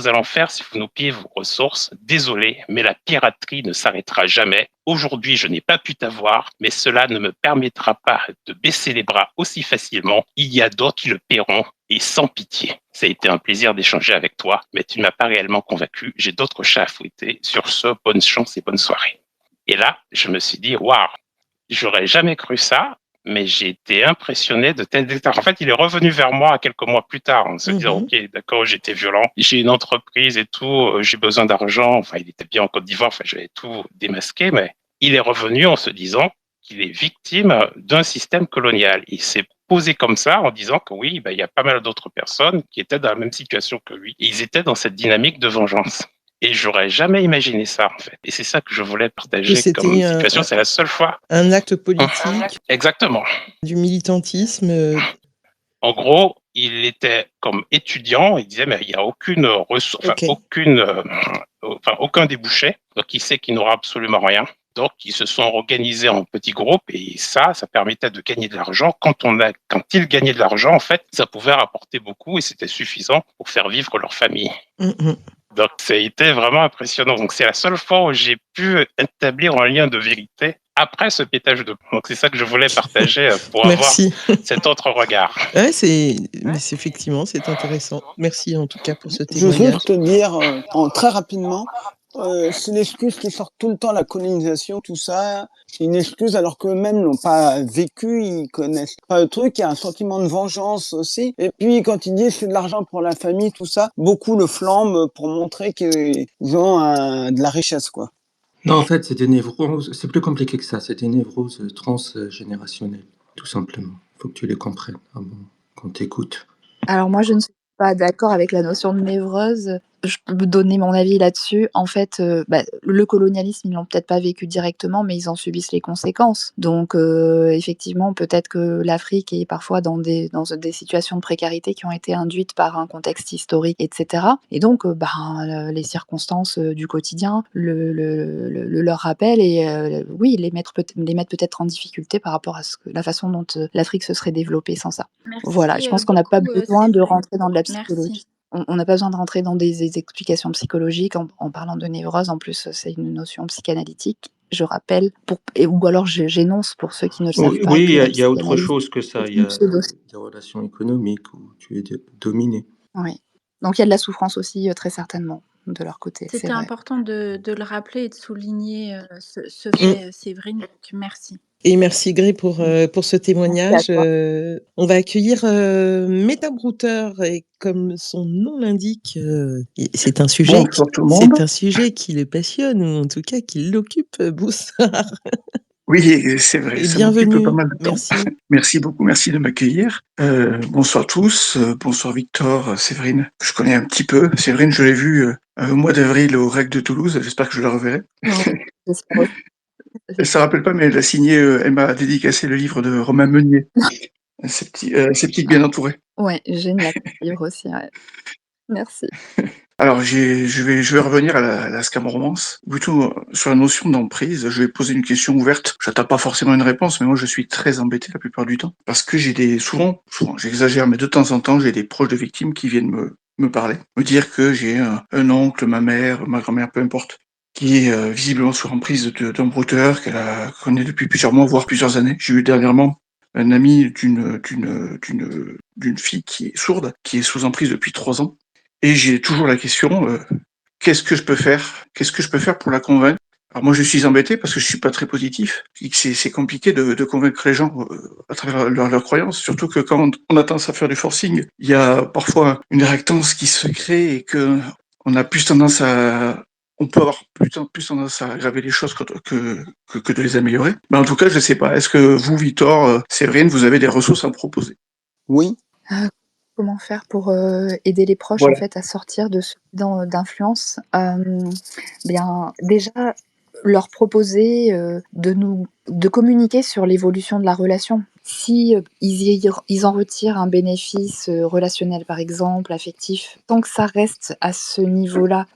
allons faire si vous nous pillez vos ressources? Désolé, mais la piraterie ne s'arrêtera jamais. Aujourd'hui, je n'ai pas pu t'avoir, mais cela ne me permettra pas de baisser les bras aussi facilement. Il y a d'autres qui le paieront et sans pitié. Ça a été un plaisir d'échanger avec toi, mais tu ne m'as pas réellement convaincu. J'ai d'autres chats à fouetter. Sur ce, bonne chance et bonne soirée. Et là, je me suis dit, waouh, j'aurais jamais cru ça. Mais j'ai été impressionné de tel détail. En fait, il est revenu vers moi quelques mois plus tard en se disant, OK, d'accord, j'étais violent, j'ai une entreprise et tout, j'ai besoin d'argent. Enfin, il était bien en Côte d'Ivoire, enfin, j'avais tout démasqué, mais il est revenu en se disant qu'il est victime d'un système colonial. Il s'est posé comme ça en disant que oui, ben, il y a pas mal d'autres personnes qui étaient dans la même situation que lui. Et ils étaient dans cette dynamique de vengeance. Et j'aurais jamais imaginé ça, en fait. Et c'est ça que je voulais partager comme situation. C'est la seule fois. Un acte politique. Exactement. Du militantisme. En gros, il était comme étudiant, il disait, mais il n'y a aucune ressource, aucun débouché. Donc, il sait qu'il n'aura absolument rien. Donc, ils se sont organisés en petits groupes et ça permettait de gagner de l'argent. Quand ils gagnaient de l'argent, en fait, ça pouvait rapporter beaucoup et c'était suffisant pour faire vivre leur famille. Donc, ça a été vraiment impressionnant. Donc, c'est la seule fois où j'ai pu établir un lien de vérité après ce pétage de plomb. Donc, c'est ça que je voulais partager pour avoir cet autre regard. Ouais, effectivement, c'est intéressant. Merci en tout cas pour ce Je veux témoignage. te dire très rapidement, c'est l'excuse qui sort tout le temps, la colonisation, tout ça. C'est une excuse alors qu'eux-mêmes n'ont pas vécu, ils connaissent pas le truc. Il y a un sentiment de vengeance aussi. Et puis quand ils disent c'est de l'argent pour la famille, tout ça, beaucoup le flambent pour montrer qu'ils ont de la richesse, quoi. Non, en fait, c'est des névroses. C'est plus compliqué que ça. C'est des névroses transgénérationnelles, tout simplement. Il faut que tu les comprennes quand t'écoutes. Alors moi, je ne suis pas d'accord avec la notion de névrose. Je peux donner mon avis là-dessus. En fait, le colonialisme, ils l'ont peut-être pas vécu directement, mais ils en subissent les conséquences. Donc, effectivement, peut-être que l'Afrique est parfois dans des situations de précarité qui ont été induites par un contexte historique, etc. Et donc, les circonstances du quotidien leur rappellent et oui, les mettre peut-être en difficulté par rapport à la façon dont l'Afrique se serait développée sans ça. Merci, voilà, je pense qu'on n'a pas besoin de rentrer dans de la Merci. psychologie. On n'a pas besoin de rentrer dans des explications psychologiques en parlant de névrose. En plus, c'est une notion psychanalytique, je rappelle, ou alors j'énonce pour ceux qui ne le savent pas. Oui, il y a autre chose que ça. Il y a des relations économiques où tu es dominé. Oui. Donc il y a de la souffrance aussi, très certainement, de leur côté. C'était vrai. important de le rappeler et de souligner ce fait, Séverine. Donc merci. Et merci Gré pour ce témoignage. On va accueillir Meta Brouter et comme son nom l'indique, c'est un sujet qui le passionne ou en tout cas qui l'occupe. Bonsoir. Oui, c'est vrai. Et ça bienvenue. m'occupe pas mal de temps. Merci. Merci beaucoup, merci de m'accueillir. Bonsoir tous, bonsoir Victor, Séverine. Je connais un petit peu. Séverine, je l'ai vue au mois d'avril au REC de Toulouse. J'espère que je la reverrai. Ça rappelle pas, mais elle a signé, elle m'a dédicacé le livre de Romain Meunier. Sceptique bien entouré. Ouais, génial livre aussi. Ouais. Merci. Alors, je vais revenir à la scam romance, plutôt sur la notion d'emprise. Je vais poser une question ouverte. J'attends pas forcément une réponse, mais moi je suis très embêté la plupart du temps parce que j'ai souvent, j'exagère, mais de temps en temps, j'ai des proches de victimes qui viennent me parler, me dire que j'ai un oncle, ma mère, ma grand-mère, peu importe, qui est visiblement sous emprise d'un brouteur qu'elle connaît depuis plusieurs mois, voire plusieurs années. J'ai eu dernièrement un ami d'une fille qui est sourde, qui est sous emprise depuis 3 ans. Et j'ai toujours la question, qu'est-ce que je peux faire? Qu'est-ce que je peux faire pour la convaincre? Alors moi, je suis embêté parce que je suis pas très positif. C'est compliqué de convaincre les gens à travers leurs croyances, surtout que quand on a tendance à faire du forcing, il y a parfois une réactance qui se crée et que on a plus tendance on peut avoir plus tendance à aggraver les choses que de les améliorer. Mais en tout cas, je sais pas. Est-ce que vous, Victor, Séverine, vous avez des ressources à me proposer? Oui. Comment faire pour aider les proches en fait à sortir de ce d'influence? Bien déjà leur proposer de communiquer sur l'évolution de la relation. Si ils en retirent un bénéfice relationnel par exemple, affectif, tant que ça reste à ce niveau-là,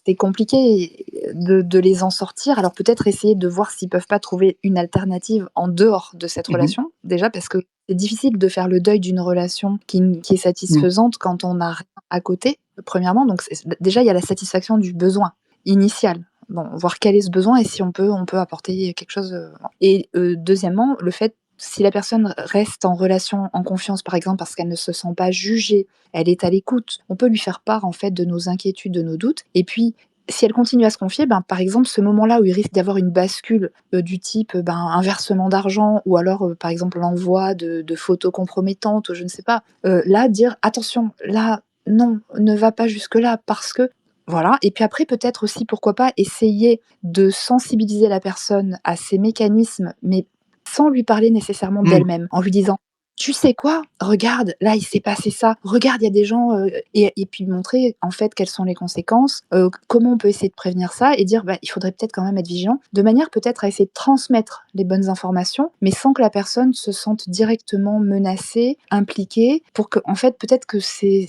c'est compliqué de les en sortir. Alors peut-être essayer de voir s'ils peuvent pas trouver une alternative en dehors de cette relation, déjà parce que c'est difficile de faire le deuil d'une relation qui est satisfaisante quand on n'a rien à côté, premièrement. Donc déjà, il y a la satisfaction du besoin initial. Bon, voir quel est ce besoin et si on peut apporter quelque chose. Et deuxièmement, le fait, si la personne reste en relation, en confiance, par exemple, parce qu'elle ne se sent pas jugée, elle est à l'écoute, on peut lui faire part en fait de nos inquiétudes, de nos doutes. Et puis, si elle continue à se confier, par exemple, ce moment-là où il risque d'y avoir une bascule du type un versement d'argent ou alors, par exemple, l'envoi de photos compromettantes ou je ne sais pas, là, dire attention, là, non, ne va pas jusque-là parce que voilà. Et puis après, peut-être aussi, pourquoi pas, essayer de sensibiliser la personne à ces mécanismes, mais sans lui parler nécessairement d'elle-même, en lui disant tu sais quoi? Regarde, là, il s'est passé ça. Regarde, il y a des gens, et puis montrer, en fait, quelles sont les conséquences, comment on peut essayer de prévenir ça et dire, il faudrait peut-être quand même être vigilant, de manière peut-être à essayer de transmettre les bonnes informations, mais sans que la personne se sente directement menacée, impliquée, pour que, en fait, peut-être que ces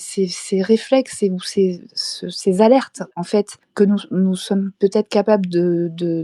réflexes ou ces alertes, en fait, que nous sommes peut-être capables de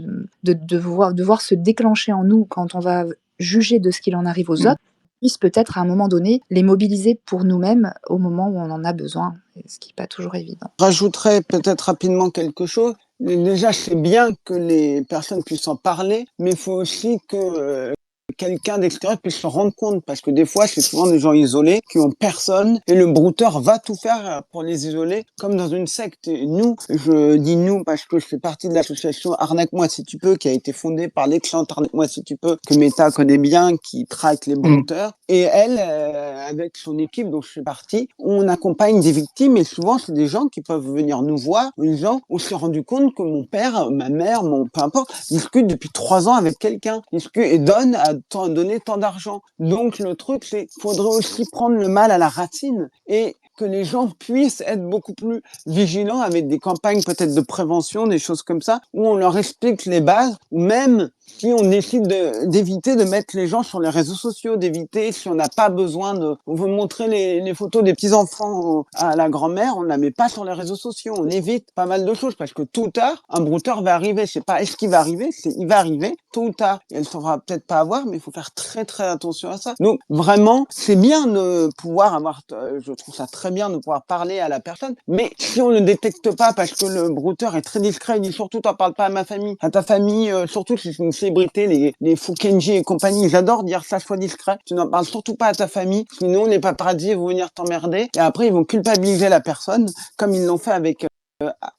voir se déclencher en nous quand on va juger de ce qu'il en arrive aux autres, puisse peut-être à un moment donné les mobiliser pour nous-mêmes au moment où on en a besoin, ce qui n'est pas toujours évident. Rajouterais peut-être rapidement quelque chose. Déjà, c'est bien que les personnes puissent en parler, mais il faut aussi que quelqu'un d'extérieur puisse se rendre compte, parce que des fois, c'est souvent des gens isolés qui ont personne, et le brouteur va tout faire pour les isoler, comme dans une secte. Et nous, je dis nous parce que je fais partie de l'association Arnaque-moi si tu peux, qui a été fondée par l'excellente Arnaque-moi si tu peux, que Meta connaît bien, qui traque les brouteurs. Et elle, avec son équipe dont je fais partie, on accompagne des victimes, et souvent, c'est des gens qui peuvent venir nous voir en disant, on s'est rendu compte que mon père, ma mère, peu importe, discute depuis 3 ans avec quelqu'un, et donne donner tant d'argent. Donc le truc, c'est faudrait aussi prendre le mal à la racine et que les gens puissent être beaucoup plus vigilants avec des campagnes peut-être de prévention, des choses comme ça, où on leur explique les bases, ou même si on décide d'éviter de mettre les gens sur les réseaux sociaux, d'éviter si on n'a pas besoin on veut montrer les photos des petits-enfants à la grand-mère, on ne la met pas sur les réseaux sociaux, on évite pas mal de choses parce que tôt ou tard, un brouteur va arriver. C'est pas est-ce qu'il va arriver, c'est il va arriver tôt ou tard. Et elle ne saura peut-être pas avoir, mais il faut faire très très attention à ça. Donc vraiment, c'est bien de pouvoir avoir, je trouve ça très bien de pouvoir parler à la personne, mais si on ne le détecte pas parce que le brouteur est très discret, il dit surtout t'en parles pas à ma famille, à ta famille, surtout si c'est une célébrité, les Foukenji et compagnie, ils adorent dire ça, sois discret, tu n'en parles surtout pas à ta famille, sinon les paparazzis vont venir t'emmerder, et après ils vont culpabiliser la personne, comme ils l'ont fait avec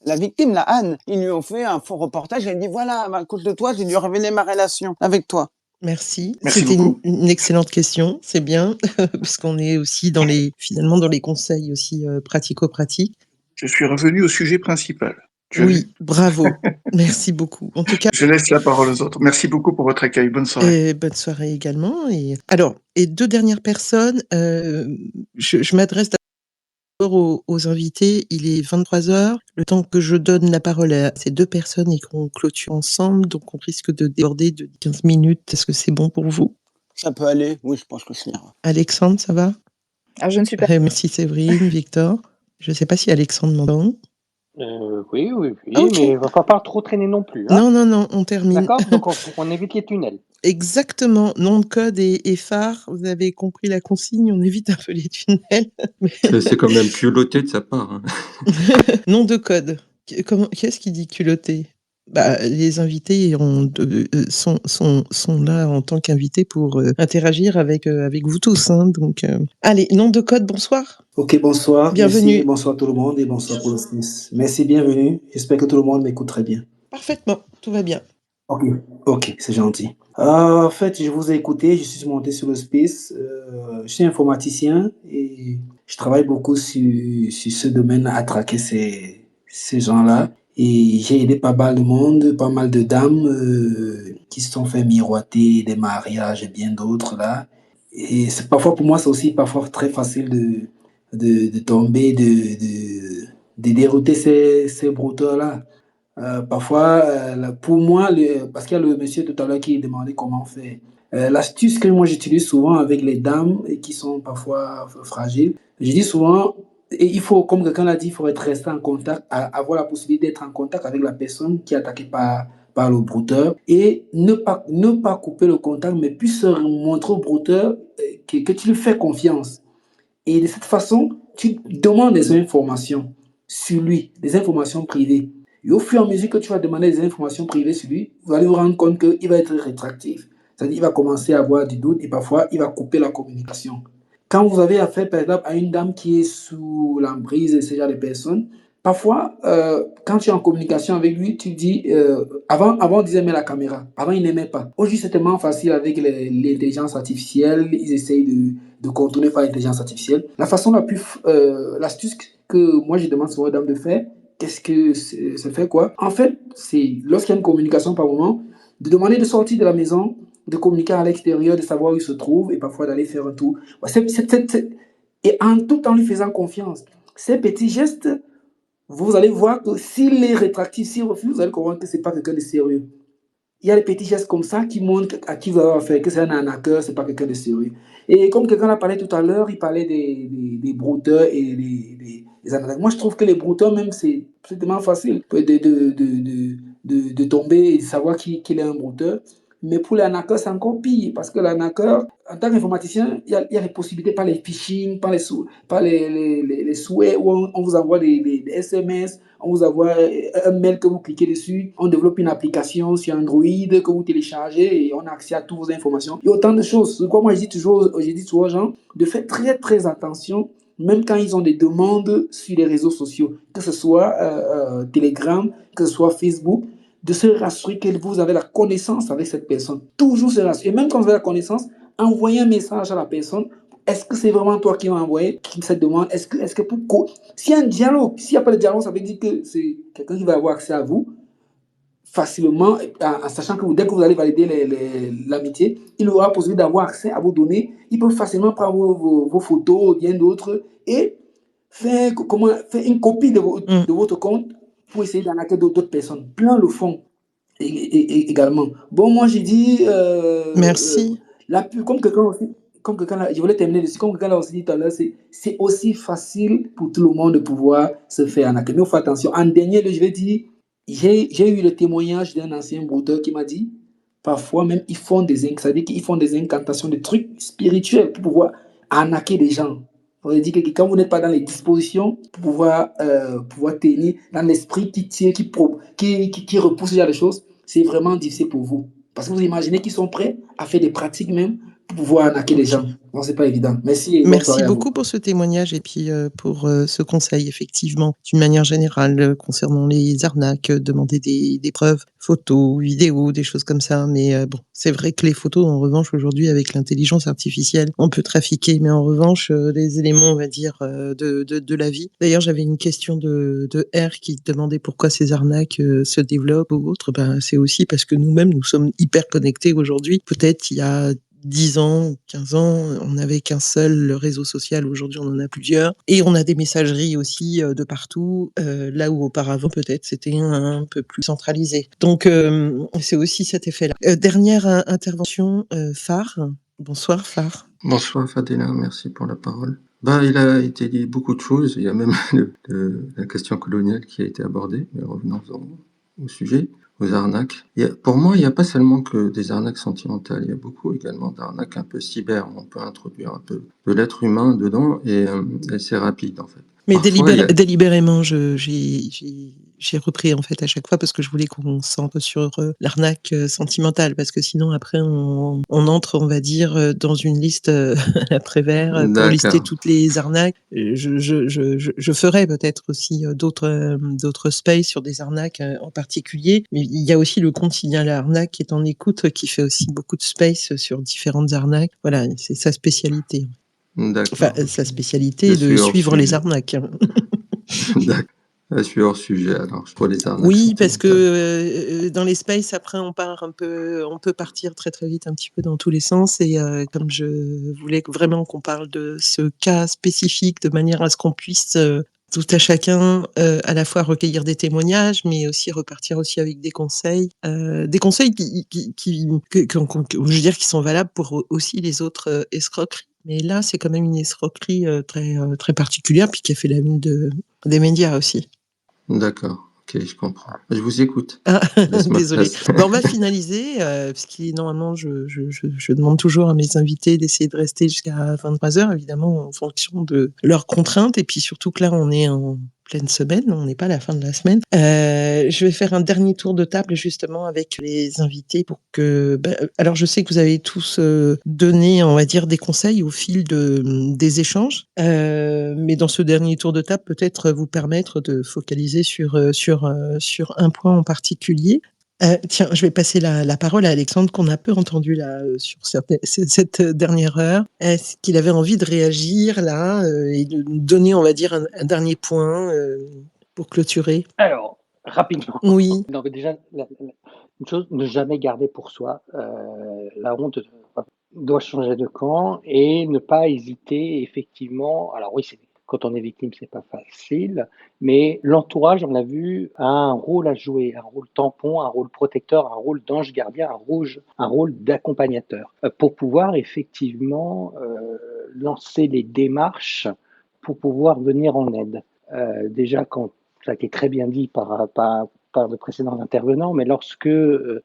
la victime, la Anne. Ils lui ont fait un faux reportage et elle dit voilà, à cause de toi, j'ai dû révéler ma relation avec toi. Merci. Merci C'était beaucoup. une excellente question, c'est bien, parce qu'on est aussi finalement dans les conseils aussi pratico-pratiques. Je suis revenu au sujet principal. Oui, bravo. Merci beaucoup. En tout cas, je laisse la parole aux autres. Merci beaucoup pour votre accueil. Bonne soirée. Bonne soirée également. Et 2 dernières personnes, je m'adresse d'abord aux invités. Il est 23h. Le temps que je donne la parole à ces 2 personnes et qu'on clôture ensemble, donc on risque de déborder de 15 minutes. Est-ce que c'est bon pour vous? Ça peut aller, oui, je pense que c'est bien. Alexandre, ça va? Je ne suis pas. Merci Séverine, Victor. Je ne sais pas si Alexandre m'entend. Oui, Ok. mais il ne va pas trop traîner non plus. Hein. Non, on termine. D'accord, donc on évite les tunnels. Exactement, nom de code et phare, vous avez compris la consigne, on évite un peu les tunnels. C'est quand même culotté de sa part. Hein. Nom de code, qu'est-ce qui dit culotté? Les invités sont là en tant qu'invités pour interagir avec vous tous. Hein, donc, allez, nom de code, bonsoir. Ok, bonsoir. Bienvenue. Merci, bonsoir tout le monde et bonsoir pour le Smith. Merci, bienvenue. J'espère que tout le monde m'écoute très bien. Parfaitement, tout va bien. Ok, c'est gentil. En fait, je vous ai écouté, je suis monté sur le Space. Je suis informaticien et je travaille beaucoup sur ce domaine à traquer ces gens-là. Et j'ai aidé pas mal de monde, pas mal de dames qui se sont fait miroiter des mariages et bien d'autres là. Et parfois, pour moi, c'est aussi parfois très facile de tomber, de dérouter ces brouteurs-là. Parfois, pour moi, parce qu'il y a le monsieur tout à l'heure qui demandait comment faire. L'astuce que moi j'utilise souvent avec les dames et qui sont parfois fragiles, je dis souvent, Et il faut, comme quelqu'un l'a dit, il faut être resté en contact, avoir la possibilité d'être en contact avec la personne qui est attaquée par le brouteur et ne pas couper le contact, mais puis se montrer au brouteur que tu lui fais confiance. Et de cette façon, tu demandes des informations sur lui, des informations privées. Et au fur et à mesure que tu vas demander des informations privées sur lui, vous allez vous rendre compte qu'il va être rétractif. C'est-à-dire qu'il va commencer à avoir du doute et parfois il va couper la communication. Quand vous avez affaire, par exemple, à une dame qui est sous l'emprise de ce genre de personnes, parfois, quand tu es en communication avec lui, tu dis, avant on disait mets la caméra. Avant, il n'aimait pas. Aujourd'hui, c'est tellement facile avec l'intelligence artificielle. Ils essayent de contourner par l'intelligence artificielle. La façon la plus, l'astuce que moi je demande souvent aux dames de faire, qu'est-ce que c'est fait quoi? En fait, c'est lorsqu'il y a une communication par moment, de demander de sortir de la maison, de communiquer à l'extérieur, de savoir où il se trouve et parfois d'aller faire un tour. Et en tout en lui faisant confiance. Ces petits gestes, vous allez voir que s'il est rétractif, s'il refuse, vous allez comprendre que ce n'est pas quelqu'un de sérieux. Il y a des petits gestes comme ça qui montrent à qui vous avez affaire, que c'est un arnaqueur, ce n'est pas quelqu'un de sérieux. Et comme quelqu'un a parlé tout à l'heure, il parlait des brouteurs et des arnaqueurs. Moi, je trouve que les brouteurs, même, c'est tellement facile de tomber et de savoir qu'il est un brouteur. Mais pour l'arnaqueur, c'est encore pire, parce que l'arnaqueur, en tant qu'informaticien, il y a des possibilités par les phishing, par les souhaits où on vous envoie des SMS, on vous envoie un mail que vous cliquez dessus, on développe une application sur Android que vous téléchargez et on a accès à toutes vos informations. Il y a autant de choses. C'est quoi moi je dis toujours aux gens de faire très très attention, même quand ils ont des demandes sur les réseaux sociaux, que ce soit Telegram, que ce soit Facebook, de se rassurer que vous avez la connaissance avec cette personne. Toujours se rassurer. Et même quand vous avez la connaissance, envoyez un message à la personne. Est-ce que c'est vraiment toi qui m'as envoyé cette demande? S'il y a un dialogue, s'il n'y a pas de dialogue, ça veut dire que c'est quelqu'un qui va avoir accès à vous facilement, en sachant que dès que vous allez valider l'amitié, il aura la possibilité d'avoir accès à vos données. Il peut facilement prendre vos photos ou bien d'autres et faire une copie de votre compte pour essayer d'arnaquer d'autres personnes. Plein le font également. Bon, moi, j'ai dit... Merci. Comme quelqu'un je voulais terminer dessus, comme quelqu'un l'a aussi dit tout à l'heure, c'est aussi facile pour tout le monde de pouvoir se faire arnaquer. Mais il faut attention. En dernier, je vais dire, j'ai eu le témoignage d'un ancien brouteur qui m'a dit, parfois même, ils font des incantations, des trucs spirituels pour pouvoir arnaquer des gens. On veut dire que quand vous n'êtes pas dans les dispositions pour pouvoir tenir dans l'esprit qui tire, qui repousse ce genre de choses, c'est vraiment difficile pour vous. Parce que vous imaginez qu'ils sont prêts à faire des pratiques même pour pouvoir arnaquer les gens. Bon, c'est pas évident. Merci. Merci beaucoup pour ce témoignage et puis pour ce conseil, effectivement, d'une manière générale, concernant les arnaques, demander des preuves, photos, vidéos, des choses comme ça. Mais bon, c'est vrai que les photos, en revanche, aujourd'hui, avec l'intelligence artificielle, on peut trafiquer. Mais en revanche, les éléments, on va dire, de la vie. D'ailleurs, j'avais une question de R qui demandait pourquoi ces arnaques se développent ou autres. Ben, c'est aussi parce que nous-mêmes, nous sommes hyper connectés aujourd'hui. Peut-être il y a 10 ans, 15 ans, on n'avait qu'un seul réseau social. Aujourd'hui, on en a plusieurs. Et on a des messageries aussi de partout, là où auparavant, peut-être, c'était un peu plus centralisé. Donc, c'est aussi cet effet-là. Dernière intervention, Phare. Bonsoir, Phare. Bonsoir, Fadela. Merci pour la parole. Il a été dit beaucoup de choses. Il y a même la question coloniale qui a été abordée. Mais revenons au sujet. Aux arnaques. Pour moi, il n'y a pas seulement que des arnaques sentimentales, il y a beaucoup également d'arnaques un peu cyber. On peut introduire un peu de l'être humain dedans et c'est rapide en fait. Mais délibérément, j'ai repris en fait à chaque fois parce que je voulais qu'on centre sur l'arnaque sentimentale parce que sinon après on entre, on va dire, dans une liste à la Prévert pour lister toutes les arnaques. Je ferai peut-être aussi d'autres spaces sur des arnaques en particulier, mais il y a aussi le compte Signal à Arnaque qui est en écoute, qui fait aussi beaucoup de space sur différentes arnaques. Voilà, c'est sa spécialité. Enfin, sa spécialité est de suivre les arnaques. D'accord. Je suis hors sujet, alors je vois les arnaques. Oui, parce que dans les spaces, après, on peut partir très très vite un petit peu dans tous les sens. Et comme je voulais vraiment qu'on parle de ce cas spécifique, de manière à ce qu'on puisse tout à chacun à la fois recueillir des témoignages, mais aussi repartir aussi avec des conseils qui je veux dire, qui sont valables pour aussi les autres escroqueries. Mais là, c'est quand même une escroquerie très particulière, puis qui a fait la une des médias aussi. D'accord. Ok, je comprends. Je vous écoute. Ah, Laisse-moi désolée. place. On va finaliser, parce que normalement, je demande toujours à mes invités d'essayer de rester jusqu'à 23h, évidemment, en fonction de leurs contraintes. Et puis surtout que là, on est en pleine semaine, on n'est pas à la fin de la semaine. Je vais faire un dernier tour de table justement avec les invités pour que... alors, je sais que vous avez tous donné, on va dire, des conseils au fil des échanges. Mais dans ce dernier tour de table, peut-être vous permettre de focaliser sur un point en particulier. Tiens, je vais passer la parole à Alexandre, qu'on a peu entendu là sur cette dernière heure. Est-ce qu'il avait envie de réagir là et de nous donner, on va dire, un dernier point pour clôturer? Alors, rapidement. Oui. Non, mais déjà, une chose, ne jamais garder pour soi. La honte doit changer de camp et ne pas hésiter, effectivement. Alors oui, quand on est victime, c'est pas facile, mais l'entourage, on l'a vu, a un rôle à jouer, un rôle tampon, un rôle protecteur, un rôle d'ange gardien, un rôle d'accompagnateur, pour pouvoir effectivement lancer les démarches pour pouvoir venir en aide. Déjà, quand ça a été très bien dit par de précédents intervenants, mais lorsque,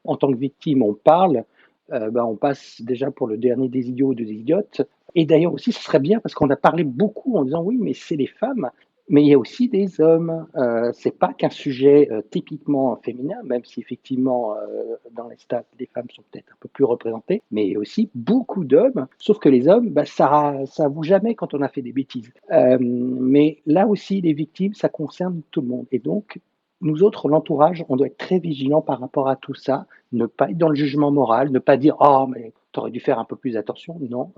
en tant que victime, on parle, on passe déjà pour le dernier des idiots ou des idiotes. Et d'ailleurs aussi, ce serait bien, parce qu'on a parlé beaucoup en disant oui, mais c'est les femmes, mais il y a aussi des hommes. C'est pas qu'un sujet typiquement féminin, même si effectivement, dans les stats, les femmes sont peut-être un peu plus représentées, mais il y a aussi beaucoup d'hommes, sauf que les hommes, ça avoue jamais quand on a fait des bêtises. Mais là aussi, les victimes, ça concerne tout le monde. Et donc, nous autres, l'entourage, on doit être très vigilants par rapport à tout ça, ne pas être dans le jugement moral, ne pas dire « Oh, mais t'aurais dû faire un peu plus attention ». Non,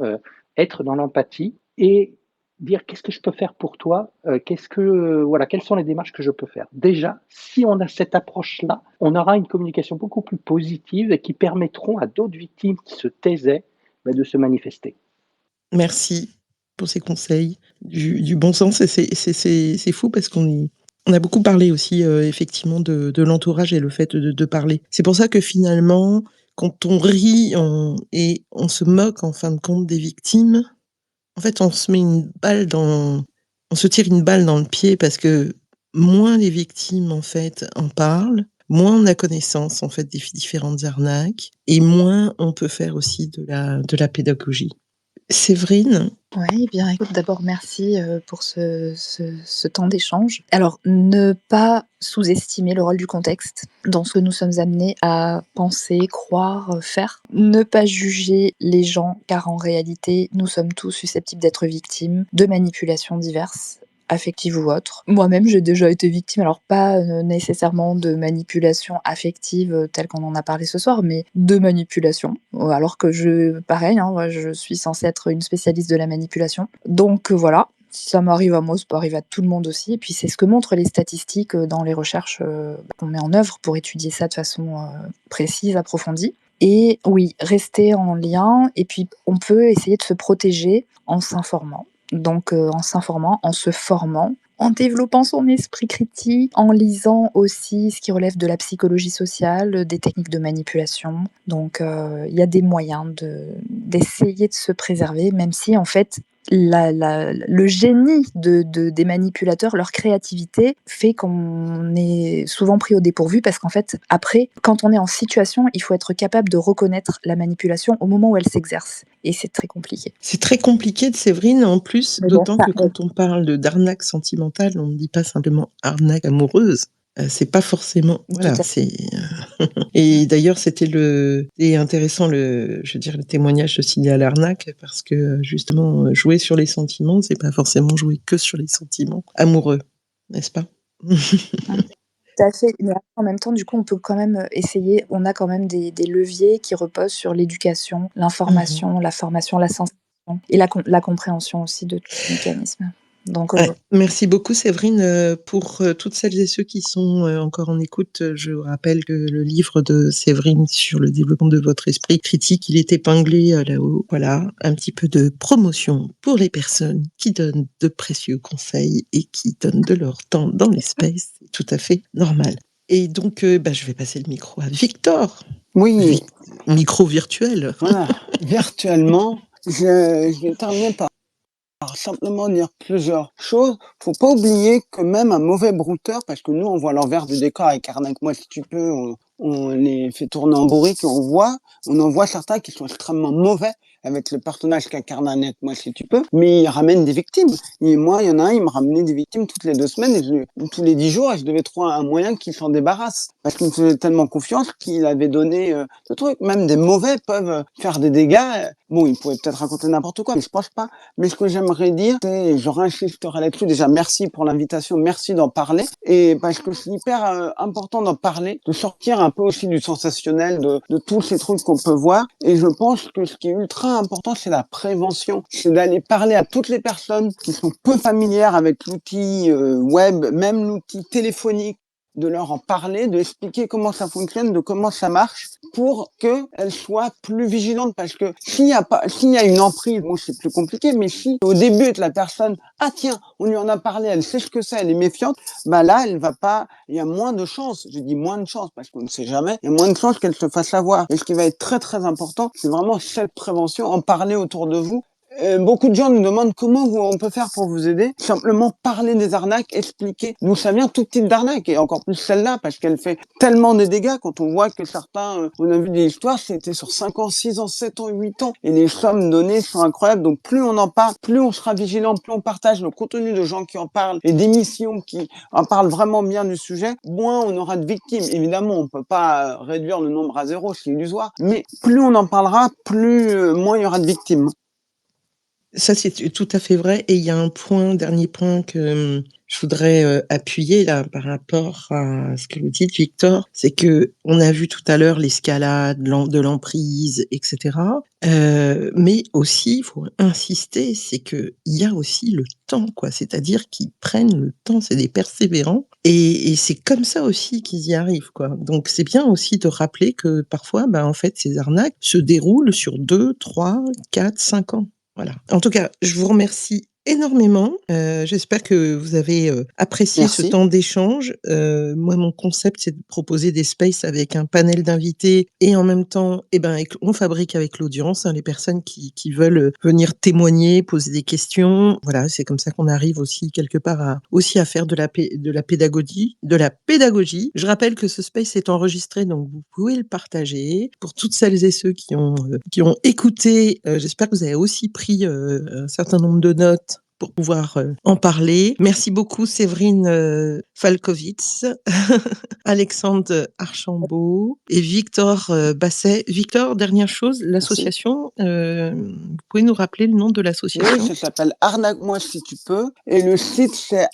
être dans l'empathie et dire « Qu'est-ce que je peux faire pour toi ? Quelles sont les démarches que je peux faire ?» Déjà, si on a cette approche-là, on aura une communication beaucoup plus positive et qui permettront à d'autres victimes qui se taisaient de se manifester. Merci pour ces conseils, du bon sens. Et c'est fou parce qu'on a beaucoup parlé aussi effectivement de l'entourage et le fait de parler. C'est pour ça que finalement, quand on rit et on se moque en fin de compte des victimes, en fait, on se tire une balle dans le pied, parce que moins les victimes en fait en parlent, moins on a connaissance en fait des différentes arnaques, et moins on peut faire aussi de la pédagogie. Séverine? Oui, bien écoute, d'abord merci pour ce temps d'échange. Alors, ne pas sous-estimer le rôle du contexte dans ce que nous sommes amenés à penser, croire, faire. Ne pas juger les gens, car en réalité, nous sommes tous susceptibles d'être victimes de manipulations diverses, affectives ou autres. Moi-même, j'ai déjà été victime, alors pas nécessairement de manipulation affective telle qu'on en a parlé ce soir, mais de manipulation. Alors que pareil, moi, je suis censée être une spécialiste de la manipulation. Donc voilà, si ça m'arrive à moi, ça peut arriver à tout le monde aussi. Et puis c'est ce que montrent les statistiques dans les recherches qu'on met en œuvre pour étudier ça de façon précise, approfondie. Et oui, rester en lien, et puis on peut essayer de se protéger en s'informant. Donc en s'informant, en se formant, en développant son esprit critique, en lisant aussi ce qui relève de la psychologie sociale, des techniques de manipulation. Donc il y a des moyens d'essayer de se préserver, même si en fait le génie des manipulateurs, leur créativité fait qu'on est souvent pris au dépourvu, parce qu'en fait, après, quand on est en situation, il faut être capable de reconnaître la manipulation au moment où elle s'exerce. Et c'est très compliqué. C'est très compliqué, Séverine, en plus, d'autant que quand on parle d'arnaque sentimentale, on ne dit pas simplement arnaque amoureuse. C'est pas forcément... Voilà, c'est... Et d'ailleurs, c'était intéressant, le témoignage de Sylvie à l'arnaque, parce que justement, jouer sur les sentiments, c'est pas forcément jouer que sur les sentiments amoureux, n'est-ce pas? Tout à fait, mais en même temps, du coup, on peut quand même essayer, on a quand même des leviers qui reposent sur l'éducation, l'information, la formation, la sensibilisation et la compréhension aussi de tous ces mécanismes. Donc, merci beaucoup, Séverine. Pour toutes celles et ceux qui sont encore en écoute, je vous rappelle que le livre de Séverine sur le développement de votre esprit critique, il est épinglé là-haut. Voilà, un petit peu de promotion pour les personnes qui donnent de précieux conseils et qui donnent de leur temps dans l'espace. C'est tout à fait normal. Et donc, je vais passer le micro à Victor. Oui. Micro virtuel. Voilà, virtuellement. Je vais terminer par simplement dire plusieurs choses. Faut pas oublier que même un mauvais brouteur, parce que nous, on voit l'envers du décor avec Arnaque-moi si tu peux, on les fait tourner en bourrique et on en voit certains qui sont extrêmement mauvais avec le personnage qu'incarne Arnaque-moi si tu peux, mais ils ramènent des victimes. Et moi, il y en a un, il me ramenait des victimes toutes les 2 semaines, tous les 10 jours, et je devais trouver un moyen qu'il s'en débarrasse. Parce qu'il me faisait tellement confiance qu'il avait donné ce truc. Même des mauvais peuvent faire des dégâts. Bon, il pouvait peut-être raconter n'importe quoi, mais je pense pas. Mais ce que j'aimerais dire, c'est, je réinsisterai là-dessus. Déjà, merci pour l'invitation, merci d'en parler. Et parce que c'est hyper important d'en parler, de sortir un peu aussi du sensationnel, de tous ces trucs qu'on peut voir. Et je pense que ce qui est ultra important, c'est la prévention. C'est d'aller parler à toutes les personnes qui sont peu familières avec l'outil web, même l'outil téléphonique, de leur en parler, de expliquer comment ça fonctionne, de comment ça marche, pour qu'elles soient plus vigilantes. Parce que s'il y a une emprise, bon, c'est plus compliqué, mais si au début la personne, ah tiens, on lui en a parlé, elle sait ce que c'est, elle est méfiante, bah là, elle va pas, il y a moins de chances, je dis moins de chances, parce qu'on ne sait jamais, il y a moins de chances qu'elle se fasse avoir. Et ce qui va être très très important, c'est vraiment cette prévention, en parler autour de vous. Beaucoup de gens nous demandent comment on peut faire pour vous aider. Simplement parler des arnaques, expliquer d'où ça vient, tout type d'arnaque, et encore plus celle-là, parce qu'elle fait tellement de dégâts quand on voit que certains, on a vu des histoires, c'était sur 5 ans, 6 ans, 7 ans, 8 ans, et les sommes données sont incroyables. Donc plus on en parle, plus on sera vigilant, plus on partage le contenu de gens qui en parlent, et d'émissions qui en parlent vraiment bien du sujet, moins on aura de victimes. Évidemment, on peut pas réduire le nombre à 0, c'est illusoire, mais plus on en parlera, moins il y aura de victimes. Ça, c'est tout à fait vrai. Et il y a dernier point que je voudrais appuyer là par rapport à ce que vous dites, Victor, c'est que on a vu tout à l'heure l'escalade de l'emprise, etc. Mais aussi, il faut insister, c'est que il y a aussi le temps, quoi. C'est-à-dire qu'ils prennent le temps, c'est des persévérants, et c'est comme ça aussi qu'ils y arrivent, quoi. Donc c'est bien aussi de rappeler que parfois, en fait, ces arnaques se déroulent sur 2, 3, 4, 5 ans. Voilà. En tout cas, je vous remercie énormément. J'espère que vous avez apprécié ce temps d'échange. Moi, mon concept, c'est de proposer des spaces avec un panel d'invités et en même temps, on fabrique avec l'audience, les personnes qui veulent venir témoigner, poser des questions. Voilà, c'est comme ça qu'on arrive aussi quelque part à faire de la pédagogie. Je rappelle que ce space est enregistré, donc vous pouvez le partager. Pour toutes celles et ceux qui ont écouté, j'espère que vous avez aussi pris un certain nombre de notes pour pouvoir en parler. Merci beaucoup Séverine Falkowitz, Alexandre Archambault et Victor Basset. Victor, dernière chose, l'association, vous pouvez nous rappeler le nom de l'association? Oui, ça s'appelle Arnaque-moi si tu peux. Et le site, c'est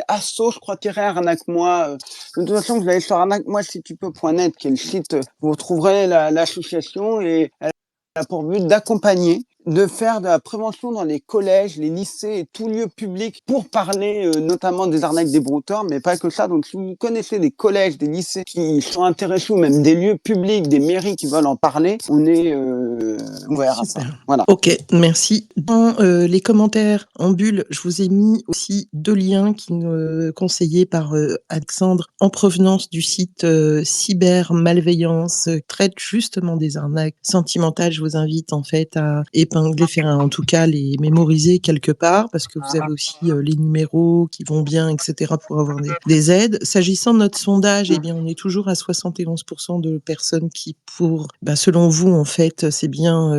asso, je crois, arnaque-moi. De toute façon, vous allez sur arnaque-moi si tu peux.net, qui est le site, vous retrouverez l'association, et elle a pour but d'accompagner, de faire de la prévention dans les collèges, les lycées et tout lieu public pour parler notamment des arnaques des brouteurs, mais pas que ça. Donc si vous connaissez des collèges, des lycées qui sont intéressés, ou même des lieux publics, des mairies qui veulent en parler, on est ouvert à ça. Voilà. Ok, merci. Dans les commentaires en bulle, je vous ai mis aussi 2 liens conseillés par Alexandre en provenance du site Cyber Malveillance, traite justement des arnaques sentimentales. Je vous invite en fait à en tout cas les mémoriser quelque part, parce que vous avez aussi les numéros qui vont bien, etc., pour avoir des aides. S'agissant de notre sondage, on est toujours à 71% de personnes qui, selon vous, en fait, c'est bien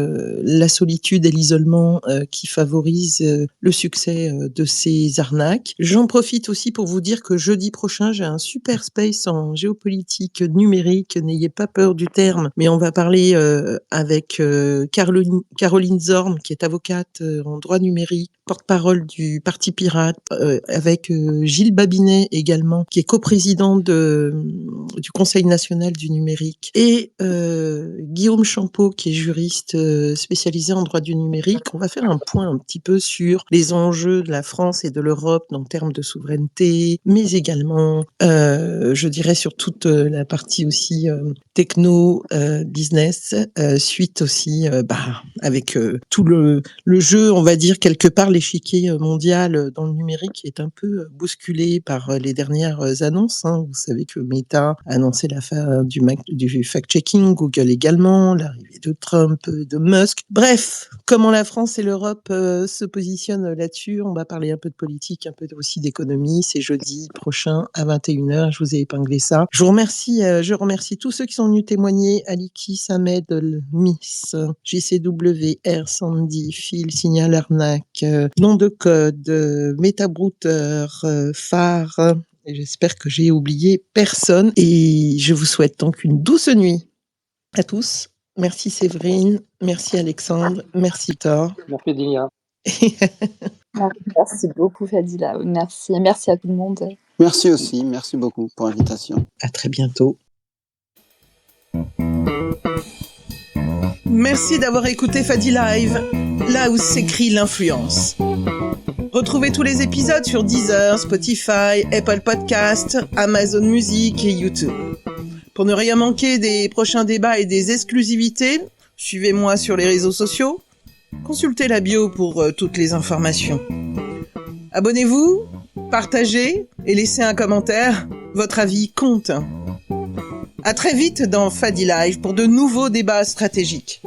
la solitude et l'isolement qui favorisent le succès de ces arnaques. J'en profite aussi pour vous dire que jeudi prochain, j'ai un super space en géopolitique numérique. N'ayez pas peur du terme, mais on va parler avec Caroline Zorn, qui est avocate en droit numérique, porte-parole du Parti Pirate, avec Gilles Babinet également, qui est coprésident du Conseil national du numérique, et Guillaume Champeau, qui est juriste spécialisé en droit du numérique. On va faire un point un petit peu sur les enjeux de la France et de l'Europe en termes de souveraineté, mais également, je dirais, sur toute la partie aussi techno, business, suite aussi avec tout le jeu, on va dire quelque part l'échiquier mondial dans le numérique est un peu bousculé par les dernières annonces. Vous savez que Meta a annoncé la fin du fact-checking, Google également, l'arrivée de Trump, de Musk. Bref, comment la France et l'Europe se positionnent là-dessus. On va parler un peu de politique, un peu aussi d'économie. C'est jeudi prochain à 21h. Je vous ai épinglé ça. Je remercie tous ceux qui sont venus témoigner. Aliki, Samed, Miss, JCWR, Sandy, Phil, Signal Arnaque, Nom de Code, Metabrouter, Phare. Et j'espère que j'ai oublié personne. Et je vous souhaite donc une douce nuit à tous. Merci Séverine, merci Alexandre, merci Thor. Merci Dilia. Merci beaucoup Fadila, merci à tout le monde. Merci aussi, merci beaucoup pour l'invitation. À très bientôt. Merci d'avoir écouté Fadi Live, là où s'écrit l'influence. Retrouvez tous les épisodes sur Deezer, Spotify, Apple Podcasts, Amazon Music et YouTube. Pour ne rien manquer des prochains débats et des exclusivités, suivez-moi sur les réseaux sociaux. Consultez la bio pour toutes les informations. Abonnez-vous, partagez et laissez un commentaire. Votre avis compte. À très vite dans Fadi Live pour de nouveaux débats stratégiques.